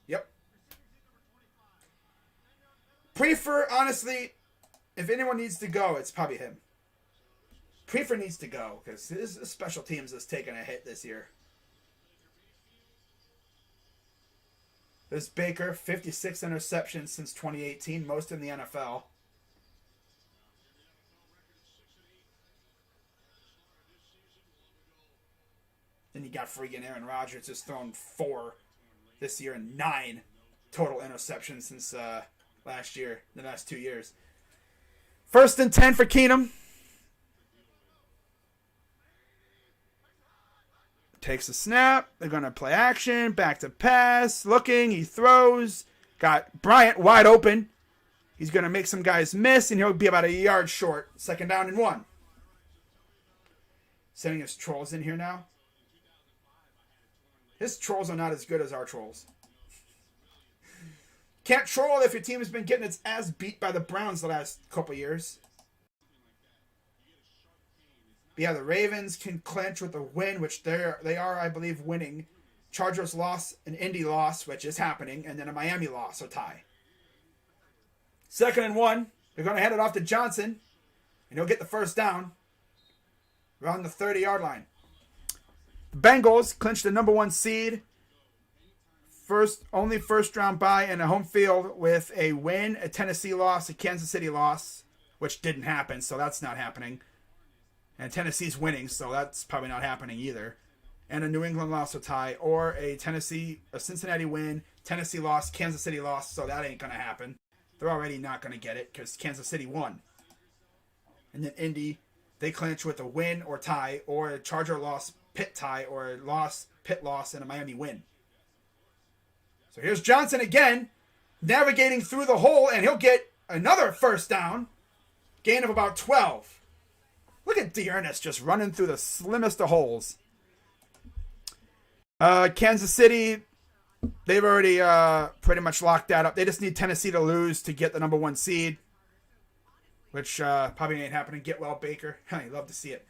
Yep. Prefer, honestly, if anyone needs to go, it's probably him. Prefer needs to go because his special teams has taken a hit this year. There's Baker, 56 interceptions since 2018, most in the NFL. Then you got freaking Aaron Rodgers just thrown 4 this year and 9 total interceptions since last year, the last 2 years. 1st and 10 for Keenum. Takes a snap. They're going to play action. Back to pass. Looking. He throws. Got Bryant wide open. He's going to make some guys miss, and he'll be about a yard short. 2nd down and 1. Sending his trolls in here now. His trolls are not as good as our trolls. Can't troll if your team has been getting its ass beat by the Browns the last couple years. But yeah, the Ravens can clinch with a win, which they are, I believe, winning. Chargers loss, an Indy loss, which is happening, and then a Miami loss, so tie. 2nd and 1. They're going to hand it off to Johnson, and he'll get the 1st down around the 30-yard line. The Bengals clinched the number 1 seed only first round bye in a home field with a win, a Tennessee loss, a Kansas City loss, which didn't happen, so that's not happening. And Tennessee's winning, so that's probably not happening either. And a New England loss or tie, or a Cincinnati win, Tennessee loss, Kansas City loss, so that ain't gonna happen. They're already not gonna get it because Kansas City won. And then Indy, they clinch with a win or tie, or a Charger loss, Pitt tie, or a loss, Pitt loss, and a Miami win. So here's Johnson again, navigating through the hole, and he'll get another first down, gain of about 12. Look at Dearness just running through the slimmest of holes. Kansas City, they've already pretty much locked that up. They just need Tennessee to lose to get the number 1 seed, which probably ain't happening. Get well, Baker. You love to see it.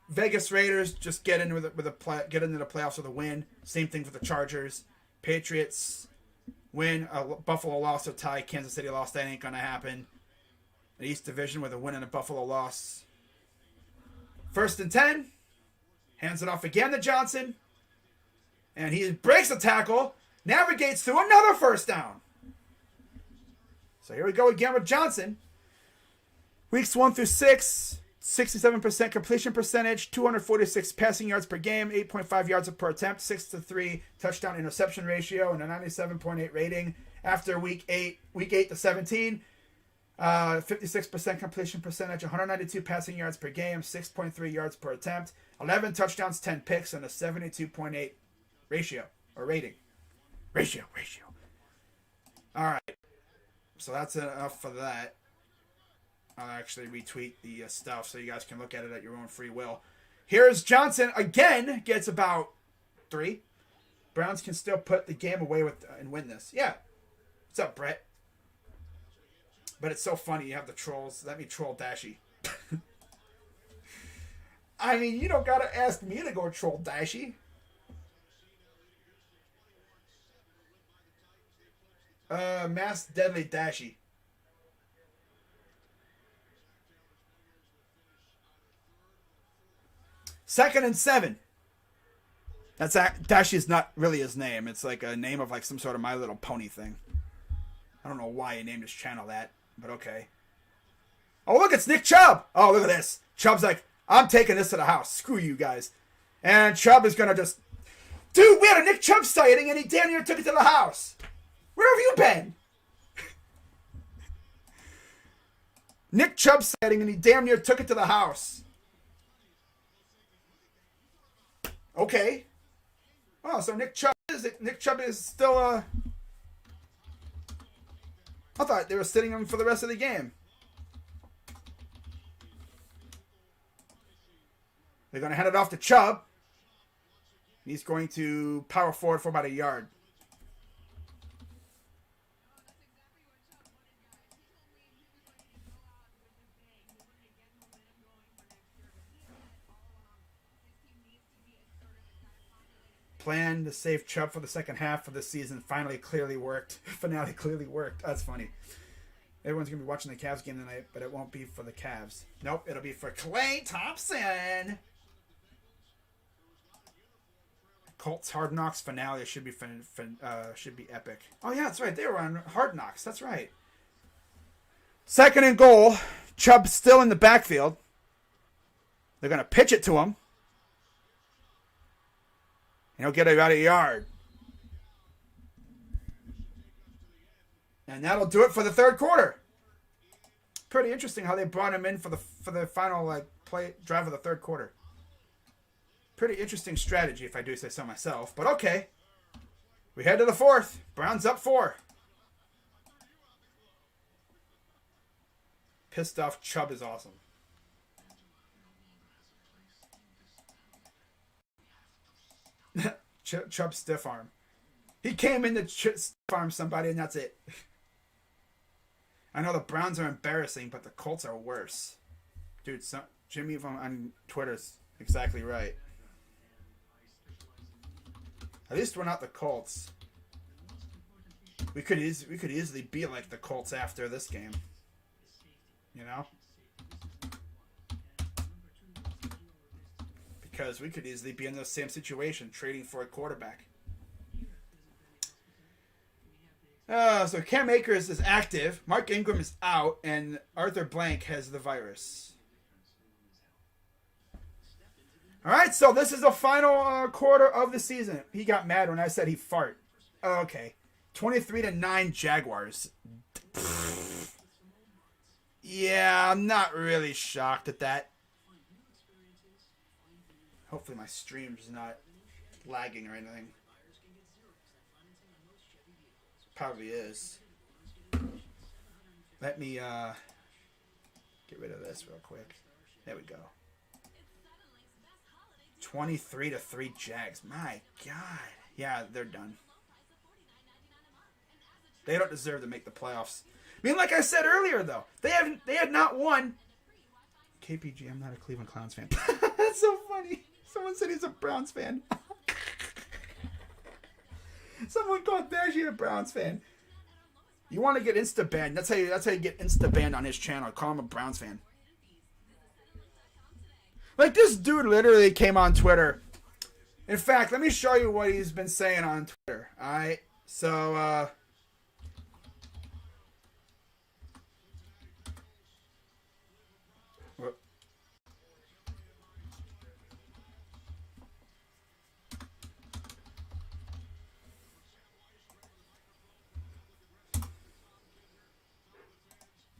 Vegas Raiders just get into the playoffs with a win. Same thing for the Chargers. Patriots win. Buffalo loss or tie. Kansas City loss. That ain't gonna happen. The East Division with a win and a Buffalo loss. 1st and 10. Hands it off again to Johnson. And he breaks the tackle. Navigates through another first down. So here we go again with Johnson. Weeks 1 through 6. 67% completion percentage. 246 passing yards per game. 8.5 yards per attempt. 6-3 touchdown interception ratio. And a 97.8 rating. After week 8 to 17. 56% completion percentage, 192 passing yards per game, 6.3 yards per attempt, 11 touchdowns, 10 picks, and a 72.8 rating. Ratio. All right. So that's enough for that. I'll actually retweet the stuff so you guys can look at it at your own free will. Here's Johnson again, gets about 3. Browns can still put the game away and win this. Yeah. What's up, Brett? But it's so funny. You have the trolls. Let me troll Dashy. I mean, you don't got to ask me to go troll Dashy. Mass Deadly Dashy. Second and 7. Dashy is not really his name. It's like a name of like some sort of My Little Pony thing. I don't know why he named his channel that. But okay. Oh, look, it's Nick Chubb. Oh, look at this. Chubb's like, I'm taking this to the house. Screw you guys. And Chubb is going to just... Dude, we had a Nick Chubb sighting and he damn near took it to the house. Where have you been? Nick Chubb sighting and he damn near took it to the house. Okay. Oh, so Nick Chubb is still... I thought they were sitting him for the rest of the game. They're going to hand it off to Chubb. He's going to power forward for about a yard. Plan to save Chubb for the second half of the season finally clearly worked. Finale clearly worked. That's funny. Everyone's going to be watching the Cavs game tonight, but it won't be for the Cavs. Nope, it'll be for Klay Thompson. Colts Hard Knocks finale should be epic. Oh yeah, that's right. They were on Hard Knocks. That's right. 2nd and goal. Chubb still in the backfield. They're going to pitch it to him. And he'll get about a yard. And that'll do it for the 3rd quarter. Pretty interesting how they brought him in for the final drive of the 3rd quarter. Pretty interesting strategy, if I do say so myself. But okay. We head to the 4th. Browns up 4. Pissed off Chubb is awesome. Chubb stiff arm. He came in to stiff arm somebody, and that's it. I know the Browns are embarrassing, but the Colts are worse. Dude, Jimmy on Twitter's exactly right. At least we're not the Colts. We could easily be like the Colts after this game. You know? Because we could easily be in the same situation, trading for a quarterback. So Cam Akers is active, Mark Ingram is out, and Arthur Blank has the virus. All right, so this is the final quarter of the season. He got mad when I said he fart. Okay, 23-9 Jaguars. Yeah, I'm not really shocked at that. Hopefully my stream's not lagging or anything. Probably is. Let me get rid of this real quick. There we go. 23-3 Jags. My God. Yeah, they're done. They don't deserve to make the playoffs. I mean, like I said earlier, though, they had not won. KPG, I'm not a Cleveland Clowns fan. That's so funny. Someone said he's a Browns fan. Someone called Bashy a Browns fan. You want to get insta banned? That's how you get insta banned on his channel. Call him a Browns fan. Like, this dude literally came on Twitter. In fact, let me show you what he's been saying on Twitter. All right, so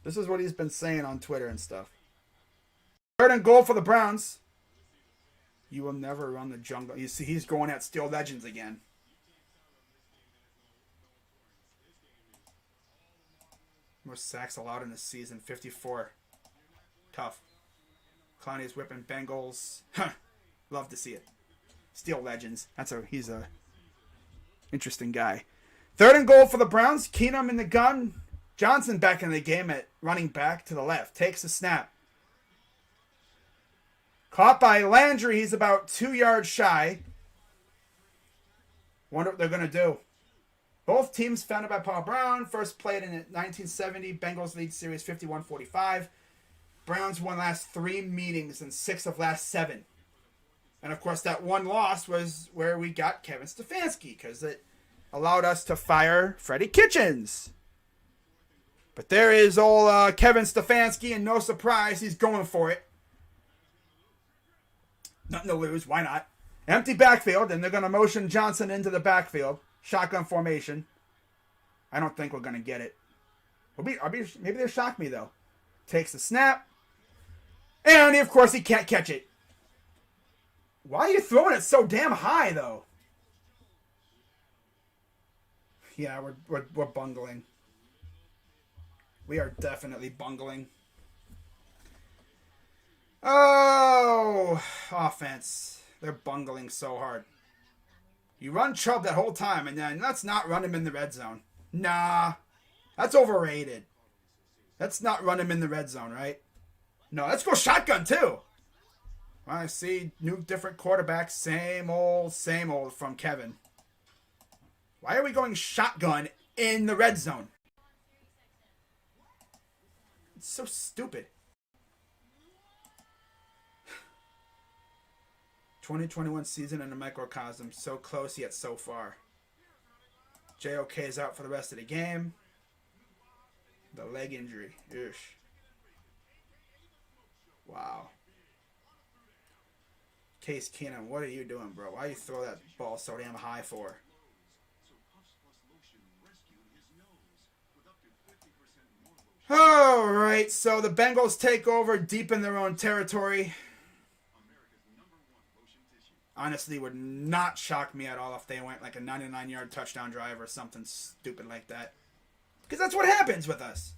this is what he's been saying on Twitter and stuff. 3rd and goal for the Browns. You will never run the jungle. You see, he's going at Steel Legends again. Most sacks allowed in the season, 54. Tough. Clowney's whipping Bengals. Love to see it. Steel Legends. He's a interesting guy. 3rd and goal for the Browns. Keenum in the gun. Johnson back in the game at running back to the left. Takes the snap. Caught by Landry. He's about 2 yards shy. Wonder what they're going to do. Both teams founded by Paul Brown. First played in 1970. Bengals lead series 51-45. Browns won last 3 meetings and 6 of last 7. And, of course, that one loss was where we got Kevin Stefanski because it allowed us to fire Freddie Kitchens. But there is old Kevin Stefanski, and no surprise, he's going for it. Nothing to lose. Why not? Empty backfield, and they're going to motion Johnson into the backfield. Shotgun formation. I don't think we're going to get it. Maybe they'll shock me, though. Takes the snap. And, of course, he can't catch it. Why are you throwing it so damn high, though? Yeah, we're bungling. We are definitely bungling. Oh, offense. They're bungling so hard. You run Chubb that whole time, and then let's not run him in the red zone. Nah, that's overrated. Let's not run him in the red zone, right? No, let's go shotgun, too. Well, I see new, different quarterbacks. Same old from Kevin. Why are we going shotgun in the red zone? It's so stupid. 2021 season in a microcosm. So close yet so far. JOK is out for the rest of the game. The leg injury. Ish. Wow. Case Keenum, what are you doing, bro? Why you throw that ball so damn high for? Alright, so the Bengals take over deep in their own territory. Honestly, would not shock me at all if they went like a 99-yard touchdown drive or something stupid like that. Because that's what happens with us.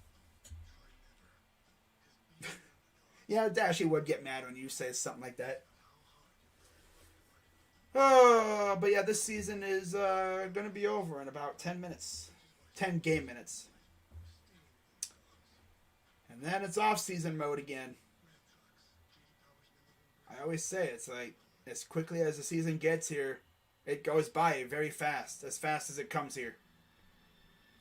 Yeah, Dashy would get mad when you say something like that. Oh, but yeah, this season is going to be over in about 10 minutes. 10 game minutes. And then it's off-season mode again. I always say, it's like, as quickly as the season gets here, it goes by very fast. As fast as it comes here.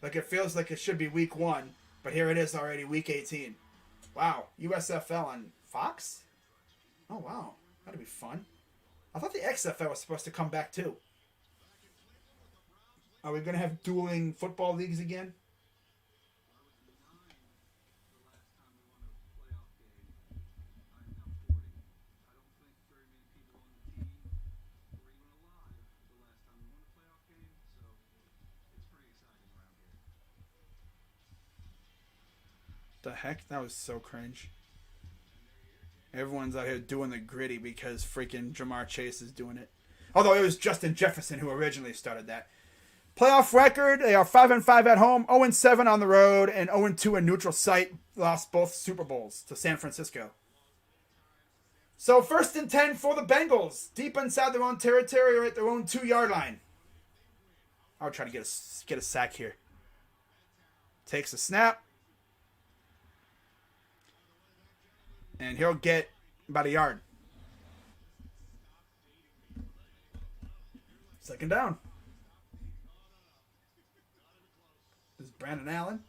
Like, it feels like it should be week 1, but here it is already, week 18. Wow, USFL on Fox? Oh, wow. That'd be fun. I thought the XFL was supposed to come back, too. Are we going to have dueling football leagues again? The heck? That was so cringe. Everyone's out here doing the gritty because freaking Jamar Chase is doing it. Although it was Justin Jefferson who originally started that. Playoff record, they are 5-5 at home, 0-7 on the road, and 0-2 in neutral site. Lost both Super Bowls to San Francisco. So 1st and 10 for the Bengals, deep inside their own territory or at their own 2-yard line. I'll try to get a sack here. Takes a snap. And he'll get about a yard. 2nd down. This is Brandon Allen.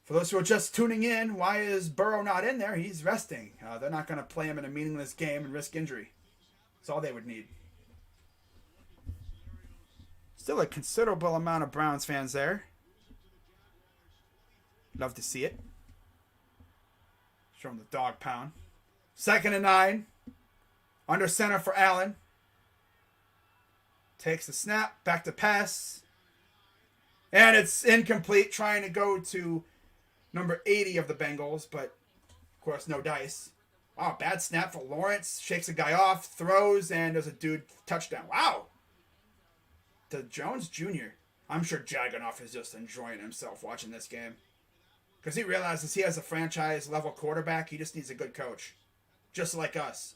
For those who are just tuning in, why is Burrow not in there? He's resting. They're not going to play him in a meaningless game and risk injury. That's all they would need. Still a considerable amount of Browns fans there. Love to see it. Show him the dog pound. 2nd and 9. Under center for Allen. Takes the snap. Back to pass. And it's incomplete. Trying to go to number 80 of the Bengals. But, of course, no dice. Wow, bad snap for Lawrence. Shakes a guy off. Throws. And there's a dude touchdown. Wow. To Jones Jr. I'm sure Jagonoff is just enjoying himself watching this game. Because he realizes he has a franchise-level quarterback. He just needs a good coach. Just like us.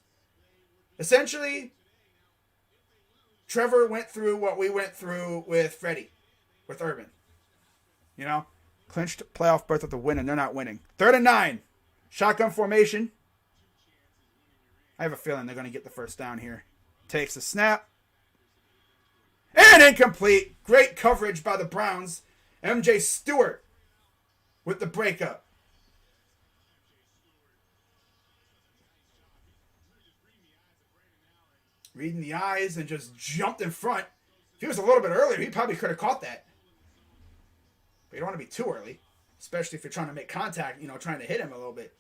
Essentially, Trevor went through what we went through with Freddie. With Urban. You know? Clinched playoff berth with the win, and they're not winning. 3rd and 9. Shotgun formation. I have a feeling they're going to get the 1st down here. Takes the snap. And incomplete. Great coverage by the Browns. MJ Stewart with the breakup. Reading the eyes and just jumped in front. If he was a little bit earlier, he probably could have caught that. But you don't want to be too early. Especially if you're trying to make contact, trying to hit him a little bit.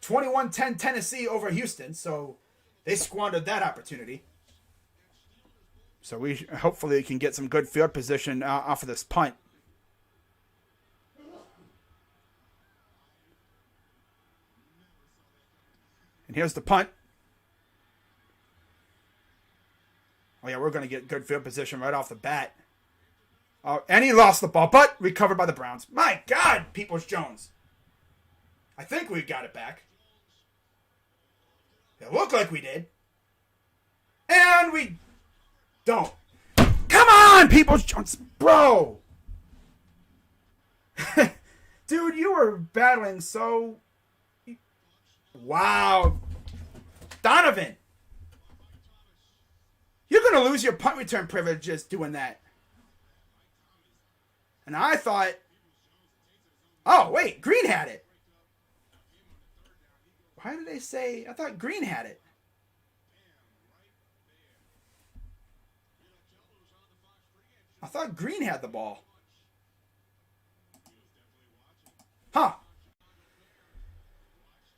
21-10 Tennessee over Houston. So they squandered that opportunity. So we hopefully can get some good field position off of this punt. And here's the punt. Oh, yeah, we're going to get good field position right off the bat. And he lost the ball, but recovered by the Browns. My God, Peoples-Jones. I think we got it back. It looked like we did. And we don't. Come on, Peoples-Jones. Bro. Dude, you were battling so... Wow. Donovan. You're going to lose your punt return privileges doing that. And I thought... Oh, wait. Green had it. Why did they say... I thought Green had it. I thought Green had the ball. Huh.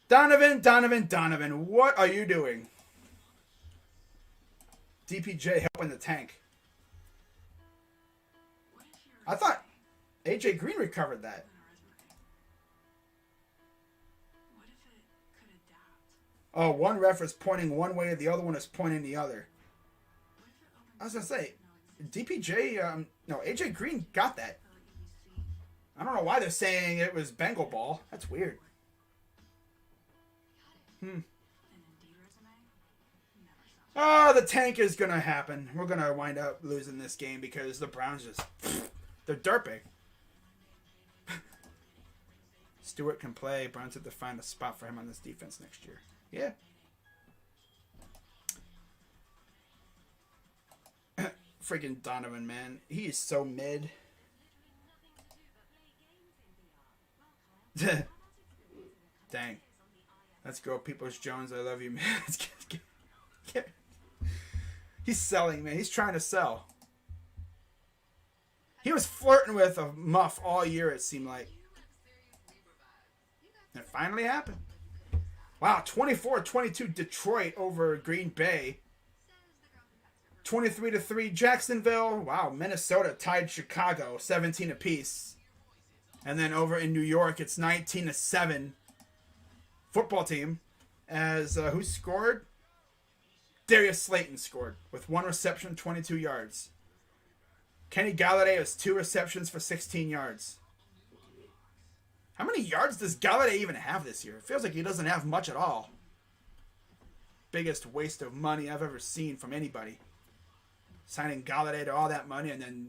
Donovan. What are you doing? DPJ helping the tank. I thought AJ Green recovered that. Oh, one ref is pointing one way, the other one is pointing the other. I was going to say, DPJ, AJ Green got that. I don't know why they're saying it was Bengal ball. That's weird. Oh, the tank is going to happen. We're going to wind up losing this game because the Browns they're derping. Stewart can play. Browns have to find a spot for him on this defense next year. Yeah. Freaking Donovan, man. He is so mid. Dang. Let's go, Peoples-Jones. I love you, man. He's selling, man. He's trying to sell. He was flirting with a muff all year, it seemed like. It finally happened. Wow, 24-22 Detroit over Green Bay. 23-3 Jacksonville. Wow, Minnesota tied Chicago 17 apiece. And then over in New York, it's 19-7 football team. As who scored? Darius Slayton scored with 1 reception, 22 yards. Kenny Galladay has 2 receptions for 16 yards. How many yards does Galladay even have this year? It feels like he doesn't have much at all. Biggest waste of money I've ever seen from anybody. Signing Galladay to all that money and then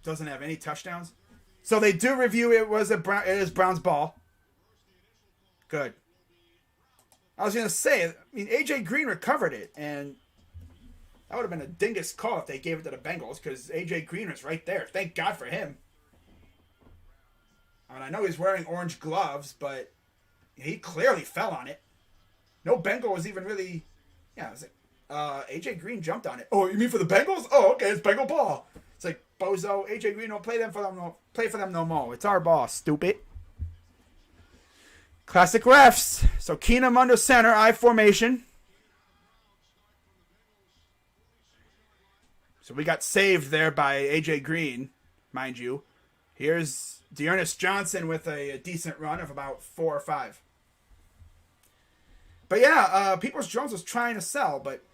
doesn't have any touchdowns. So they do review it it is Brown's ball. Good. I was going to say, I mean, A.J. Green recovered it, and that would have been a dingus call if they gave it to the Bengals, because A.J. Green was right there. Thank God for him. I mean, I know he's wearing orange gloves, but he clearly fell on it. No Bengal was even really... Yeah, it was like, A.J. Green jumped on it. Oh, you mean for the Bengals? Oh, okay, it's Bengal ball. It's like, bozo, A.J. Green don't play for them no more. It's our ball, stupid. Classic refs. So Keenum under center, I formation. So we got saved there by A.J. Green, mind you. Here's Dearness Johnson with a decent run of about 4 or 5. But yeah, Peoples-Jones was trying to sell, but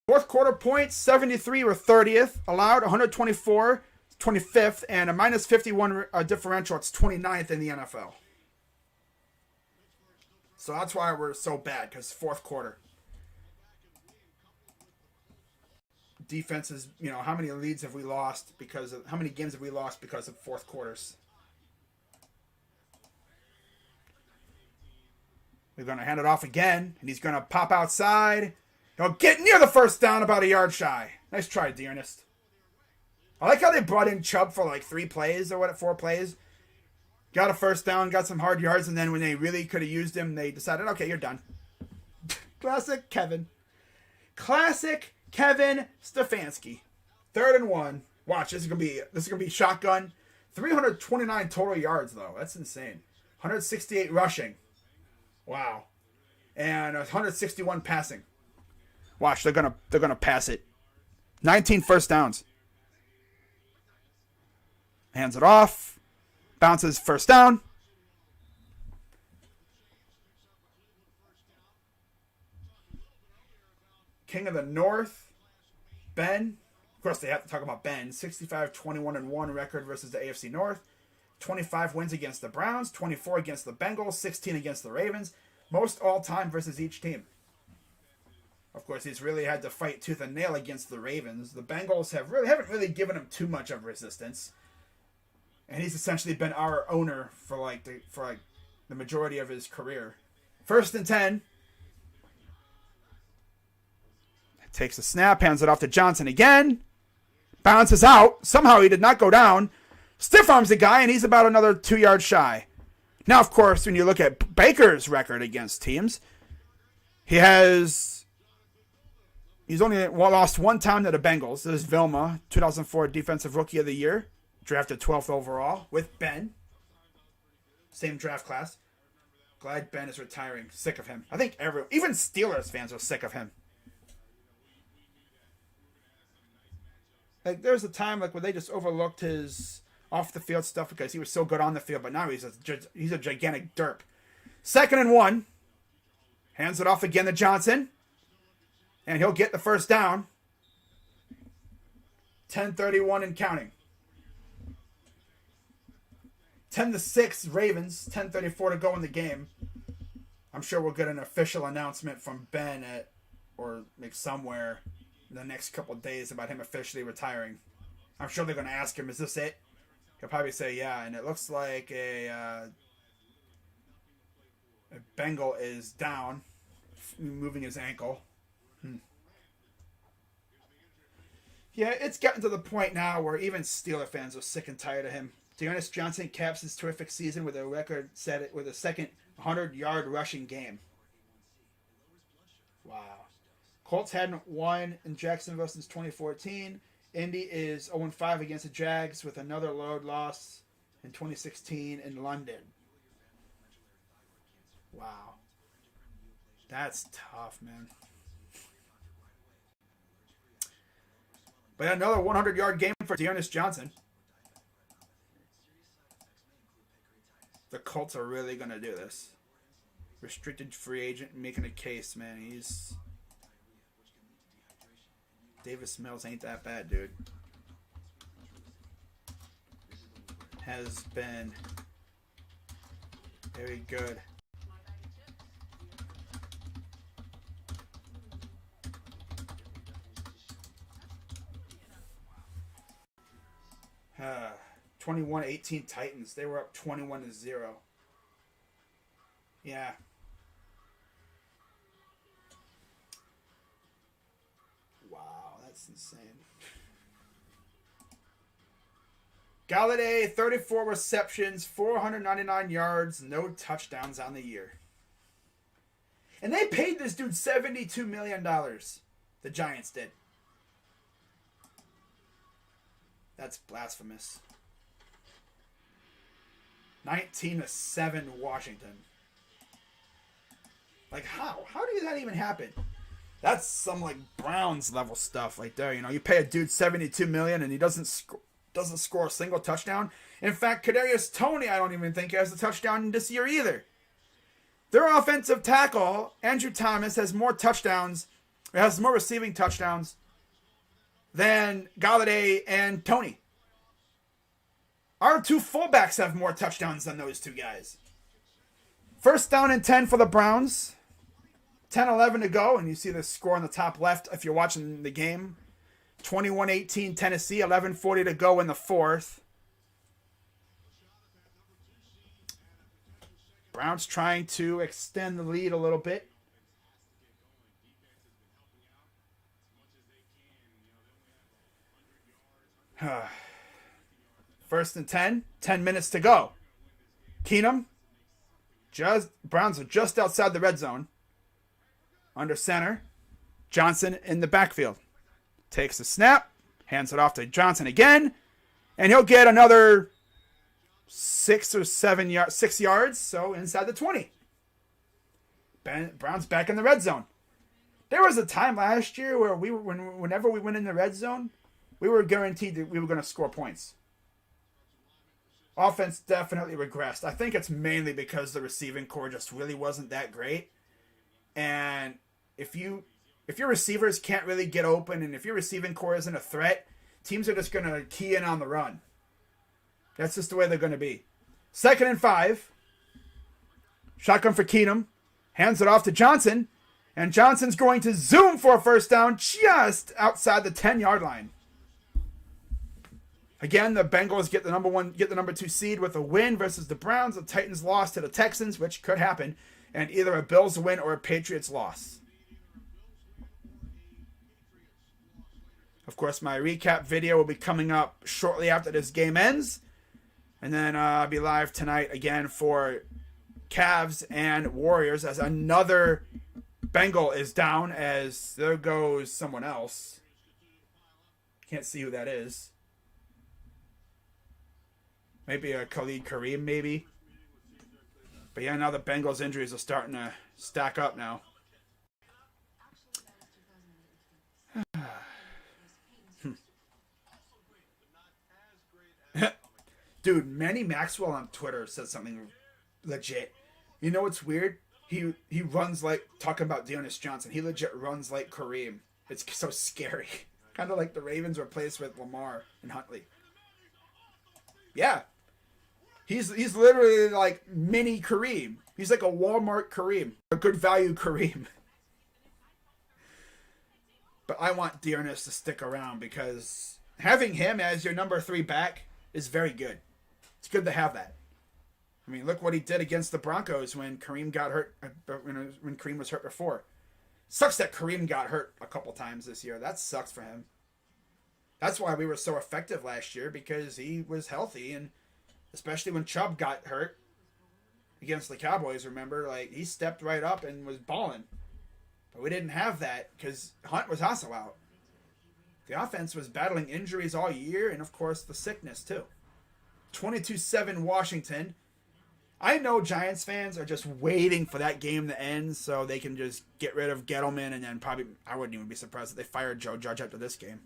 fourth quarter points, 73 were 30th, allowed 124, 25th, and a minus 51 differential. It's 29th in the NFL. So that's why we're so bad, because fourth quarter. Defenses, how many leads have we lost how many games have we lost because of fourth quarters? We're going to hand it off again, and he's going to pop outside. He'll get near the first down, about a yard shy. Nice try, Dearness. I like how they brought in Chubb for like 3 plays or 4 plays. Got a first down, got some hard yards, and then when they really could have used him, they decided, okay, you're done. Classic Kevin. Classic Kevin Stefanski. 3rd and 1. Watch, this is gonna be shotgun. 329 total yards though. That's insane. 168 rushing. Wow. And 161 passing. Watch, they're gonna pass it. 19 first downs. Hands it off. Bounces first down. King of the North, Ben. Of course, they have to talk about Ben. 65-21-1 record versus the AFC North. 25 wins against the Browns. 24 against the Bengals. 16 against the Ravens. Most all-time versus each team. Of course, he's really had to fight tooth and nail against the Ravens. The Bengals haven't really given him too much of resistance. And he's essentially been our owner for the majority of his career. 1st and 10. Takes a snap, hands it off to Johnson again. Bounces out. Somehow he did not go down. Stiff arms the guy, and he's about another 2 yards shy. Now, of course, when you look at Baker's record against teams, he's only lost 1 time to the Bengals. This is Vilma, 2004 Defensive Rookie of the Year. Drafted 12th overall with Ben. Same draft class. Glad Ben is retiring. Sick of him. I think even Steelers fans are sick of him. Like, there's a time where they just overlooked his off-the-field stuff because he was so good on the field, but now he's a gigantic derp. 2nd and 1. Hands it off again to Johnson. And he'll get the first down. 10:31 and counting. 10-6 Ravens, 10:34 to go in the game. I'm sure we'll get an official announcement from Ben somewhere in the next couple of days about him officially retiring. I'm sure they're going to ask him, is this it? He'll probably say, yeah, and it looks like a Bengal is down, moving his ankle. Yeah, it's gotten to the point now where even Steeler fans are sick and tired of him. Dearness Johnson caps his terrific season with a record set with a second 100-yard rushing game. Wow. Colts hadn't won in Jacksonville since 2014. Indy is 0-5 against the Jags with another road loss in 2016 in London. Wow. That's tough, man. But another 100-yard game for Dearness Johnson. The Colts are really going to do this. Restricted free agent making a case, man. Davis Mills ain't that bad, dude. Has been very good. Uh, 21-18 Titans. They were up 21-0. Yeah. Wow, that's insane. Galladay, 34 receptions, 499 yards, no touchdowns on the year. And they paid this dude $72 million. The Giants did. That's blasphemous. 19-7 Washington. Like, how? How did that even happen? That's some, like, Browns level stuff right there. You know, you pay a dude $72 million and he doesn't score a single touchdown. In fact, Kadarius Toney, I don't even think has a touchdown this year either. Their offensive tackle, Andrew Thomas, has more touchdowns, has more receiving touchdowns than Galladay and Toney. Our two fullbacks have more touchdowns than those two guys. First down and 10 for the Browns. 10-11 to go, and you see the score on the top left if you're watching the game. 21-18 Tennessee, 11:40 to go in the fourth. Browns trying to extend the lead a little bit. First and 10, 10 minutes to go. Keenum, Browns are just outside the red zone. Under center, Johnson in the backfield. Takes the snap, hands it off to Johnson again, and he'll get another 6 yards, so inside the 20. Browns back in the red zone. There was a time last year where whenever we went in the red zone, we were guaranteed that we were going to score points. Offense definitely regressed. I think it's mainly because the receiving core just really wasn't that great. And if your receivers can't really get open and if your receiving core isn't a threat, teams are just going to key in on the run. That's just the way they're going to be. 2nd and 5. Shotgun for Keenum. Hands it off to Johnson. And Johnson's going to zoom for a first down just outside the 10-yard line. Again, the Bengals get the number 2 seed with a win versus the Browns. The Titans lost to the Texans, which could happen. And either a Bills win or a Patriots loss. Of course, my recap video will be coming up shortly after this game ends. And then I'll be live tonight again for Cavs and Warriors as another Bengal is down as there goes someone else. Can't see who that is. Maybe a Khalid Kareem, maybe. But yeah, now the Bengals injuries are starting to stack up now. Dude, Manny Maxwell on Twitter said something legit. You know what's weird? He runs like, talking about Dearness Johnson, he legit runs like Kareem. It's so scary. Kind of like the Ravens replaced with Lamar and Huntley. Yeah. He's literally like mini Kareem. He's like a Walmart Kareem. A good value Kareem. But I want Dearness to stick around because having him as your number 3 back is very good. It's good to have that. I mean, look what he did against the Broncos when Kareem got hurt. When Kareem was hurt before. Sucks that Kareem got hurt a couple times this year. That sucks for him. That's why we were so effective last year, because he was healthy, and especially when Chubb got hurt against the Cowboys, remember? Like, he stepped right up and was balling. But we didn't have that because Hunt was also out. The offense was battling injuries all year and, of course, the sickness, too. 22-7 Washington. I know Giants fans are just waiting for that game to end so they can just get rid of Gettleman, and then probably, I wouldn't even be surprised if they fired Joe Judge after this game.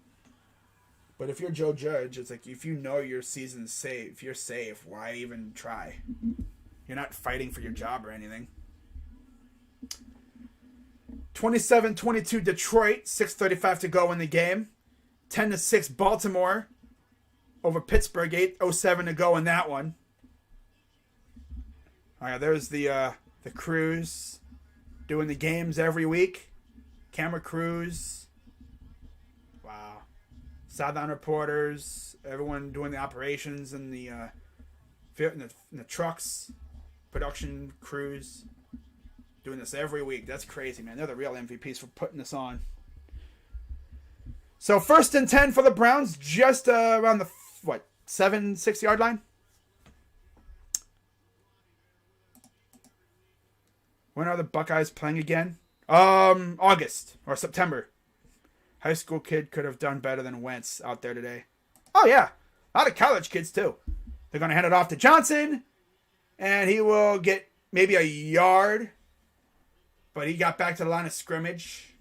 But if you're Joe Judge, it's like, if you know your season's safe, if you're safe, why even try? You're not fighting for your job or anything. 27-22 Detroit, 6:35 to go in the game. 10-6 Baltimore over Pittsburgh, 8:07 to go in that one. All right, there's the crews doing the games every week. Camera crews. Wow. Sideline reporters. Everyone doing the operations in the trucks. Production crews. Doing this every week. That's crazy, man. They're the real MVPs for putting this on. So 1st and 10 for the Browns. Just around the, 6 yard line? When are the Buckeyes playing again? August or September. High school kid could have done better than Wentz out there today. Oh, yeah. A lot of college kids, too. They're going to hand it off to Johnson, and he will get maybe a yard. But he got back to the line of scrimmage.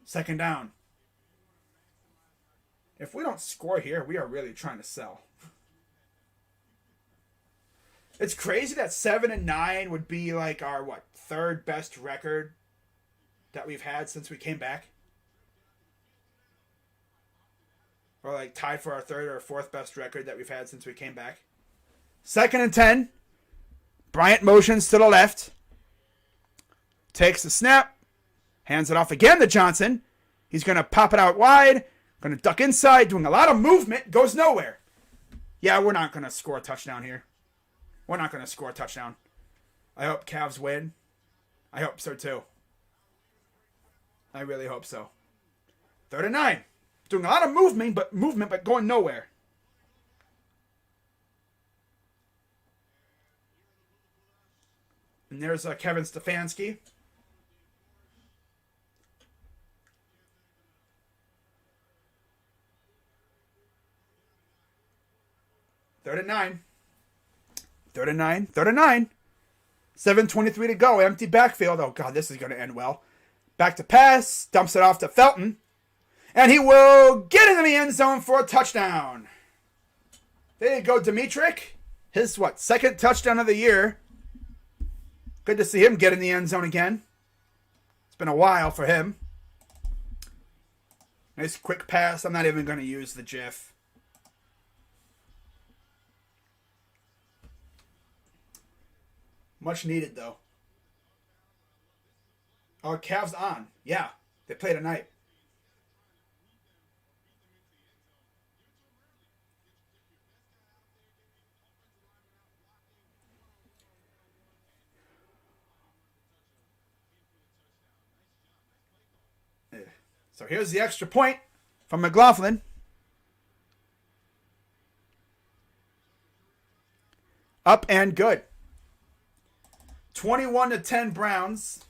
2nd down. If we don't score here, we are really trying to sell. It's crazy that 7-9 would be like our, 3rd best record that we've had since we came back. Or like tied for our 3rd or 4th best record that we've had since we came back. 2nd and 10. Bryant motions to the left. Takes the snap. Hands it off again to Johnson. He's going to pop it out wide. Going to duck inside. Doing a lot of movement. Goes nowhere. Yeah, we're not going to score a touchdown here. We're not going to score a touchdown. I hope Cavs win. I hope so too. I really hope so. 3rd and 9. Doing a lot of movement, but going nowhere. And there's Kevin Stefanski. Third and nine. 7:23 to go. Empty backfield. Oh, God, this is going to end well. Back to pass. Dumps it off to Felton. And he will get into the end zone for a touchdown. There you go, Dimitrik. His, 2nd touchdown of the year. Good to see him get in the end zone again. It's been a while for him. Nice quick pass. I'm not even going to use the GIF. Much needed, though. Oh, Cavs on. Yeah, they play tonight. So here's the extra point from McLaughlin. Up and good. 21-10 Browns.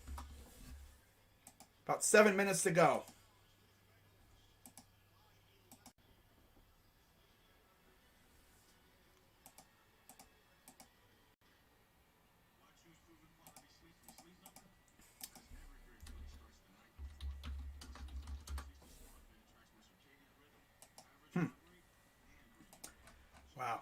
About 7 minutes to go. Wow.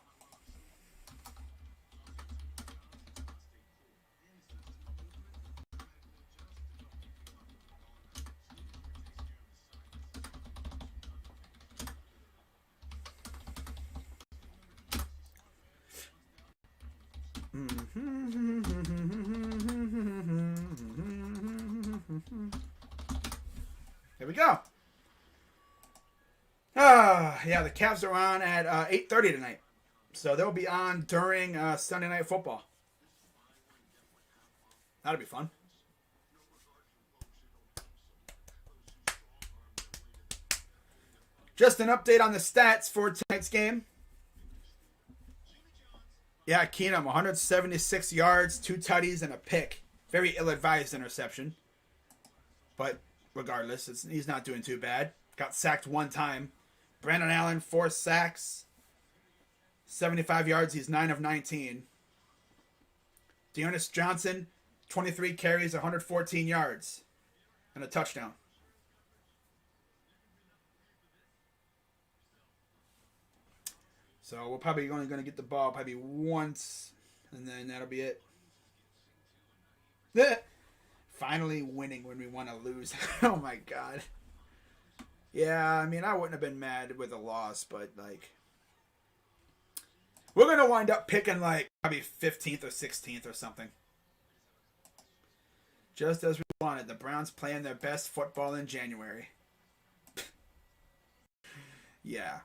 There we go. Yeah, the Cavs are on at 8:30 tonight. So they'll be on during Sunday Night Football. That'll be fun. Just an update on the stats for tonight's game. Yeah, Keenum, 176 yards, 2 tutties, and a pick. Very ill-advised interception. But regardless, he's not doing too bad. Got sacked one time. Brandon Allen, 4 sacks. 75 yards. He's 9 of 19. Dearness Johnson, 23 carries, 114 yards. And a touchdown. So we're probably only going to get the ball probably once. And then that'll be it. Finally winning when we want to lose. Oh my God. Yeah, I mean, I wouldn't have been mad with a loss, but like, we're going to wind up picking like probably 15th or 16th or something. Just as we wanted. The Browns playing their best football in January. Yeah.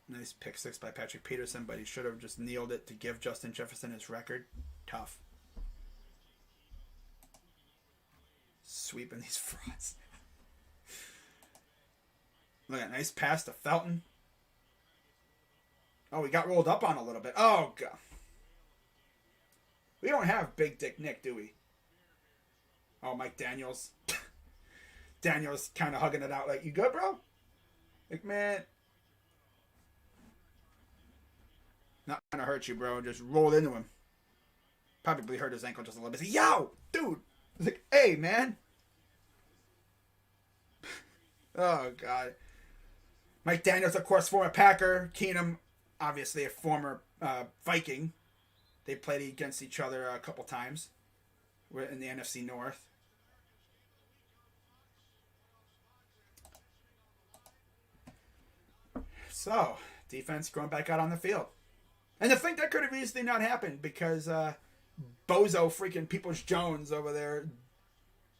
Nice pick 6 by Patrick Peterson, but he should have just kneeled it to give Justin Jefferson his record. Tough. Sweeping these frauds. Look at nice pass to Felton. Oh, we got rolled up on a little bit. Oh, God. We don't have Big Dick Nick, do we? Oh, Mike Daniels. Daniels kind of hugging it out like, you good, bro? Like, man. Not trying to hurt you, bro. Just rolled into him. Probably hurt his ankle just a little bit. Say, yo, dude. It's like, hey, man. Oh, God. Mike Daniels, of course, former Packer. Keenum, obviously a former Viking. They played against each other a couple times. We're in the NFC North. So, defense going back out on the field. And to think that could have easily not happened because Bozo freaking Peoples-Jones over there,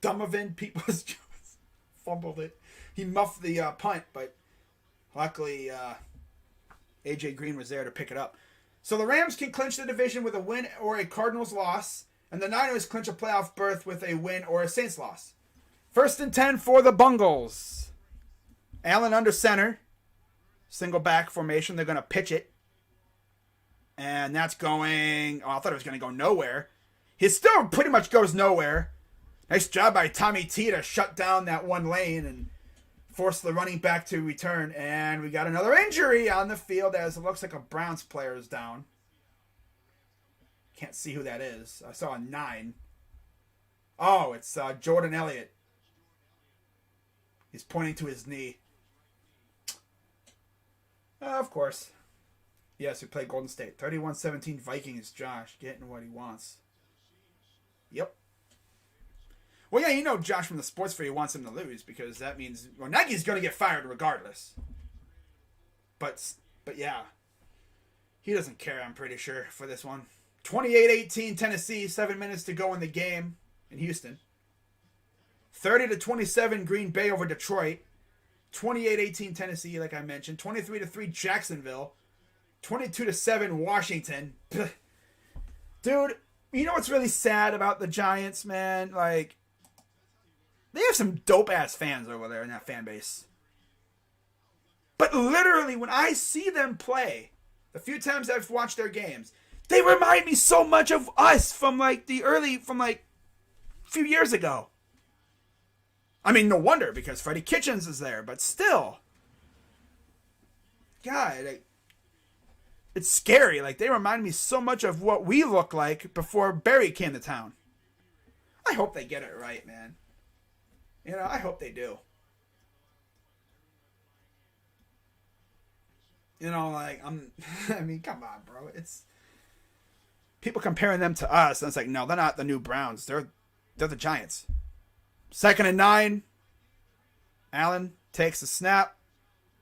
Donovan Peoples-Jones, fumbled it. He muffed the punt, but luckily A.J. Green was there to pick it up. So the Rams can clinch the division with a win or a Cardinals loss, and the Niners clinch a playoff berth with a win or a Saints loss. 1st and 10 for the Bengals. Allen under center. Single back formation. They're going to pitch it. And that's going... Oh, I thought it was going to go nowhere. He still pretty much goes nowhere. Nice job by Tommy T to shut down that one lane and force the running back to return. And we got another injury on the field as it looks like a Browns player is down. Can't see who that is. I saw a 9. Oh, it's Jordan Elliott. He's pointing to his knee. Of course. Yes, we played Golden State. 31-17 Vikings. Josh getting what he wants. Yep. Well, yeah, you know Josh from the Sports Fair wants him to lose because that means Nagy's going to get fired regardless. But yeah. He doesn't care, I'm pretty sure, for this one. 28-18 Tennessee. 7 minutes to go in the game in Houston. 30-27 Green Bay over Detroit. 28-18 Tennessee, like I mentioned. 23-3 Jacksonville. 22-7 Washington. Dude, you know what's really sad about the Giants, man? Like, they have some dope-ass fans over there in that fan base. But literally, when I see them play, the few times I've watched their games, they remind me so much of us from like a few years ago. I mean, no wonder, because Freddie Kitchens is there, but still. God, it's scary. Like, they remind me so much of what we looked like before Barry came to town. I hope they get it right, man. You know, I hope they do. You know, like, I mean, come on, bro. It's people comparing them to us, and it's like, no, they're not the new Browns. They're the Giants. 2nd and 9. Allen takes the snap.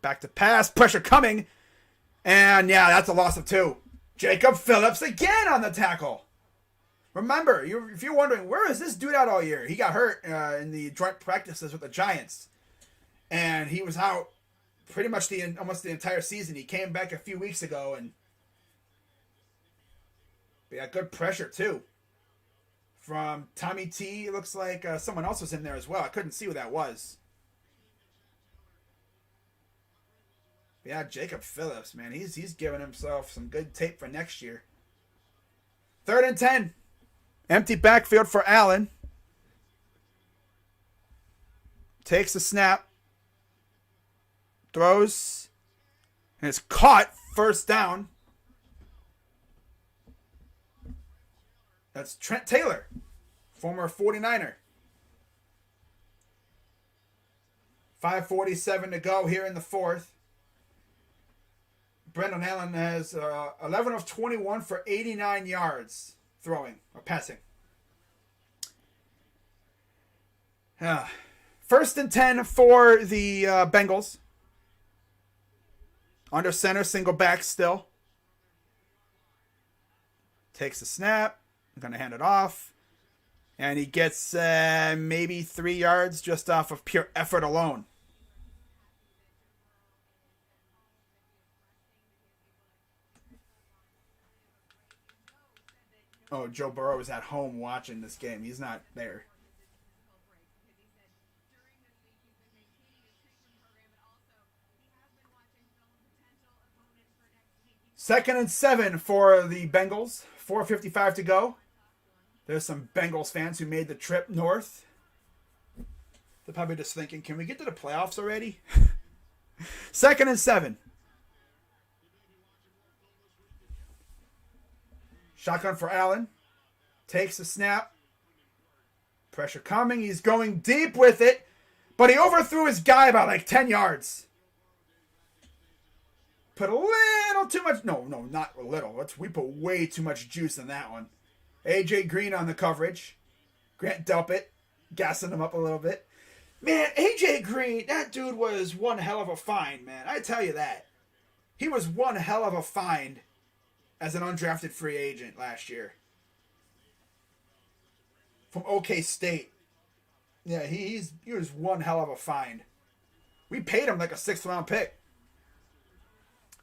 Back to pass. Pressure coming. And yeah, that's a loss of 2. Jacob Phillips again on the tackle. Remember, if you're wondering, where is this dude out all year? He got hurt in the joint practices with the Giants. And he was out pretty much almost the entire season. He came back a few weeks ago and they got good pressure too. From Tommy T, it looks like someone else was in there as well. I couldn't see who that was. Yeah, Jacob Phillips, man. He's giving himself some good tape for next year. 3rd and 10. Empty backfield for Allen. Takes the snap. Throws. And it's caught. First down. That's Trent Taylor, former 49er. 5:47 to go here in the fourth. Brendan Allen has 11 of 21 for 89 yards throwing or passing. First and 10 for the Bengals. Under center, single back still. Takes the snap. I'm going to hand it off. And he gets maybe 3 yards just off of pure effort alone. Oh, Joe Burrow is at home watching this game. He's not there. Second and 7 for the Bengals. 4:55 to go. There's some Bengals fans who made the trip north. They're probably just thinking, can we get to the playoffs already? Second and 7. Shotgun for Allen. Takes the snap. Pressure coming. He's going deep with it. But he overthrew his guy about like 10 yards. Put a little too much. No, not a little. We put way too much juice in that one. AJ Green on the coverage. Grant Delpit gassing him up a little bit. Man, AJ Green, that dude was one hell of a find, man. I tell you that. He was one hell of a find as an undrafted free agent last year. From OK State. Yeah, he was one hell of a find. We paid him like a 6th round pick.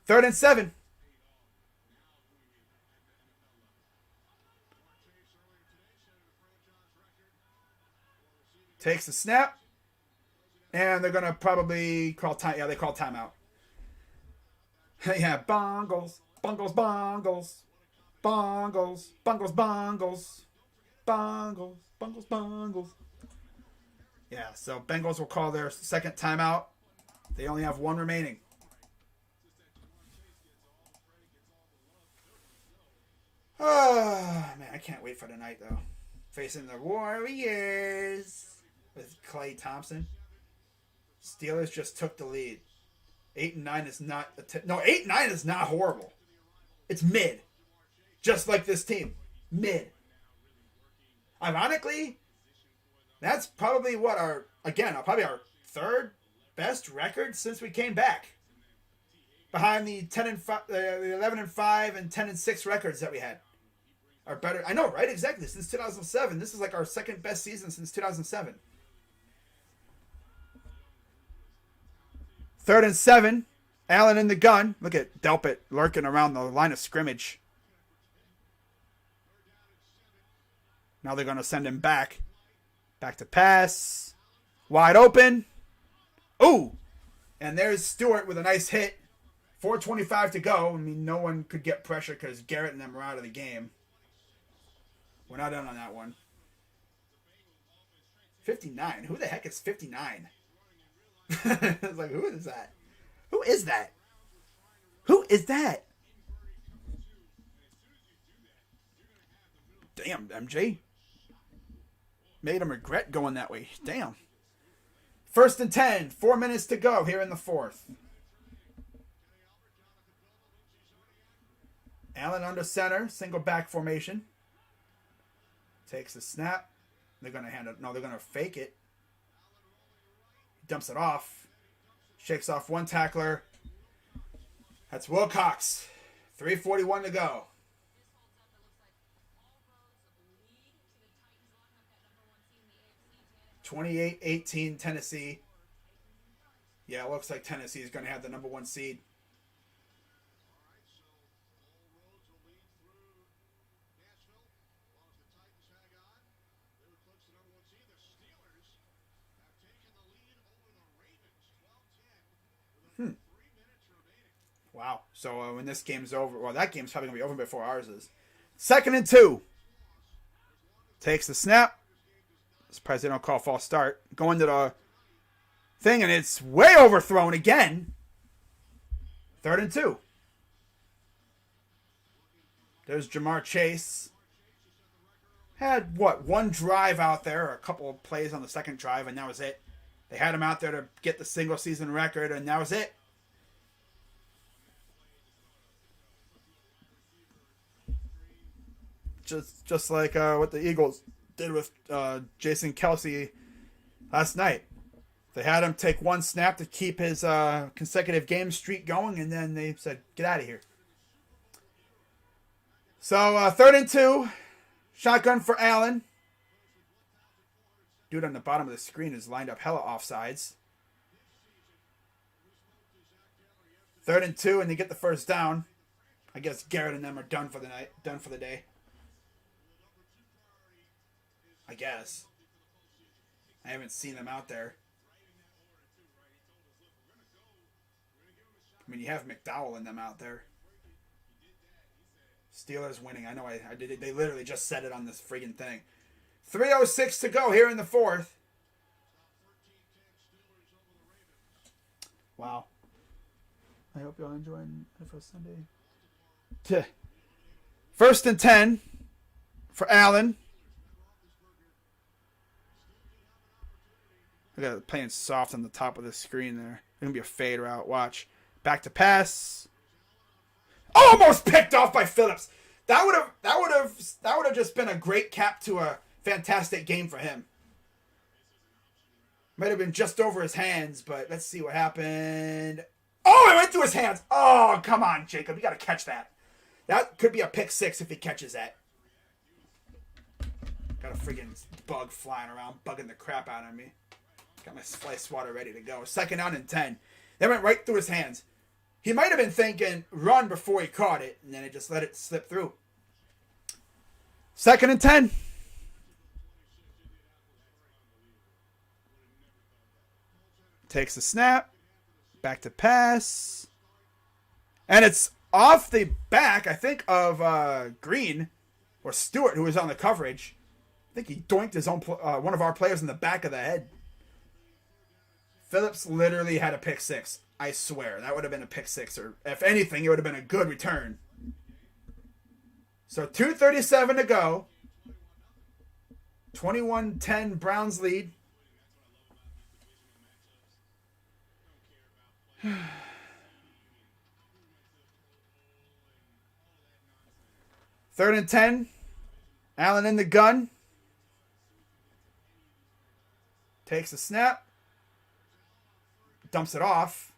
Third and 7. Takes the snap. And they're going to probably call time. Yeah, they call timeout. Yeah, bongles. Bongles, bongles. Bongles. Bongles, bongles. Bongles. Bongles, bongles. Yeah, so Bengals will call their second timeout. They only have one remaining. Oh, man, I can't wait for tonight, though. Facing the Warriors with Klay Thompson. Steelers just took the lead. 8-9 is not... 8-9 is not horrible. It's mid. Just like this team. Mid. Ironically, that's probably probably our third best record since we came back. Behind the 11-5 and 10-6 records that we had. Are better. I know, right? Exactly. Since 2007. This is like our second best season since 2007. Third and 7. Allen in the gun. Look at Delpit lurking around the line of scrimmage. Now they're going to send him back. Back to pass. Wide open. Ooh. And there's Stewart with a nice hit. 4:25 to go. I mean, no one could get pressure because Garrett and them are out of the game. We're not in on that one. 59. Who the heck is 59? It's like, who is that? Who is that? Who is that? Damn, MJ. Made him regret going that way. Damn. First and 10. 4 minutes to go here in the fourth. Allen under center. Single back formation. Takes the snap. They're going to hand it. No, they're going to fake it. Dumps it off. Shakes off one tackler. That's Wilcox. 3:41 to go. 28-18 Tennessee. Yeah, it looks like Tennessee is going to have the number 1 seed. Wow. So when this game's over, well, that game's probably going to be over before ours is. 2nd and 2. Takes the snap. Surprised they don't call false start. Going to the thing, and it's way overthrown again. Third and 2. There's Jamar Chase. Had, one drive out there, or a couple of plays on the second drive, and that was it. They had him out there to get the single season record, and that was it. Just like what the Eagles did with Jason Kelce last night. They had him take one snap to keep his consecutive game streak going, and then they said, get out of here. So, third and 2. Shotgun for Allen. Dude on the bottom of the screen is lined up hella offsides. Third and 2, and they get the first down. I guess Garrett and them are done for the night, done for the day. I guess. I haven't seen them out there. I mean, you have McDowell and them out there. Steelers winning. I know I did it. They literally just said it on this friggin' thing. 3:06 to go here in the fourth. Wow. I hope y'all enjoying NFL Sunday. First and 10 for Allen. I got it playing soft on the top of the screen there. It's gonna be a fade route. Watch. Back to pass. Almost picked off by Phillips. That would have just been a great cap to a fantastic game for him. Might have been just over his hands, but let's see what happened. Oh, it went through his hands. Oh, come on, Jacob. You got to catch that. That could be a pick 6 if he catches that. Got a friggin' bug flying around, bugging the crap out of me. Got my slice swatter ready to go. Second down and 10. That went right through his hands. He might have been thinking run before he caught it, and then he just let it slip through. Second and 10. Takes the snap. Back to pass. And it's off the back, I think, of Green or Stewart, who was on the coverage. I think he doinked his own one of our players in the back of the head. Phillips literally had a pick 6. I swear. That would have been a pick 6. Or if anything, it would have been a good return. So 2:37 to go. 21-10 Browns lead. Third and 10. Allen in the gun. Takes the snap. Dumps it off.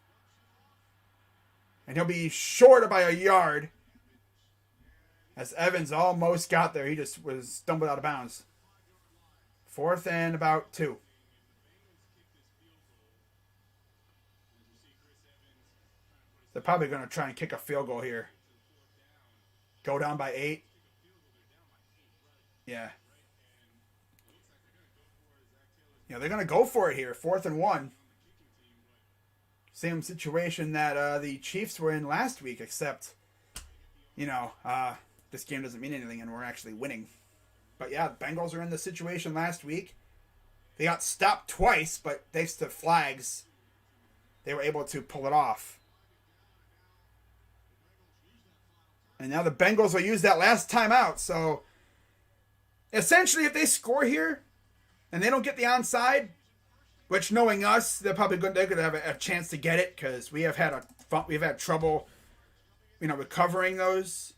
And he'll be short by a yard. As Evans almost got there. He just was stumbled out of bounds. Fourth and about 2. They're probably going to try and kick a field goal here. Go down by 8. Yeah. You know, they're going to go for it here. 4th and 1. Same situation that the Chiefs were in last week, except, you know, this game doesn't mean anything and we're actually winning. But yeah, the Bengals are in the situation last week. They got stopped twice, but thanks to flags, they were able to pull it off. And now the Bengals will use that last timeout. So essentially, if they score here and they don't get the onside, which knowing us, they're probably going to have a chance to get it because we've had trouble, you know, recovering those.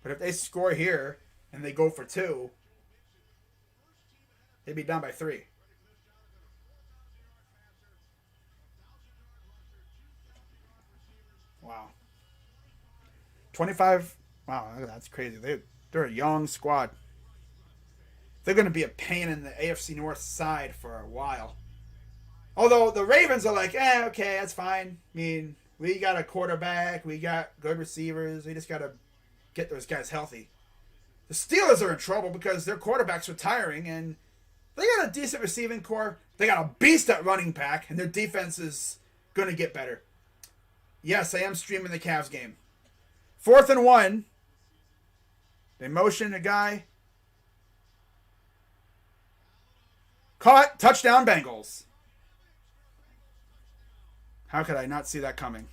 But if they score here and they go for 2, they'd be down by 3. Wow. 25. Wow, that's crazy. They're a young squad. They're going to be a pain in the AFC North side for a while. Although the Ravens are like, okay, that's fine. I mean, we got a quarterback. We got good receivers. We just got to get those guys healthy. The Steelers are in trouble because their quarterback's retiring, and they got a decent receiving core. They got a beast at running back, and their defense is going to get better. Yes, I am streaming the Cavs game. 4th and 1. They motion a guy. Caught. Touchdown, Bengals. How could I not see that coming?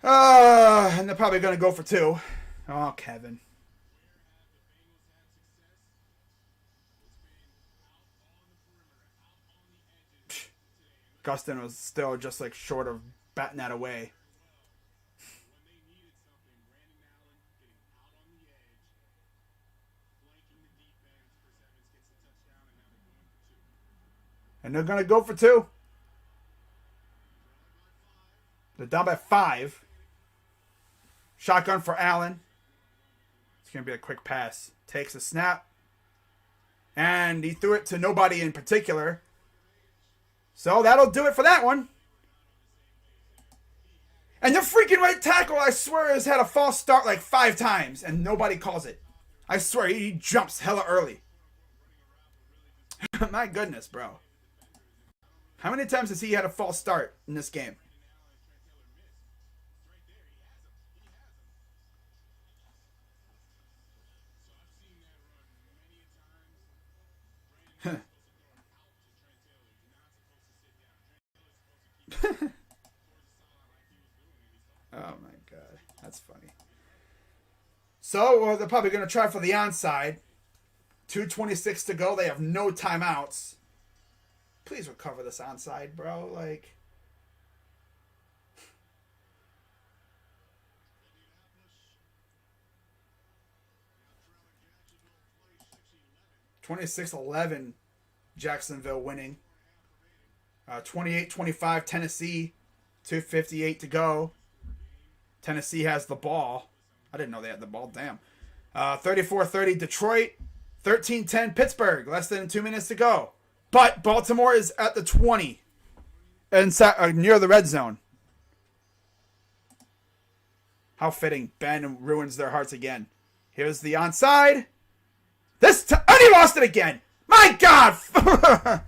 And they're probably going to go for 2. Oh, Kevin. Gustin was still just like short of batting that away. And they're going to go for 2. They're down by 5. Shotgun for Allen. It's going to be a quick pass. Takes a snap. And he threw it to nobody in particular. So that'll do it for that one. And the freaking right tackle, I swear, has had a false start like 5 times. And nobody calls it. I swear, he jumps hella early. My goodness, bro. How many times has he had a false start in this game? Oh my god, that's funny. So they're probably going to try for the onside. 2:26 to go. They have no timeouts. Please recover this onside, bro. Like, 26-11, Jacksonville winning. 28-25, Tennessee. 2:58 to go. Tennessee has the ball. I didn't know they had the ball. Damn. 34-30, Detroit. 13-10, Pittsburgh. Less than 2 minutes to go. But Baltimore is at the 20. And near the red zone. How fitting. Ben ruins their hearts again. Here's the onside. This time. And he lost it again. My God.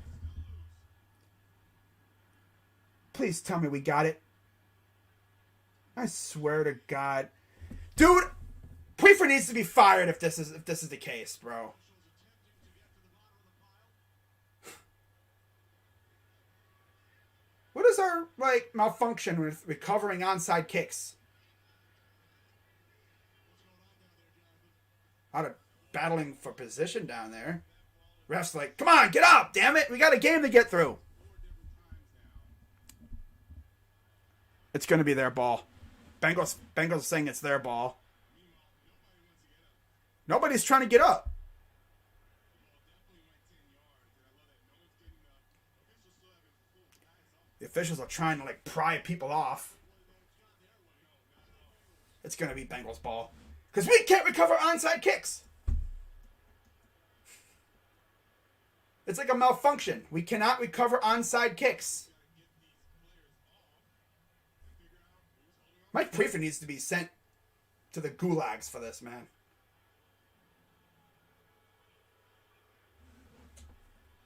Please tell me we got it. I swear to God. Dude, Prefer needs to be fired if this is the case, bro. What is our malfunction with recovering onside kicks? Out of battling for position down there. Ref's like, come on, get up, damn it. We got a game to get through. It's going to be their ball. Bengals saying it's their ball. Nobody's trying to get up. The officials are trying to pry people off. It's going to be Bengals ball. Because we can't recover onside kicks. It's like a malfunction. We cannot recover onside kicks. Mike Prefer needs to be sent to the gulags for this, man.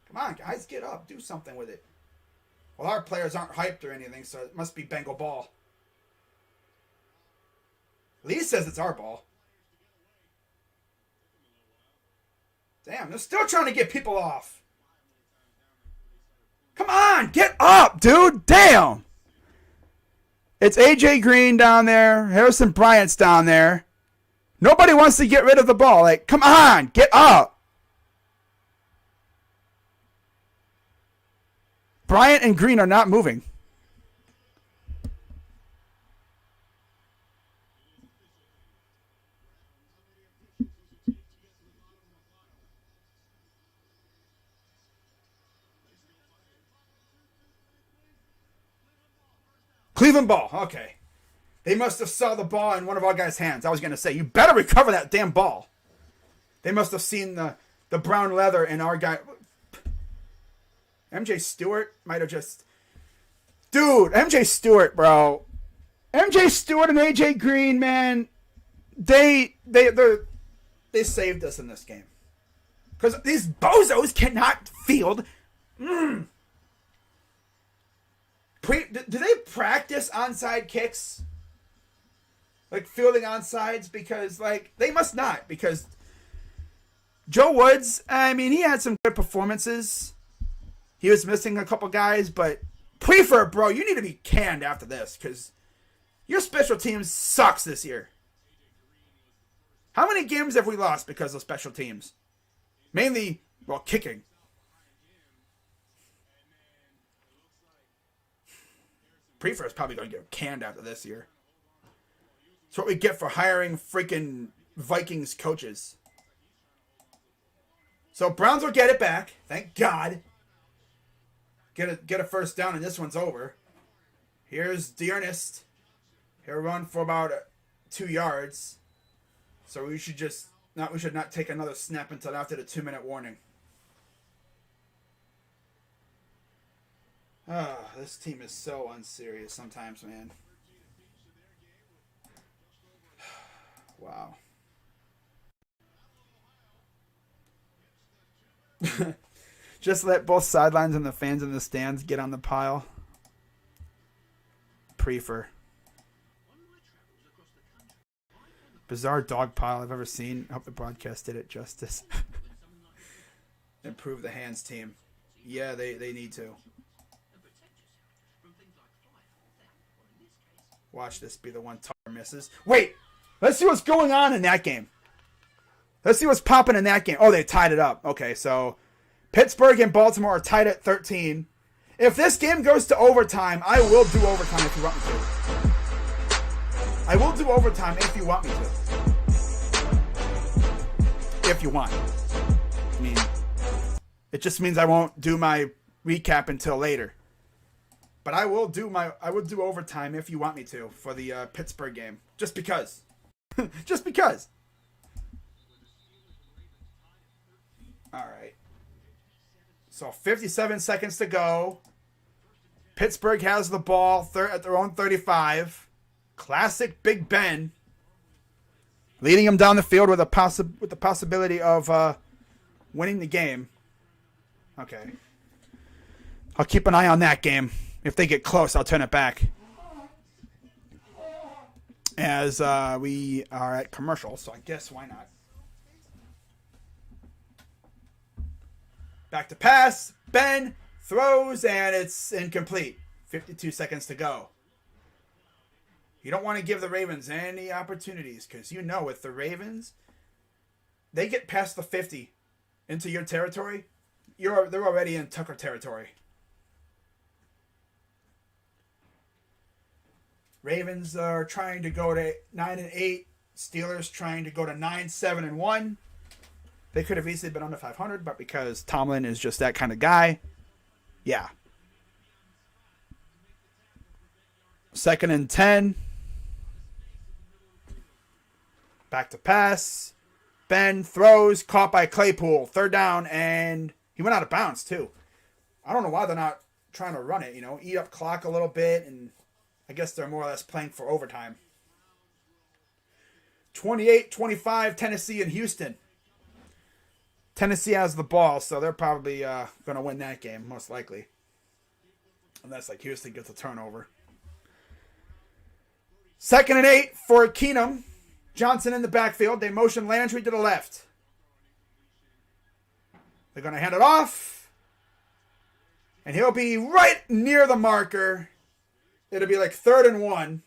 Come on, guys, get up. Do something with it. Well, our players aren't hyped or anything, so it must be Bengal ball. Lee says it's our ball. Damn, they're still trying to get people off. Come on, get up, dude. Damn. It's AJ Green down there. Harrison Bryant's down there. Nobody wants to get rid of the ball. Come on, get up. Bryant and Green are not moving. Cleveland ball. Okay. They must have saw the ball in one of our guys' hands. I was going to say, you better recover that damn ball. They must have seen the brown leather in our guy. MJ Stewart might have just... Dude, MJ Stewart, bro. MJ Stewart and AJ Green, man. They saved us in this game. Because these bozos cannot field... Do they practice onside kicks? Fielding onsides? Because, they must not. Because Joe Woods, I mean, he had some good performances. He was missing a couple guys, but Prefer, bro, you need to be canned after this because your special teams sucks this year. How many games have we lost because of special teams? Mainly, well, kicking. Prefer is probably going to get canned after this year. That's what we get for hiring freaking Vikings coaches. So Browns will get it back. Thank God. Get a first down and this one's over. Here's Dearness. He'll run for about 2 yards. So we should not take another snap until after the 2-minute warning. This team is so unserious sometimes, man. Wow. Just let both sidelines and the fans in the stands get on the pile. Prefer. Bizarre dog pile I've ever seen. I hope the broadcast did it justice. Improve the hands team. Yeah, they need to. Watch this be the one Tar misses. Wait! Let's see what's going on in that game. Let's see what's popping in that game. Oh, they tied it up. Okay, so Pittsburgh and Baltimore are tied at 13. If this game goes to overtime, I will do overtime if you want me to. I will do overtime if you want me to. If you want. I mean, it just means I won't do my recap until later. But I will do overtime if you want me to for the Pittsburgh game. Just because. Just because. All right. So 57 seconds to go. Pittsburgh has the ball at their own 35. Classic Big Ben. Leading them down the field with the possibility of winning the game. Okay. I'll keep an eye on that game. If they get close, I'll turn it back. As we are at commercial, so I guess why not? Back to pass. Ben throws, and it's incomplete. 52 seconds to go. You don't want to give the Ravens any opportunities because you know with the Ravens, they get past the 50 into your territory, they're already in Tucker territory. Ravens are trying to go to 9-8. Steelers trying to go to 9-7-1. They could have easily been under 500, but because Tomlin is just that kind of guy, yeah. 2nd and 10. Back to pass. Ben throws, caught by Claypool. 3rd down, and he went out of bounds, too. I don't know why they're not trying to run it, eat up clock a little bit, and I guess they're more or less playing for overtime. 28-25, Tennessee and Houston. Tennessee has the ball, so they're probably going to win that game, most likely. Unless, Houston gets a turnover. 2nd and 8 for Keenum. Johnson in the backfield. They motion Landry to the left. They're going to hand it off. And he'll be right near the marker. It'll be 3rd and 1.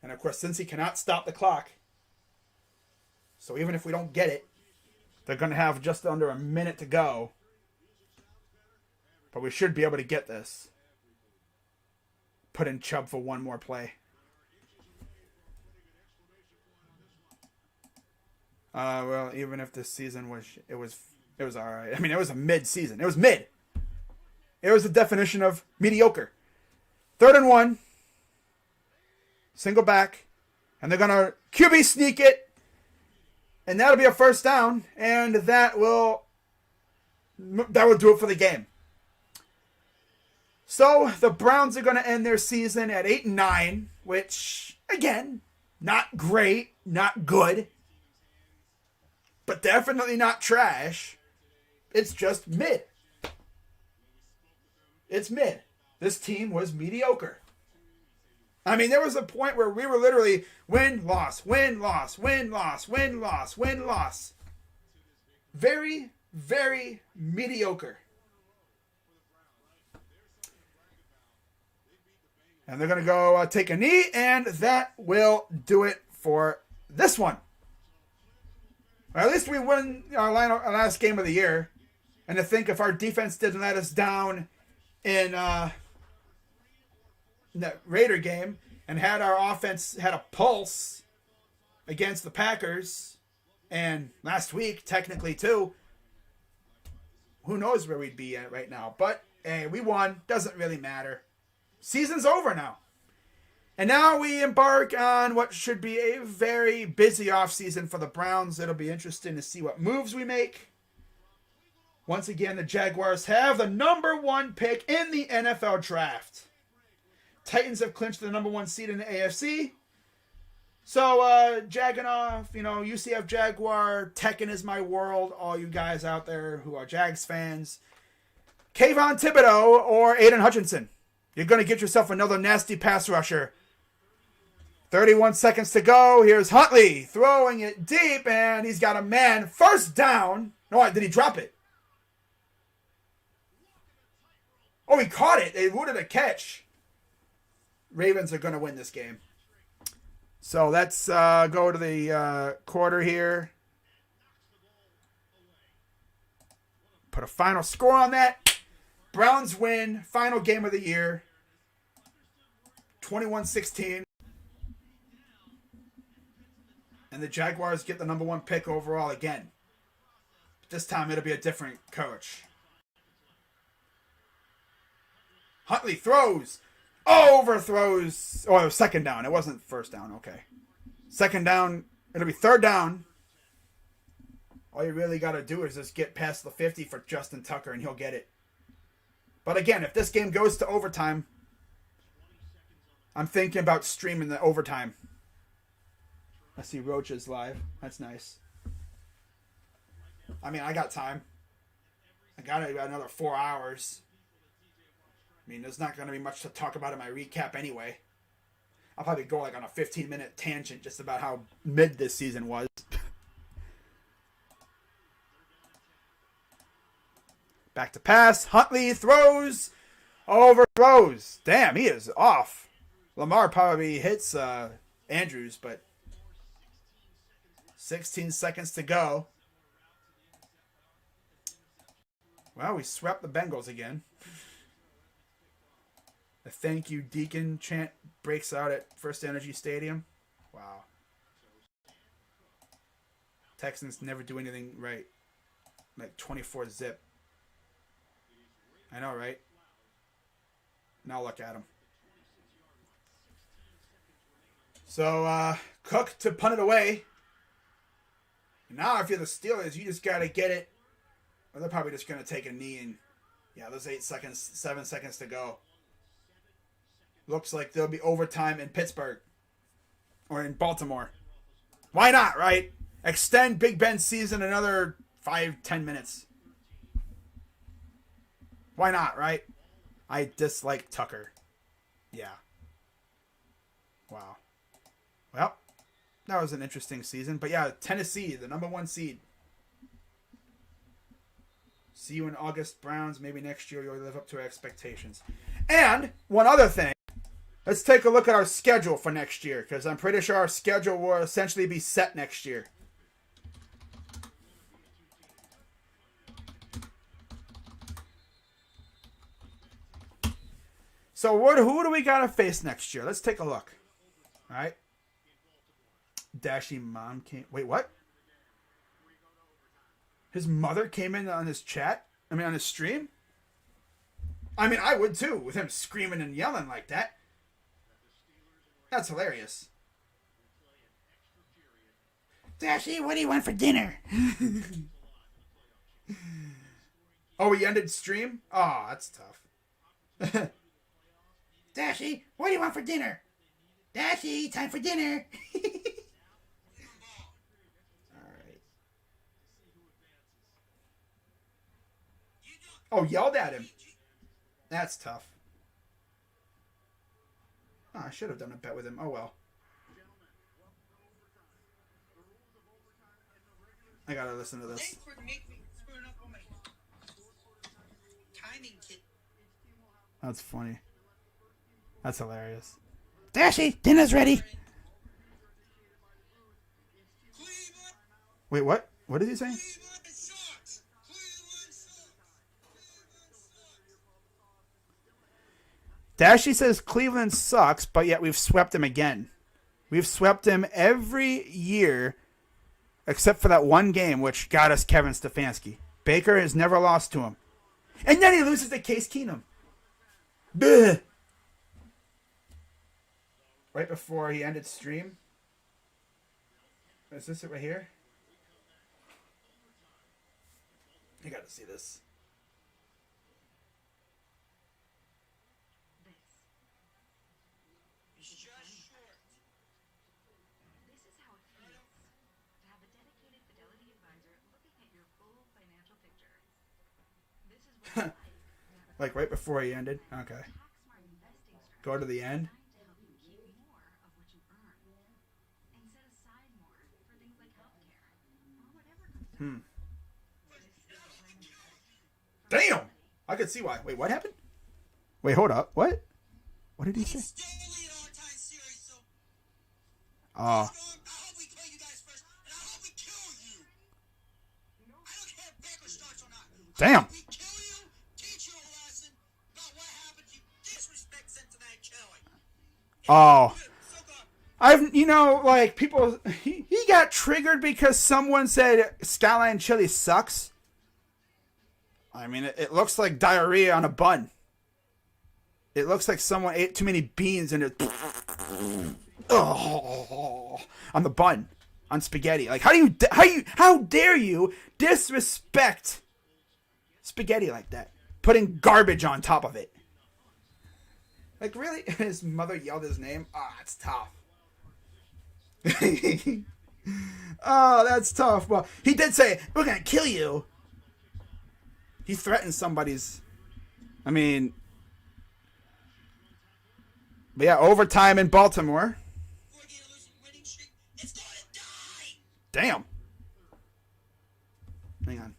And, of course, since he cannot stop the clock, so even if we don't get it, they're going to have just under a minute to go. But we should be able to get this. Put in Chubb for one more play. Well, even if this season was all right. I mean, it was a mid-season. It was mid. It was the definition of mediocre. 3rd and 1. Single back. And they're going to QB sneak it. And that'll be a first down. And that will do it for the game. So the Browns are going to end their season at 8-9. Which, again, not great. Not good. But definitely not trash. It's just mid. It's mid. This team was mediocre. I mean, there was a point where we were literally win, loss, win, loss, win, loss, win, loss, win, loss. Very, very mediocre. And they're going to go take a knee, and that will do it for this one. Or at least we win our last game of the year. And to think if our defense didn't let us down in that Raider game and had our offense had a pulse against the Packers, and last week technically too, who knows where we'd be at right now. But hey, we won. Doesn't really matter. Season's over now. And now we embark on what should be a very busy offseason for the Browns. It'll be interesting to see what moves we make. Once again, the Jaguars have the number 1 pick in the NFL draft. Titans have clinched the number 1 seed in the AFC. So, jagging off, UCF Jaguar, Tekken is my world. All you guys out there who are Jags fans. Kayvon Thibodeau or Aiden Hutchinson. You're going to get yourself another nasty pass rusher. 31 seconds to go. Here's Huntley throwing it deep, and he's got a man. First down. No, did he drop it? Oh, he caught it. They rooted a catch. Ravens are going to win this game. So let's go to the quarter here. Put a final score on that. Browns win. Final game of the year. 21-16. And the Jaguars get the number 1 pick overall again. This time it'll be a different coach. Huntley throws. Overthrows. Oh, second down. It wasn't first down. Okay. Second down. It'll be third down. All you really got to do is just get past the 50 for Justin Tucker, and he'll get it. But again, if this game goes to overtime, I'm thinking about streaming the overtime. I see Roaches live. That's nice. I mean, I got time. I got another 4 hours. I mean, there's not going to be much to talk about in my recap anyway. I'll probably go on a 15-minute tangent just about how mid this season was. Back to pass. Huntley throws. Overthrows. Damn, he is off. Lamar probably hits Andrews, but 16 seconds to go. Well, we swept the Bengals again. The thank you Deacon chant breaks out at First Energy Stadium. Wow. Texans never do anything right. 24 zip. I know, right? Now look at him. So, Cook to punt it away. Now, if you're the Steelers, you just got to get it. Or they're probably just going to take a knee and, there's 7 seconds to go. Looks like there'll be overtime in Pittsburgh. Or in Baltimore. Why not, right? Extend Big Ben's season another 5-10 minutes. Why not, right? I dislike Tucker. Yeah. Wow. Well, that was an interesting season. But yeah, Tennessee, the number 1 seed. See you in August, Browns. Maybe next year you'll live up to our expectations. And one other thing. Let's take a look at our schedule for next year, because I'm pretty sure our schedule will essentially be set next year. So who do we got to face next year? Let's take a look. All right. Dashy mom came. Wait, what? His mother came in on his chat? On his stream? I would too, with him screaming and yelling like that. That's hilarious. Dashy, what do you want for dinner? Oh, he ended stream? Oh, that's tough. Dashy, what do you want for dinner? Dashy, time for dinner. Alright. Oh, yelled at him. That's tough. Oh, I should have done a bet with him. Oh, well. I gotta listen to this. That's funny. That's hilarious. Dashy, dinner's ready. Wait, what? What is he saying? Dashy says Cleveland sucks, but yet we've swept him again. We've swept him every year except for that one game, which got us Kevin Stefanski. Baker has never lost to him. And then he loses to Case Keenum. Bleh. Right before he ended stream. Is this it right here? You gotta see this. Like right before he ended? Okay. Go to the end. Damn! I could see why. Wait, what happened? Wait, hold up. What? What did he say? Oh. Damn. Oh. Like people, he got triggered because someone said Skyline chili sucks. I mean, it looks like diarrhea on a bun. It looks like someone ate too many beans and it on the bun, on spaghetti. Like, how dare you disrespect spaghetti like that? Putting garbage on top of it. Like, really? His mother yelled his name? Ah, it's tough. Oh, that's tough. Well, he did say, we're going to kill you. He threatened somebody's... I mean... But yeah, overtime in Baltimore. Damn. Hang on.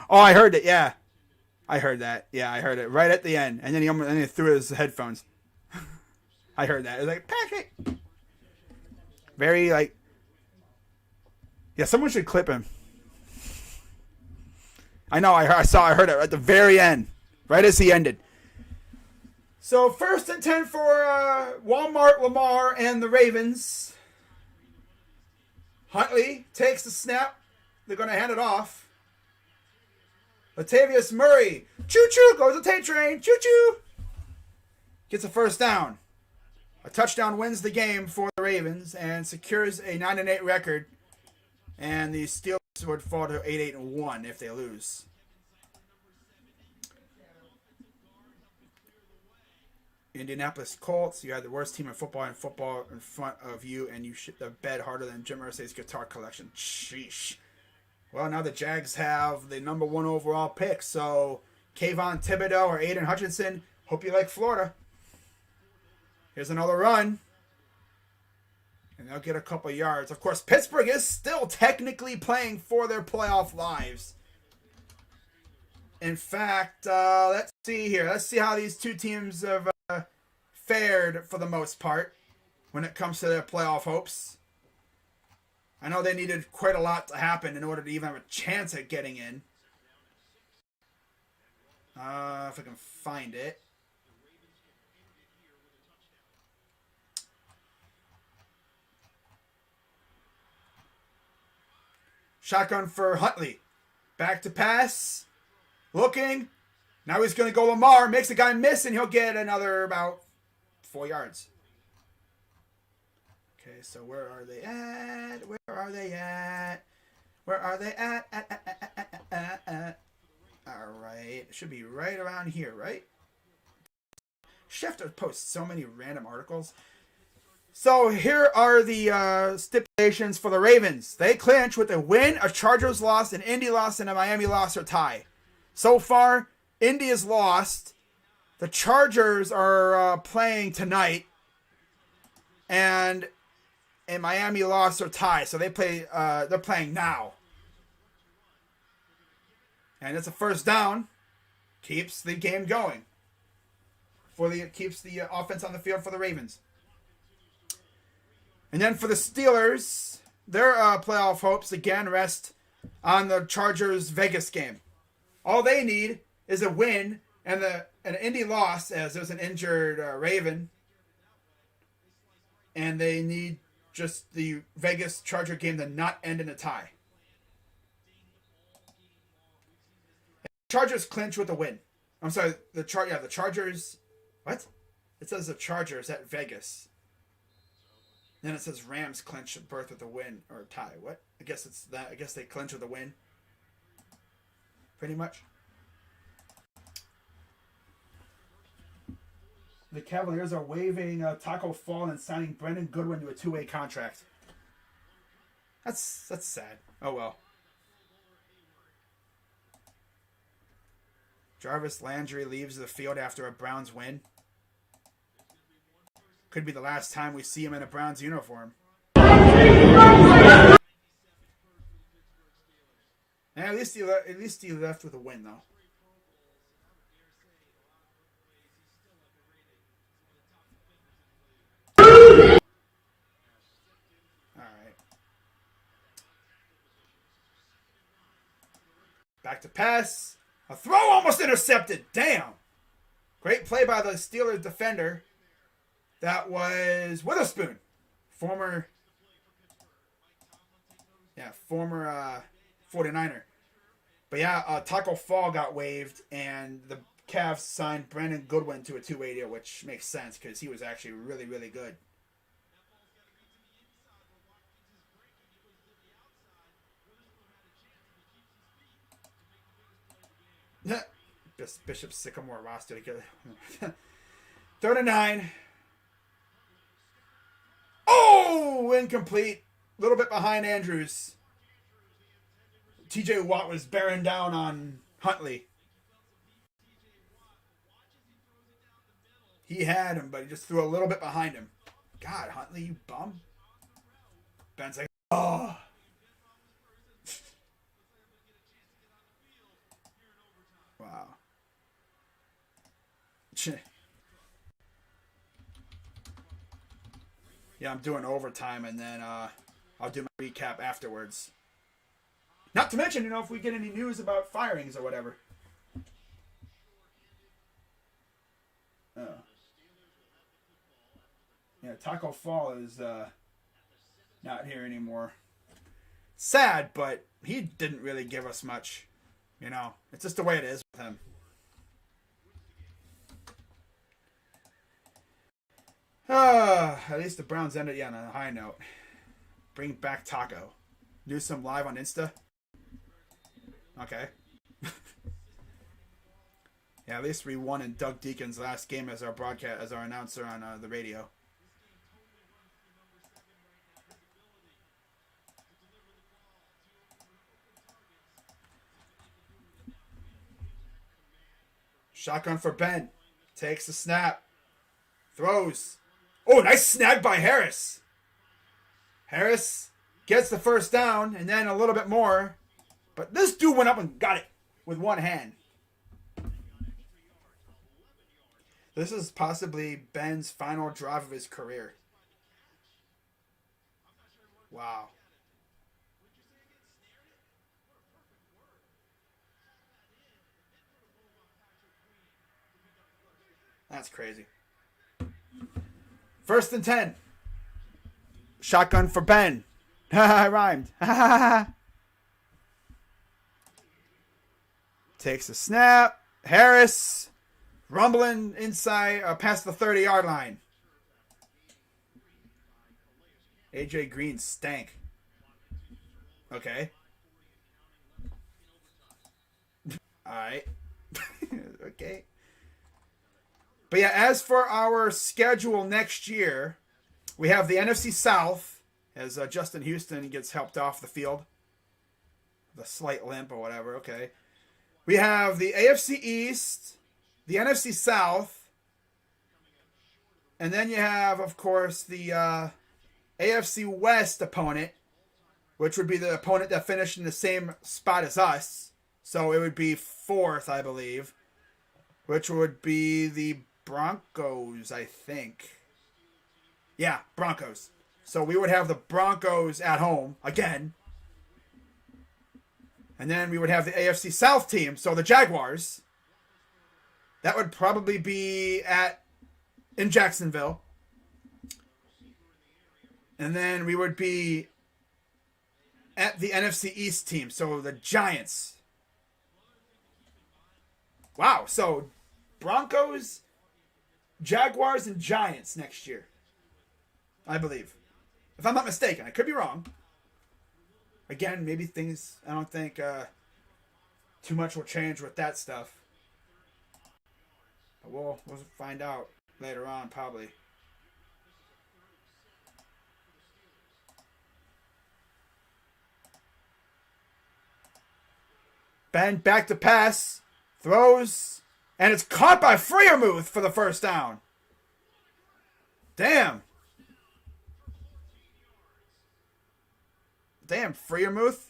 Oh, I heard it. Yeah, I heard that. Yeah, I heard it right at the end, and then he threw his headphones. I heard that. It was like Patrick. Very like. Yeah, someone should clip him. I know. I heard it at the very end, right as he ended. So 1st and 10 for Walmart, Lamar, and the Ravens. Huntley takes the snap. They're going to hand it off. Latavius Murray. Choo-choo. Goes the Tate train. Choo-choo. Gets a first down. A touchdown wins the game for the Ravens and secures a 9-8 record. And the Steelers would fall to 8-1 if they lose. Indianapolis Colts. You had the worst team in football in front of you, and you shit the bed harder than Jim Irsay's guitar collection. Sheesh. Well, now the Jags have the number 1 overall pick, so Kayvon Thibodeau or Aiden Hutchinson, hope you like Florida. Here's another run. And they'll get a couple yards. Of course, Pittsburgh is still technically playing for their playoff lives. In fact, let's see here. Let's see how these two teams have fared for the most part when it comes to their playoff hopes. I know they needed quite a lot to happen in order to even have a chance at getting in. If I can find it. Shotgun for Huntley. Back to pass. Looking. Now he's going to go Lamar. Makes the guy miss, and he'll get another about 4 yards. Okay, so where are they at? Where are they at? Where are they at? All right. It should be right around here, right? Schefter posts so many random articles. So here are the stipulations for the Ravens. They clinch with a win, a Chargers loss, an Indy loss, and a Miami loss or tie. So far, Indy is lost. The Chargers are playing tonight, and Miami lost or tie. So they play. They're playing now, and it's a first down. Keeps the game going. Keeps the offense on the field for the Ravens. And then for the Steelers, their playoff hopes again rest on the Chargers Vegas game. All they need is a win and an Indy loss, as there's an injured Raven, and they need just the Vegas Charger game to not end in a tie. Chargers clinch with a win. I'm sorry, the Chargers. What? It says the Chargers at Vegas. Then it says Rams clinch berth with a win or tie. What? I guess it's that. I guess they clinch with a win. Pretty much. The Cavaliers are waiving Taco Fall and signing Brendan Goodwin to a 2-way contract. That's sad. Oh well. Jarvis Landry leaves the field after a Browns win. Could be the last time we see him in a Browns uniform. And at least he left with a win, though. All right. Back to pass. A throw almost intercepted. Damn. Great play by the Steelers defender. That was Witherspoon, former 49er. But yeah, Taco Fall got waived, and the Cavs signed Brendan Goodwin to a 2-way deal, which makes sense because he was actually really, really good. Bishop Sycamore roster together. 3rd and 9. Oh, incomplete. A little bit behind Andrews. TJ Watt was bearing down on Huntley. He had him, but he just threw a little bit behind him. God, Huntley, you bum. Ben's like, oh. Wow. Yeah, I'm doing overtime, and then I'll do my recap afterwards. Not to mention, if we get any news about firings or whatever. Yeah, Taco Fall is not here anymore. Sad, but he didn't really give us much. It's just the way it is with him. At least the Browns ended on a high note. Bring back Taco. Do some live on Insta. Okay. Yeah, at least we won in Doug Deacon's last game as our announcer on the radio. Shotgun for Ben. Takes the snap. Throws. Oh, nice snag by Harris. Harris gets the first down and then a little bit more. But this dude went up and got it with one hand. This is possibly Ben's final drive of his career. Wow. That's crazy. 1st and 10. Shotgun for Ben. I rhymed. Takes a snap. Harris rumbling inside past the 30-yard line. AJ Green stank. Okay. All right. Okay. But yeah, as for our schedule next year, We have the NFC South as Justin Houston gets helped off the field. The slight limp or whatever, okay. We have the AFC East, the NFC South, and then you have, of course, the AFC West opponent, which would be the opponent that finished in the same spot as us. So it would be fourth, I believe, which would be the Broncos, I think. Yeah, Broncos. So we would have the Broncos at home again. And then we would have the AFC South team, so the Jaguars. That would probably be in Jacksonville. And then we would be at the NFC East team, so the Giants. Wow, so Broncos, Jaguars, and Giants next year, I believe. If I'm not mistaken, I could be wrong. Again, maybe things, I don't think too much will change with that stuff. But we'll find out later on, probably. Ben back to pass, throws, and it's caught by Freiermuth for the first down. Damn. Damn, Freiermuth.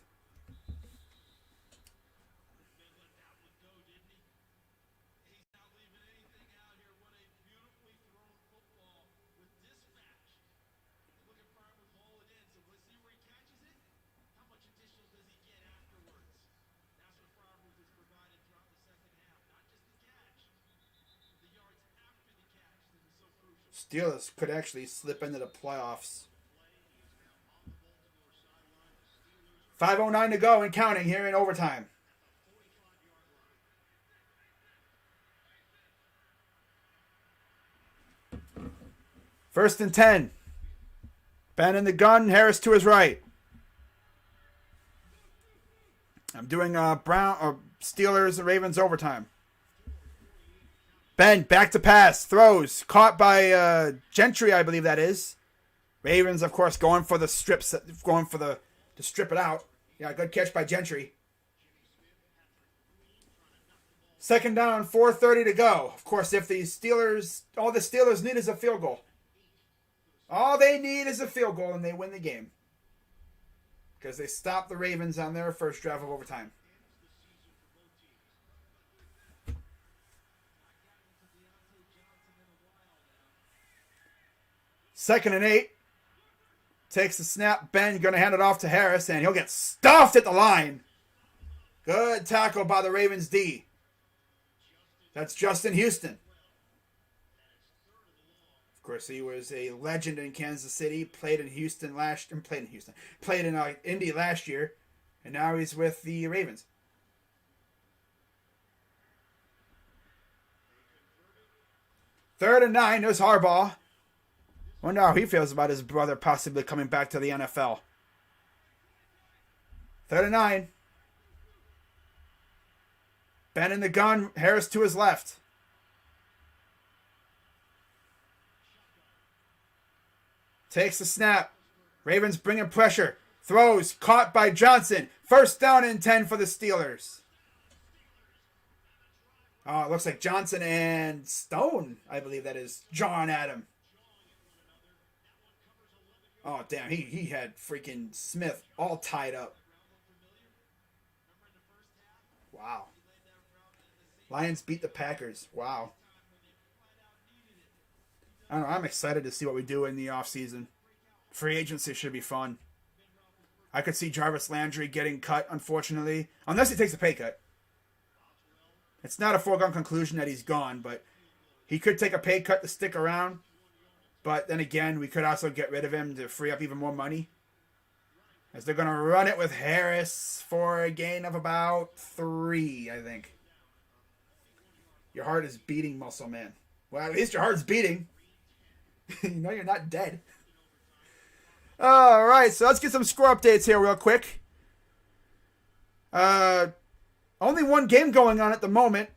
Steelers could actually slip into the playoffs. 5:09 to go and counting here in overtime. First and 10. Ben in the gun, Harris to his right. I'm doing Steelers and Ravens overtime. Ben back to pass, throws, caught by Gentry, I believe that is. Ravens, of course, going for the strips, to strip it out. Yeah, good catch by Gentry. Second down, 4:30 to go. Of course, if all the Steelers need is a field goal. All they need is a field goal and they win the game. Because they stopped the Ravens on their first drive of overtime. Second and 8. Takes the snap. Ben going to hand it off to Harris, and he'll get stuffed at the line. Good tackle by the Ravens D. That's Justin Houston. Of course, he was a legend in Kansas City. Played in Indy last year, and now he's with the Ravens. Third and 9. There's Harbaugh. Wonder how he feels about his brother possibly coming back to the NFL. Third and 9. Ben in the gun. Harris to his left. Takes the snap. Ravens bringing pressure. Throws. Caught by Johnson. First down and 10 for the Steelers. Oh, it looks like Johnson and Stone, I believe that is, John Adam. Oh, damn. He had freaking Smith all tied up. Wow. Lions beat the Packers. Wow. I don't know. I'm excited to see what we do in the offseason. Free agency should be fun. I could see Jarvis Landry getting cut, unfortunately. Unless he takes a pay cut. It's not a foregone conclusion that he's gone, but he could take a pay cut to stick around. But then again, we could also get rid of him to free up even more money. As they're going to run it with Harris for a gain of about 3, I think. Your heart is beating, muscle man. Well, at least your heart's beating. You know you're not dead. All right, so let's get some score updates here real quick. Only one game going on at the moment.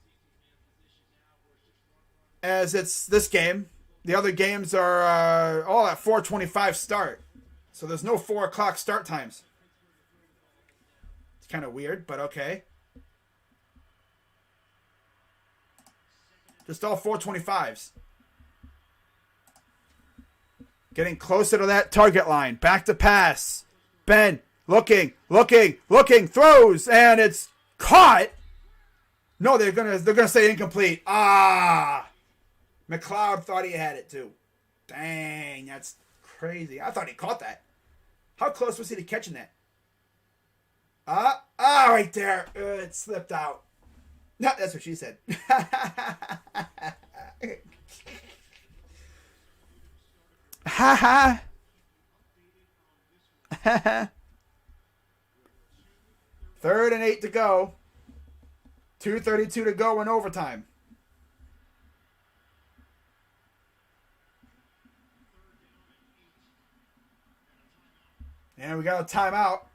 As it's this game. The other games are all at 4:25 start. So there's no 4 o'clock start times. It's kind of weird, but okay. Just all 4:25s. Getting closer to that target line. Back to pass. Ben looking, throws, and it's caught. No, they're gonna say incomplete. McLeod thought he had it too. Dang, that's crazy. I thought he caught that. How close was he to catching that? Right there. It slipped out. No, that's what she said. Ha ha. 3rd and 8 to go. 2:32 to go in overtime. And we got a timeout.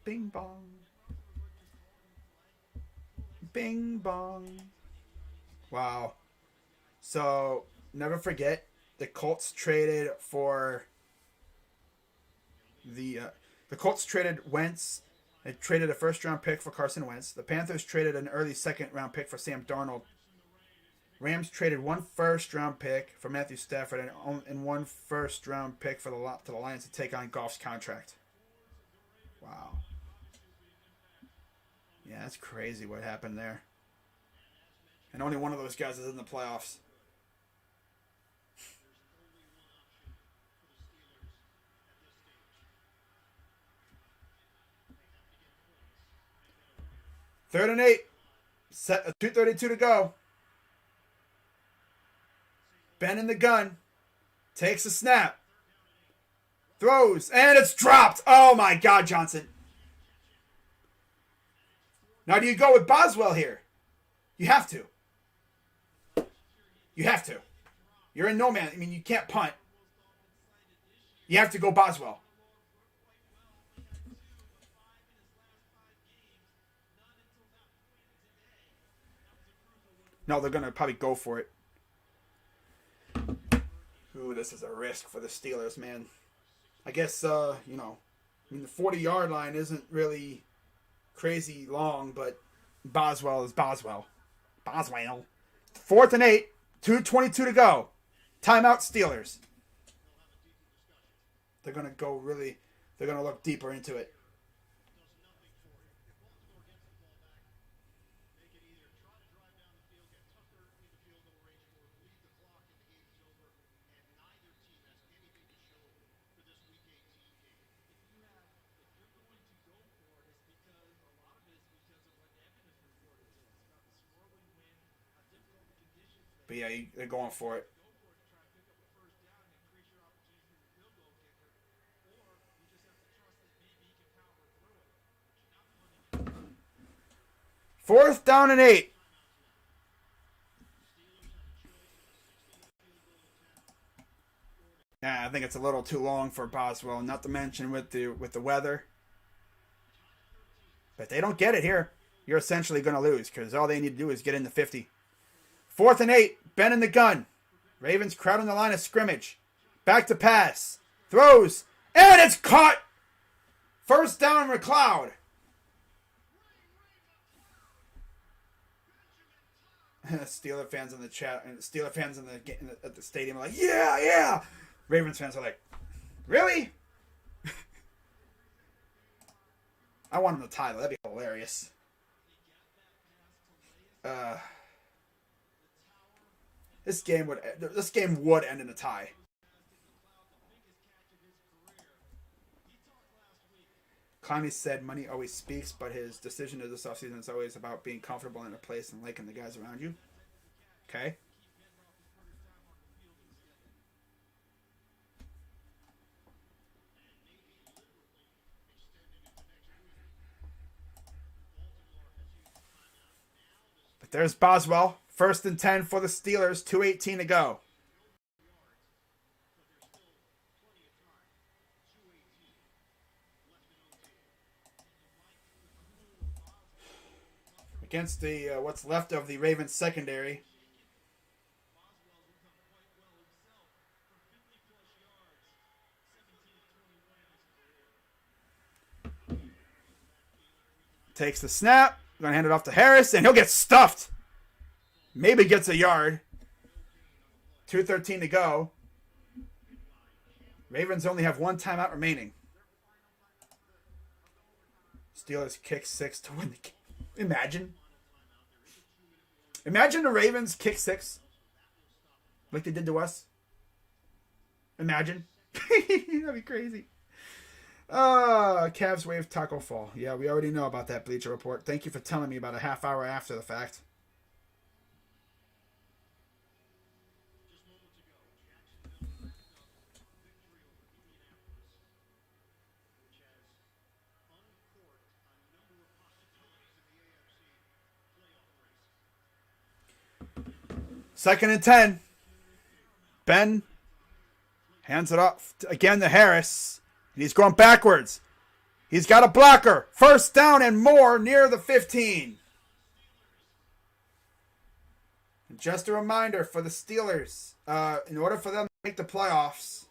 Bing bong. Bing bong. Wow. So, never forget, the Colts traded for the Colts traded Wentz. They traded a first-round pick for Carson Wentz. The Panthers traded an early second-round pick for Sam Darnold. Rams traded 1 first-round pick for Matthew Stafford and 1 first-round pick for the Lions to take on Goff's contract. Wow. Yeah, that's crazy what happened there. And only one of those guys is in the playoffs. Third and 8. 2:32 to go. Ben in the gun. Takes a snap. Throws. And it's dropped. Oh my God, Johnson. Now do you go with Boswell here? You have to. You have to. You're in no man. I mean, you can't punt. You have to go Boswell. No, they're going to probably go for it. Ooh, this is a risk for the Steelers, man. I guess, the 40-yard line isn't really crazy long, but Boswell is Boswell. 4th and 8. 2:22 to go. Timeout, Steelers. They're going to look deeper into it. But yeah, they're going for it. Fourth down and 8. Yeah, I think it's a little too long for Boswell. Not to mention with the weather. But if they don't get it here, you're essentially going to lose because all they need to do is get in the 50. 4th and 8. Ben in the gun. Ravens crowding the line of scrimmage. Back to pass. Throws. And it's caught. First down, McLeod. Steeler fans in the chat and Steeler fans at the stadium are like, yeah. Ravens fans are like, really? I want him to tie though. That'd be hilarious. This game would end in a tie. Clowney said money always speaks, but his decision to this offseason is always about being comfortable in a place and liking the guys around you. Okay. But there's Boswell. 1st and 10 for the Steelers. 2:18 to go. against the what's left of the Ravens secondary. Takes the snap. Going to hand it off to Harris, and he'll get stuffed. Maybe gets a yard. 2:13 to go. Ravens only have one timeout remaining. Steelers kick 6 to win the game. Imagine. Imagine the Ravens kick 6 like they did to us. Imagine. That'd be crazy. Cavs wave tackle fall. Yeah, we already know about that, Bleacher Report. Thank you for telling me about a half hour after the fact. Second and 10. Ben hands it off again to Harris. And he's going backwards. He's got a blocker. First down and more near the 15. And just a reminder for the Steelers, in order for them to make the playoffs,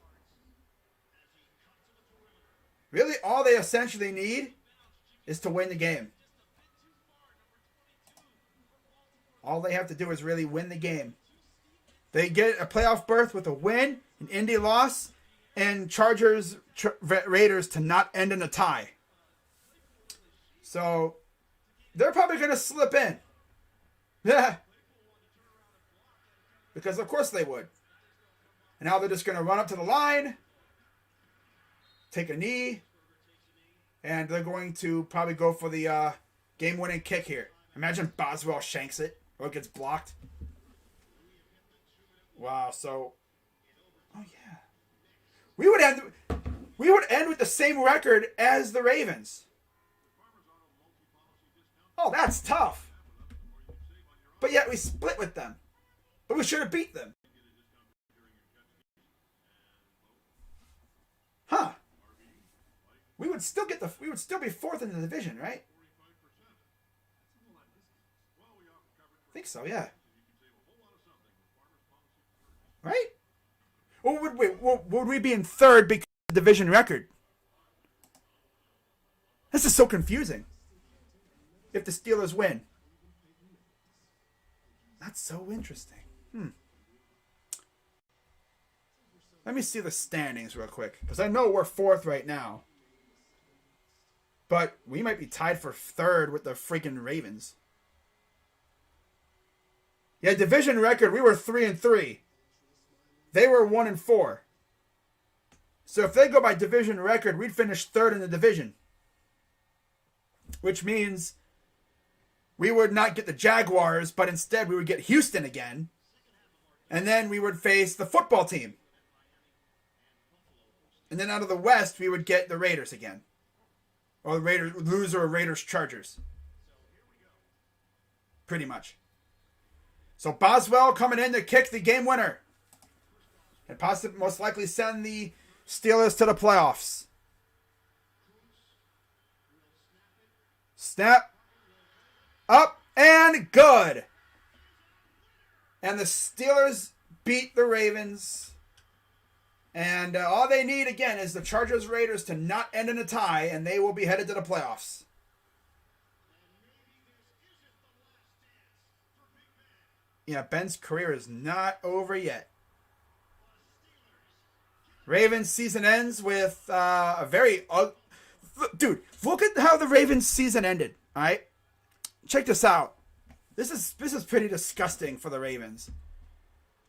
really all they essentially need is to win the game. All they have to do is really win the game. They get a playoff berth with a win, an Indy loss, and Chargers Raiders to not end in a tie. So they're probably going to slip in. Yeah. Because of course they would. And now they're just going to run up to the line, take a knee, and they're going to probably go for the game-winning kick here. Imagine Boswell shanks it or it gets blocked. Wow, so... Oh, yeah. We would end with the same record as the Ravens. Oh, that's tough. But yet we split with them. But we should have beat them. Huh. We would still be fourth in the division, right? I think so, yeah. Right? Or would we be in third because of the division record? This is so confusing. If the Steelers win. That's so interesting. Let me see the standings real quick. Because I know we're fourth right now. But we might be tied for third with the freaking Ravens. Yeah, division record, we were 3-3. They were 1-4. So if they go by division record, we'd finish third in the division. Which means we would not get the Jaguars, but instead we would get Houston again. And then we would face the football team. And then out of the West, we would get the Raiders again. Or the Raiders, loser of Raiders Chargers. Pretty much. So Boswell coming in to kick the game winner. And possibly, most likely send the Steelers to the playoffs. Snap. Up and good. And the Steelers beat the Ravens. And all they need, again, is the Chargers Raiders to not end in a tie, and they will be headed to the playoffs. Yeah, Ben's career is not over yet. Ravens season ends with a very... Dude, look at how the Ravens season ended, all right? Check this out. This is pretty disgusting for the Ravens.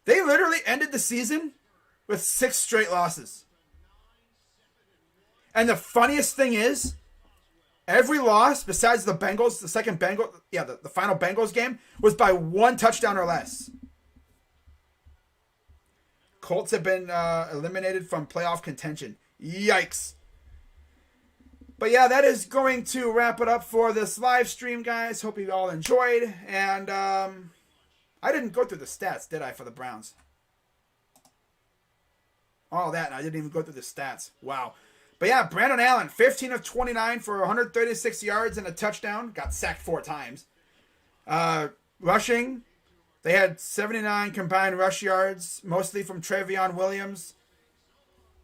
They literally ended the season with 6 straight losses. And the funniest thing is, every loss, besides the Bengals, the final Bengals game, was by 1 touchdown or less. Colts have been eliminated from playoff contention. Yikes. But yeah, that is going to wrap it up for this live stream, guys. Hope you all enjoyed. And I didn't go through the stats, did I, for the Browns? All that, and I didn't even go through the stats. Wow. But yeah, Brandon Allen, 15 of 29 for 136 yards and a touchdown. Got sacked 4 times. Rushing, they had 79 combined rush yards, mostly from Trevion Williams.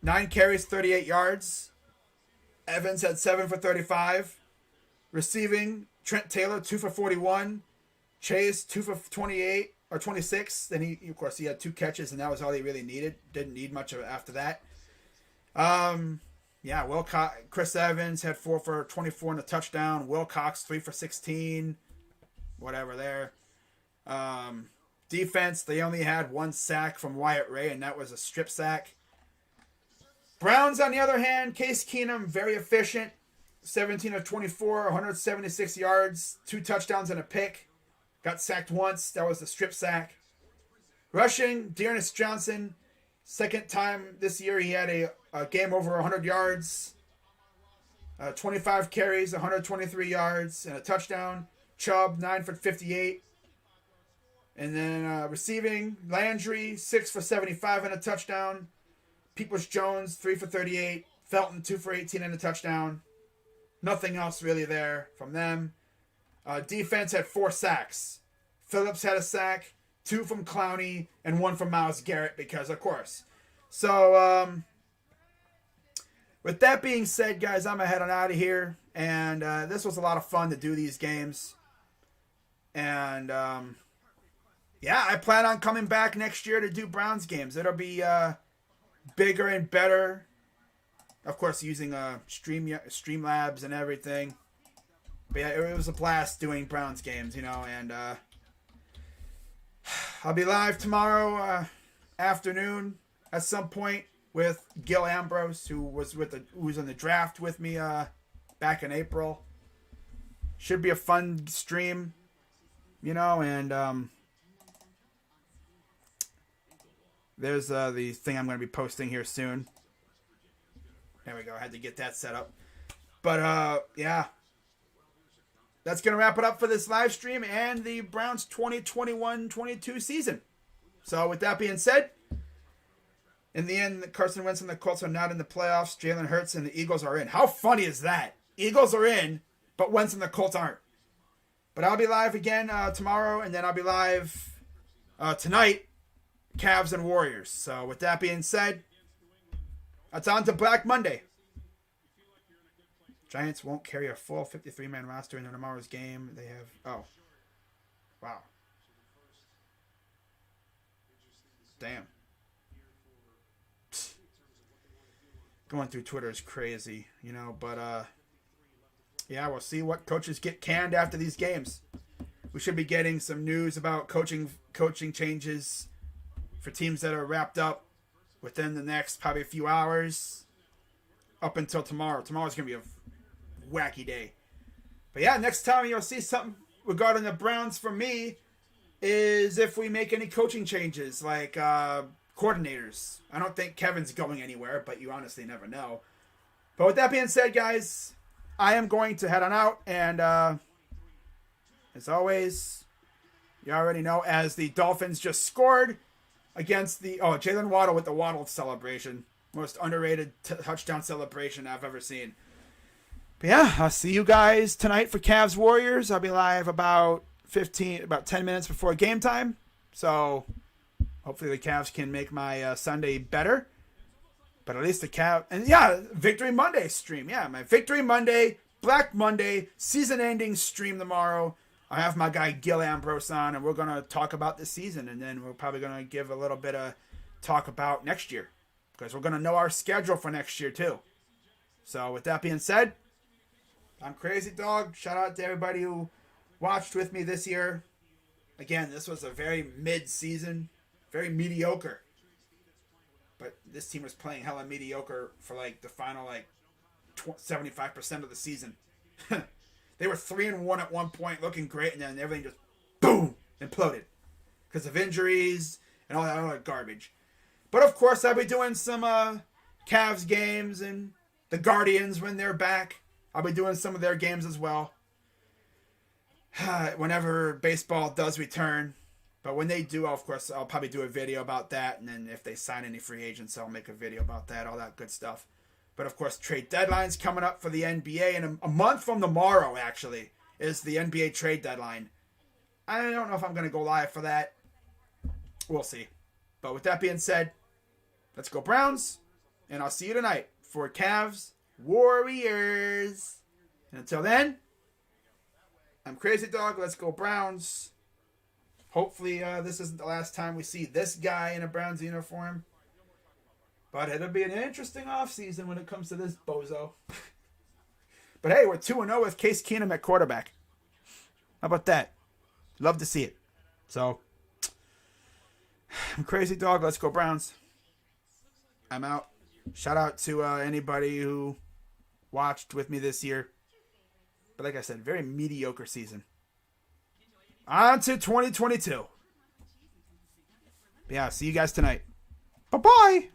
9 carries, 38 yards. Evans had 7 for 35. Receiving, Trent Taylor, 2 for 41. Chase, 2 for 28 or 26. Then he had 2 catches, and that was all he really needed. Didn't need much of it after that. Chris Evans had 4 for 24 and a touchdown. Wilcox, 3 for 16. Whatever there. Defense, they only had 1 sack from Wyatt Ray, and that was a strip sack. Browns, on the other hand, Case Keenum, very efficient. 17 of 24, 176 yards, 2 touchdowns and a pick. Got sacked once. That was the strip sack. Rushing, Dearness Johnson, second time this year he had a game over 100 yards. 25 carries, 123 yards, and a touchdown. Chubb, 9 for 58. And then receiving, Landry, 6 for 75 and a touchdown. Peoples-Jones, 3 for 38. Felton, 2 for 18 and a touchdown. Nothing else really there from them. Defense had 4 sacks. Phillips had a sack, 2 from Clowney, and 1 from Myles Garrett because, of course. So, with that being said, guys, I'm heading out of here. And this was a lot of fun to do these games. And, I plan on coming back next year to do Browns games. It'll be bigger and better. Of course, using Streamlabs and everything. But yeah, it was a blast doing Browns games, and I'll be live tomorrow afternoon at some point with Gil Ambrose, who was in the draft with me back in April. Should be a fun stream, and there's the thing I'm going to be posting here soon. There we go. I had to get that set up. But, that's going to wrap it up for this live stream and the Browns 2021-22 season. So, with that being said, in the end, Carson Wentz and the Colts are not in the playoffs. Jalen Hurts and the Eagles are in. How funny is that? Eagles are in, but Wentz and the Colts aren't. But I'll be live again tomorrow, and then I'll be live tonight, Cavs and Warriors. So, with that being said, it's on to Black Monday. Giants won't carry a full 53-man roster into tomorrow's game. They have... Oh. Wow. Damn. Psst. Going through Twitter is crazy, but we'll see what coaches get canned after these games. We should be getting some news about coaching changes for teams that are wrapped up within the next probably a few hours up until tomorrow. Tomorrow's going to be a wacky day. But yeah, next time you'll see something regarding the Browns from me is if we make any coaching changes, like coordinators. I don't think Kevin's going anywhere, but you honestly never know. But with that being said, guys, I am going to head on out. And as always, you already know, as the Dolphins just scored against Jalen Waddle with the Waddle celebration. Most underrated touchdown celebration I've ever seen. But yeah, I'll see you guys tonight for Cavs Warriors. I'll be live about 10 minutes before game time. So hopefully the Cavs can make my Sunday better. But at least the Cavs... And yeah, Victory Monday stream. Yeah, my Victory Monday, Black Monday, season-ending stream tomorrow. I have my guy Gil Ambrose on, and we're going to talk about this season. And then we're probably going to give a little bit of talk about next year. Because we're going to know our schedule for next year, too. So with that being said, I'm Crazy Dog. Shout out to everybody who watched with me this year. Again, this was a very mid-season, very mediocre. But this team was playing hella mediocre for the final 75% of the season. They were 3-1 at one point, looking great, and then everything just boom imploded because of injuries and all that other garbage. But of course, I'll be doing some Cavs games and the Guardians when they're back. I'll be doing some of their games as well. Whenever baseball does return. But when they do, of course, I'll probably do a video about that. And then if they sign any free agents, I'll make a video about that, all that good stuff. But of course, trade deadline's coming up for the NBA. And a month from tomorrow, actually, is the NBA trade deadline. I don't know if I'm going to go live for that. We'll see. But with that being said, let's go Browns. And I'll see you tonight for Cavs Warriors. And until then, I'm Crazy Dog. Let's go Browns. Hopefully this isn't the last time we see this guy in a Browns uniform. But it'll be an interesting offseason when it comes to this bozo. But hey, we're 2-0 with Case Keenum at quarterback. How about that? Love to see it. So, I'm Crazy Dog. Let's go Browns. I'm out. Shout out to anybody who watched with me this year. But like I said, very mediocre season. On to 2022. Yeah, see you guys tonight. Bye-bye.